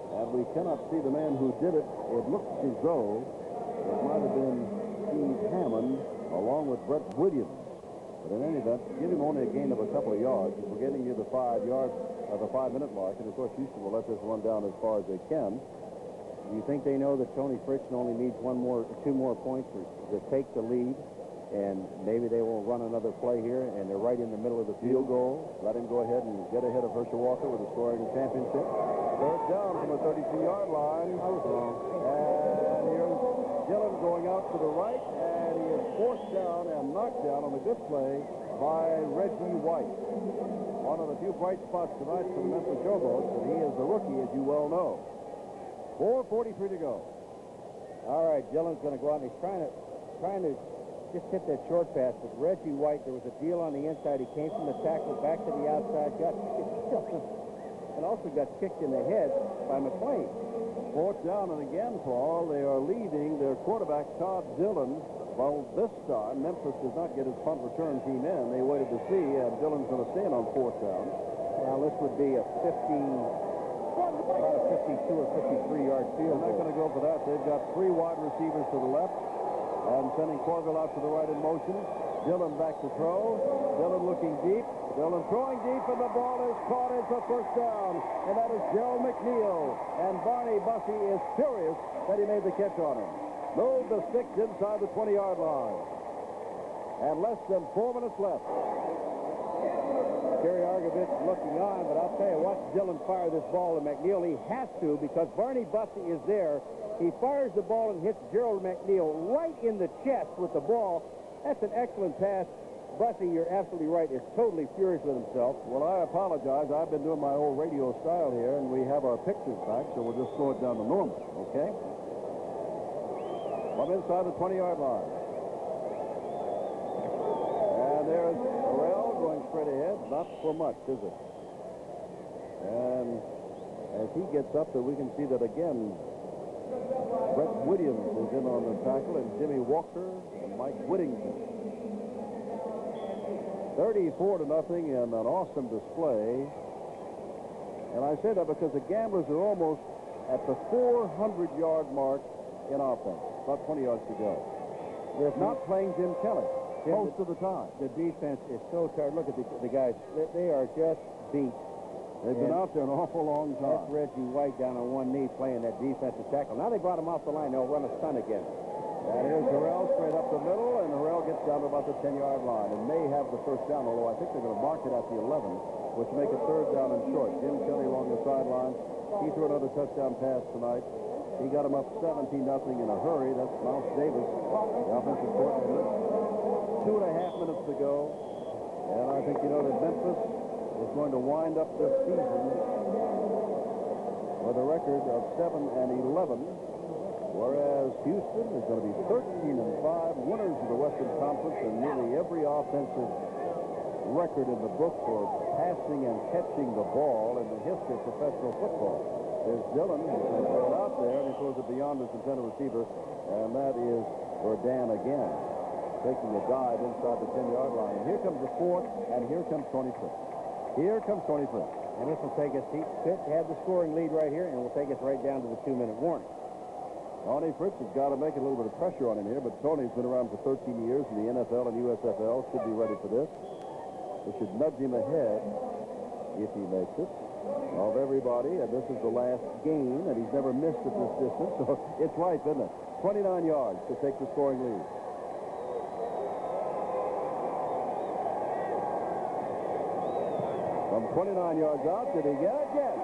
And we cannot see the man who did it. It looks as though it might have been Steve Hammond along with Brett Williams. But in any event, give him only a gain of a couple of yards. We're getting near the 5-minute mark. And, of course, Houston will let this run down as far as they can. Do you think they know that Tony Fritzen only needs 2 more points to take the lead? And maybe they will run another play here, and they're right in the middle of the field goal. Let him go ahead and get ahead of Herschel Walker with a scoring championship. Third down from the 32-yard line. And here's Dillon going out to the right, and he is forced down and knocked down on a good play by Reggie White. One of the few bright spots tonight for the Memphis Showboats, and he is the rookie, as you well know. 4:43 to go. All right, Dillon's going to go out, and he's trying to just hit that short pass. But Reggie White, there was a deal on the inside. He came from the tackle back to the outside, got and also got kicked in the head by McLean. Fourth down, and again, Paul, they are leaving their quarterback, Todd Dillon. Well, this time, Memphis does not get his punt return team in. They waited to see, and Dillon's going to stand on fourth down. Well, this would be a 52 or 53-yard field. They're not going to go for that. They've got 3 wide receivers to the left and sending Corbell out to the right in motion. Dillon back to throw. Dillon looking deep. Dillon throwing deep, and the ball is caught. It's a first down, and that is Gerald McNeil. And Barney Bussey is furious that he made the catch on him. Moved the sticks inside the 20-yard line. And less than 4 minutes left. Gary Argovich looking on, but I'll tell you, watch Dillon fire this ball to McNeil. He has to, because Barney Bussey is there. He fires the ball and hits Gerald McNeil right in the chest with the ball. That's an excellent pass. Bussey, you're absolutely right, is totally furious with himself. Well, I apologize. I've been doing my old radio style here, and we have our pictures back, so we'll just slow it down to normal, okay? From inside the 20-yard line. And there's Harrell going straight ahead. Not for much, is it? And as he gets up there, we can see that again. Brett Williams is in on the tackle, and Jimmy Walker and Mike Whittington. 34-0 and an awesome display. And I say that because the Gamblers are almost at the 400-yard mark in offense. About 20 yards to go. They're not playing Jim Kelly most of the time. The defense is so tired. Look at the guys. They are just beat. They've been out there an awful long That's time. Reggie White down on one knee playing that defensive tackle. Now they brought him off the line. They'll run a stunt again. And here's Harrell straight up the middle, and Harrell gets down to about the 10-yard line and may have the first down, although I think they're going to mark it at the 11, which will make it third down and short. Jim Kelly along the sideline. He threw another touchdown pass tonight. He got him up 17-0 in a hurry. That's Mouse Davis, the offensive coordinator. 2.5 minutes to go. And I think you know that Memphis is going to wind up this season with a record of 7-11, whereas Houston is going to be 13-5, winners of the Western Conference, and nearly every offensive record in the book for passing and catching the ball in the history of professional football. There's Dillon, who's going to throw it out there, and he throws it beyond his intended receiver, and that is Verdun again, taking a dive inside the 10-yard line. And here comes the fourth, and here comes Tony Fritz. Here comes Tony Fritz. And this will take us, Fitz had the scoring lead right here, and will take us right down to the 2-minute warning. Tony Fritz has got to make a little bit of pressure on him here, but Tony's been around for 13 years in the NFL and USFL, should be ready for this. They should nudge him ahead, if he makes it, of everybody, and this is the last game, and he's never missed at this distance, so it's ripe, isn't it? 29 yards to take the scoring lead. From 29 yards out, did he get it? Yes.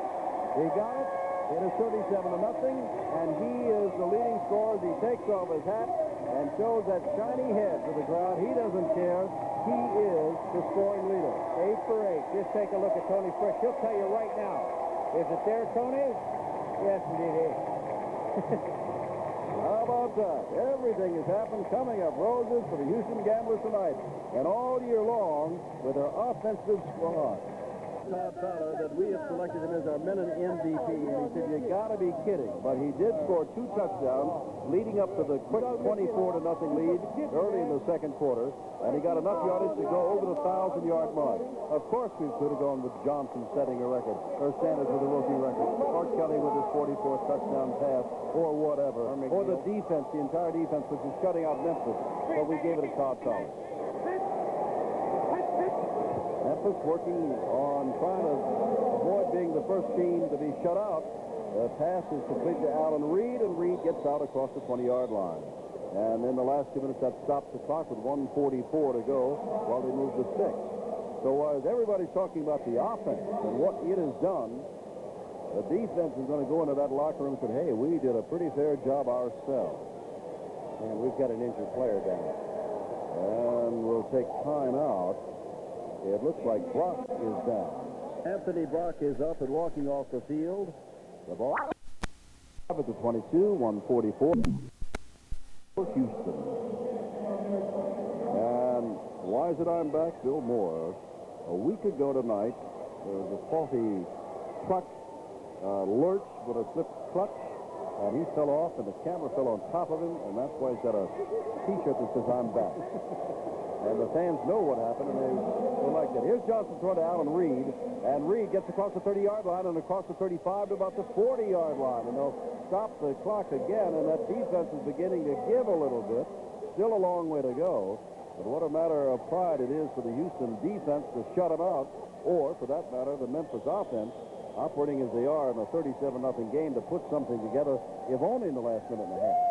He got it. It is 37-0, and he is the leading scorer as he takes off his hat and shows that shiny head to the crowd. He doesn't care. He is the scoring leader. 8 for 8. Just take a look at Tony Fritz. He'll tell you right now. Is it there, Tony? Yes, indeed it is. How about that? Everything has happened. Coming up, roses for the Houston Gamblers tonight, and all year long with their offensive squad. Todd Fowler that we have selected him as our minute MVP, and he said, you got to be kidding. But he did score 2 touchdowns leading up to the quick 24-0 lead early in the second quarter, and he got enough yardage to go over the 1,000-yard mark. Of course, we could have gone with Johnson setting a record, or Sanders with a rookie record, or Kelly with his 44th touchdown pass, or whatever, or the defense, the entire defense, which is shutting out Memphis, but we gave it to Todd Fowler. Memphis working on trying to avoid being the first team to be shut out. The pass is complete to Allen Reed, and Reed gets out across the 20-yard line. And in the last 2 minutes, that stops the clock with 1:44 to go while they move the sticks. So as everybody's talking about the offense and what it has done, the defense is going to go into that locker room and say, hey, we did a pretty fair job ourselves. And we've got an injured player down. And we'll take time out. It looks like Brock is down. Anthony Brock is up and walking off the field. The ball at the 22, 1:44. Houston. And why is it I'm back? Bill Moore. A week ago tonight, there was a faulty truck lurch with a slipped clutch, and he fell off, and the camera fell on top of him, and that's why he's got a T-shirt that says I'm back. And the fans know what happened, and they like that. Here's Johnson throwing to Allen Reed, and Reed gets across the 30-yard line and across the 35 to about the 40-yard line, and they'll stop the clock again, and that defense is beginning to give a little bit. Still a long way to go, but what a matter of pride it is for the Houston defense to shut them out, or, for that matter, the Memphis offense, operating as they are in a 37-0 game, to put something together, if only in the last minute and a half.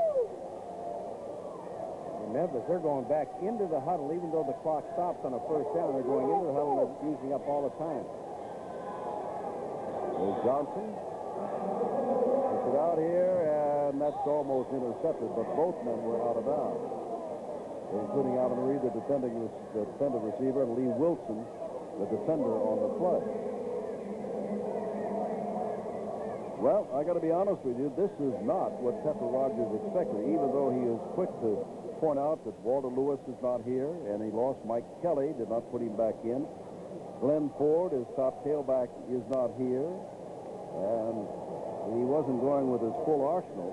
Memphis, they're going back into the huddle, even though the clock stops on a first down. They're going into the huddle and using up all the time. There's Johnson. Puts it out here, and that's almost intercepted, but both men were out of bounds, including Allen Reed, the defender receiver, and Lee Wilson, the defender on the play. Well, I got to be honest with you, this is not what Pepper Rogers expected, even though he is quick to point out that Walter Lewis is not here, and he lost Mike Kelly, did not put him back in. Glenn Ford, his top tailback, is not here, and he wasn't going with his full arsenal.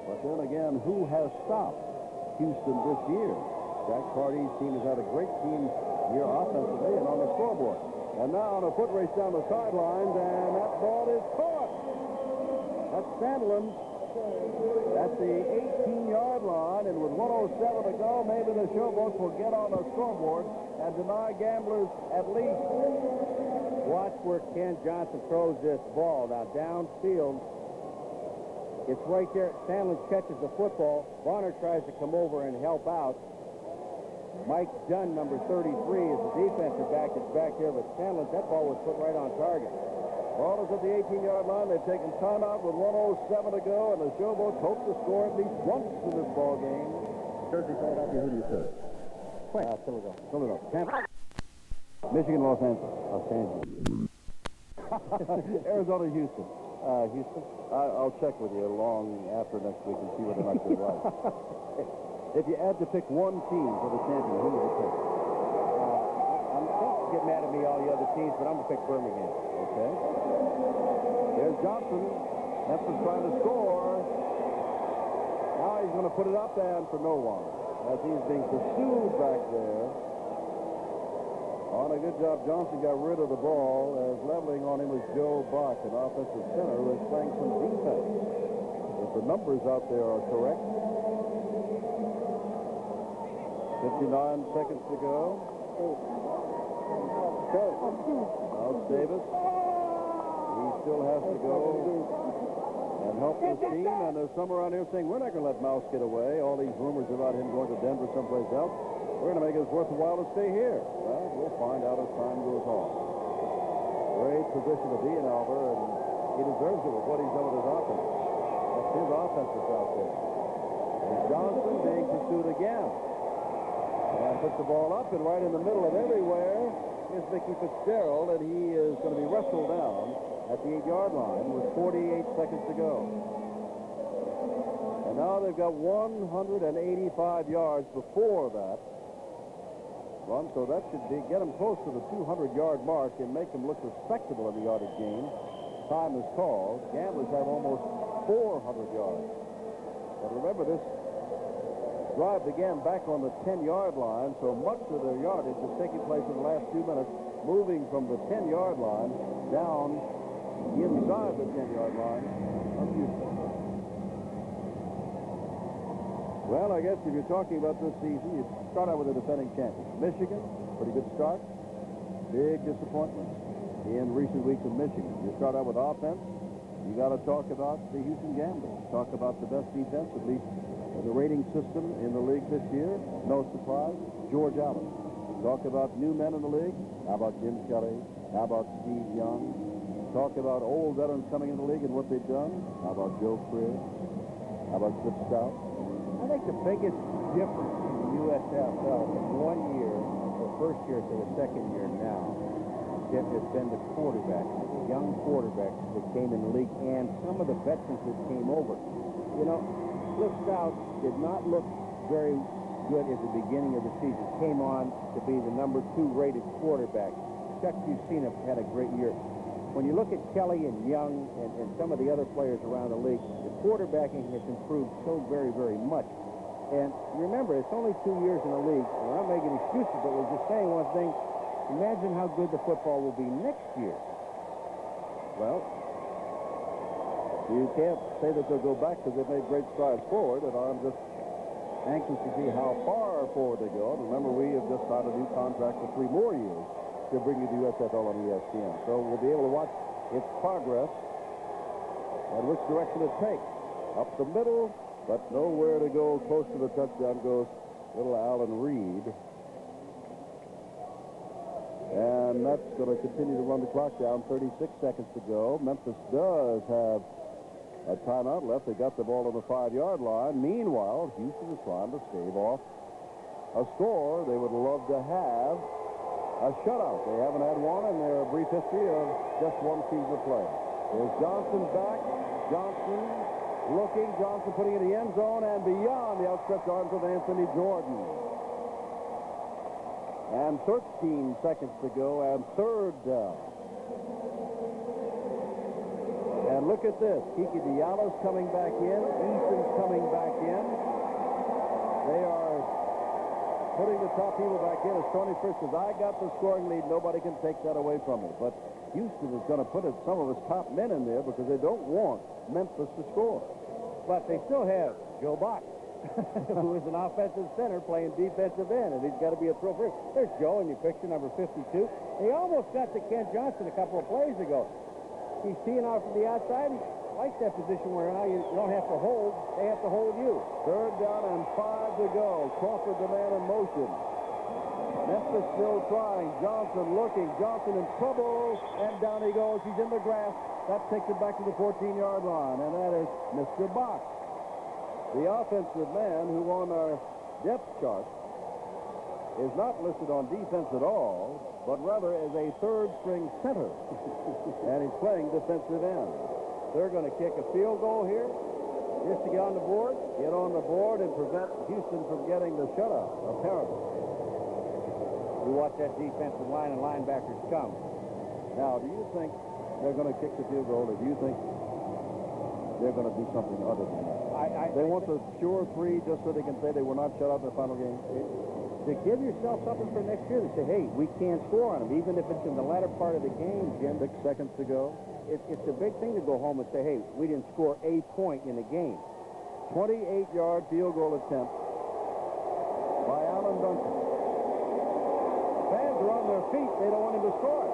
But then again, who has stopped Houston this year? Jack Party's team has had a great team here offensively and on the scoreboard. And now on a foot race down the sidelines, and that ball is caught. That's Sandlin at the 18-yard line, and with 1:07 to go, maybe the Showboats will get on the scoreboard and deny Gamblers at least Watch where Ken Johnson throws this ball. Now, downfield, it's right there. Sandlin catches the football. Bonner tries to come over and help out. Mike Dunn, number 33, is the defensive back that's back there, but Sandlin, that ball was put right on target. Ball is at the 18-yard line. They've taken timeout with 1:07 to go, and the Showboats hope to score at least once in this ball game. Jersey, Philadelphia, who do you say? Philadelphia. Michigan, Los Angeles. Arizona, Houston. Houston. I'll check with you long after next week and see whether or not you're right. If you had to pick one team for the champion, who would you pick? I'm supposed to get mad at me, all the other teams, but I'm going to pick Birmingham. Okay. There's Johnson. Memphis trying to score. Now he's going to put it up and for no one, as he's being pursued back there. On a good job, Johnson got rid of the ball, as leveling on him was Joe Buck, an offensive center who is playing some defense. If the numbers out there are correct. 59 seconds to go. Now Davis. He still has to go and help this team, and there's some around here saying, we're not going to let Mouse get away. All these rumors about him going to Denver someplace else. We're going to make it worth the while to stay here. Well, we'll find out as time goes on. Great position to be in, Albert, and he deserves it with what he's done with his offense. That's his offense that's out there. And Johnson being pursued again. And puts the ball up, and right in the middle of everywhere is Mickey Fitzgerald, and he is going to be wrestled down at the 8-yard line with 48 seconds to go. And now they've got 185 yards before that run, so that should get them close to the 200-yard mark and make them look respectable in the yardage game. Time is called. Gamblers have almost 400 yards. But remember, this drive began back on the 10-yard line, so much of their yardage is taking place in the last 2 minutes, moving from the 10-yard line down inside the 10-yard line of Houston. Well, I guess if you're talking about this season, you start out with the defending champions. Michigan, pretty good start. Big disappointment in recent weeks of Michigan. You start out with offense, you got to talk about the Houston Gamblers. Talk about the best defense, at least in the rating system in the league this year. No surprise, George Allen. Talk about new men in the league. How about Jim Kelly? How about Steve Young? Talk about old veterans coming in the league and what they've done. How about Joe Cribb? How about Chip Stout? I think the biggest difference in the USFL from 1 year, the first year to the second year now, has been the quarterbacks, the young quarterbacks that came in the league, and some of the veterans that came over. You know, Cliff Stout did not look very good at the beginning of the season. Came on to be the number 2 rated quarterback. Chuck Bucina had a great year. When you look at Kelly and Young and some of the other players around the league, the quarterbacking has improved so very, very much. And remember, it's only 2 years in the league. And I'm making excuses, but we're just saying one thing. Imagine how good the football will be next year. Well, you can't say that they'll go back because they've made great strides forward, and I'm just anxious to see how far forward they go. Remember, we have just signed a new contract for 3 more years to bring you the USFL on ESPN. So we'll be able to watch its progress and which direction it takes. Up the middle, but nowhere to go. Close to the touchdown goes little Alan Reed. And that's going to continue to run the clock down. 36 seconds to go. Memphis does have a timeout left. They got the ball on the 5-yard line. Meanwhile, Houston is trying to stave off a score they would love to have. A shutout. They haven't had one in their brief history of just one season of play. There's Johnson back. Johnson looking. Johnson putting it in the end zone and beyond the outstretched arms of Anthony Jordan. And 13 seconds to go and 3rd down. And look at this. Kiki Diallo's coming back in. Easton's coming back in. They are putting the top people back in. As Tony Fish says, I got the scoring lead. Nobody can take that away from me. But Houston is going to put some of his top men in there because they don't want Memphis to score. But they still have Joe Buck. who is an offensive center playing defensive end, and he's got to be a throw first. There's Joe in your picture, number 52. He almost got to Kent Johnson a couple of plays ago. He's teeing off from the outside. He likes that position where now you don't have to hold. They have to hold you. 3rd down and 5 to go. Crawford, the man in motion. Memphis still trying. Johnson looking. Johnson in trouble. And down he goes. He's in the grass. That takes it back to the 14-yard line. And that is Mr. Box, the offensive man who on our depth chart is not listed on defense at all, but rather as a 3rd-string center. And he's playing defensive end. They're going to kick a field goal here just to get on the board. Get on the board and prevent Houston from getting the shutout, apparently. You watch that defensive line and linebackers come. Now, do you think they're going to kick the field goal, or do you think they're going to do something other than that? They want the sure 3 just so they can say they were not shut out in the final game? To give yourself something for next year to say, hey, we can't score on them, even if it's in the latter part of the game, Jim. 6 seconds to go. It's a big thing to go home and say, hey, we didn't score a point in the game. 28-yard field goal attempt by Alan Duncan. Fans are on their feet. They don't want him to score it.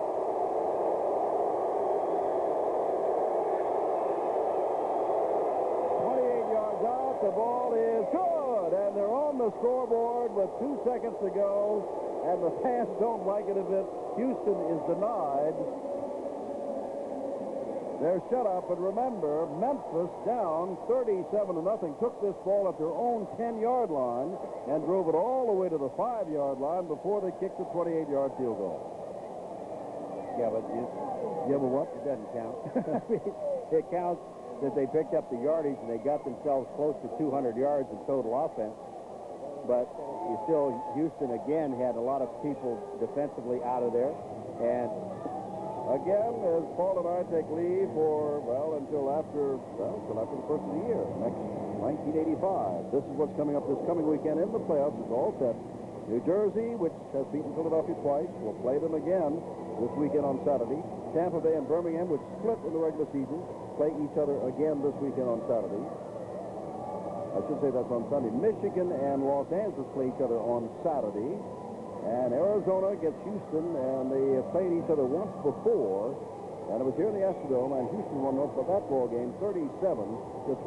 28 yards out. The ball is good. And they're on the scoreboard with 2 seconds to go. And the fans don't like it a bit. Houston is denied their shutout. But remember, Memphis down 37-0 took this ball at their own 10-yard line and drove it all the way to the 5-yard line before they kicked the 28-yard field goal. Yeah, but what? It doesn't count. It counts that they picked up the yardage and they got themselves close to 200 yards in total offense. But you still, Houston again had a lot of people defensively out of there. And again, as Paul and I take leave for, until after the first of the year, next 1985. This is what's coming up this coming weekend in the playoffs. It's all set. New Jersey, which has beaten Philadelphia twice, will play them again this weekend on Saturday. Tampa Bay and Birmingham, which split in the regular season, play each other again this weekend on Saturday. I should say that's on Sunday. Michigan and Los Angeles play each other on Saturday. And Arizona gets Houston, and they have played each other once before. And it was here in the Astrodome, and Houston won that ball game 37-24.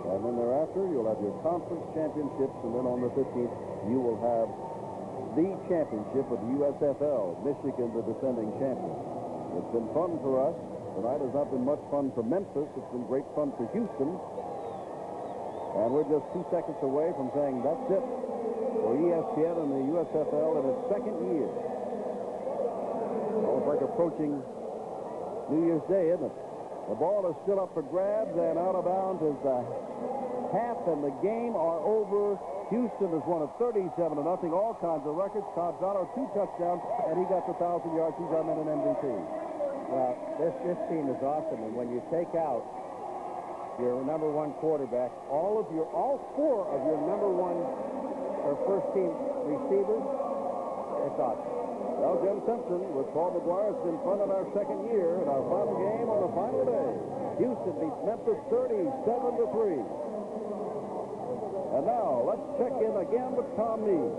And then thereafter, you'll have your conference championships, and then on the 15th, you will have the championship of the USFL, Michigan, the defending champion. It's been fun for us. Tonight has not been much fun for Memphis. It's been great fun for Houston. And we're just 2 seconds away from saying that's it for ESPN and the USFL in its 2nd year. Almost like approaching New Year's Day, isn't it? The ball is still up for grabs, and out of bounds is the half, and the game are over. Houston has won at 37-0, all kinds of records. Cardano 2 touchdowns, and he got the 1,000 yards. He's our man in MVP. Well, this team is awesome, and when you take out your number 1 quarterback, all 4 of your number 1 or first team receivers, it's awesome. Well, Jim Simpson with Paul McGuire. It's been fun in our 2nd year, and our final game on the final day. Houston beats Memphis 37-3. And now let's check in again with Tom Meade.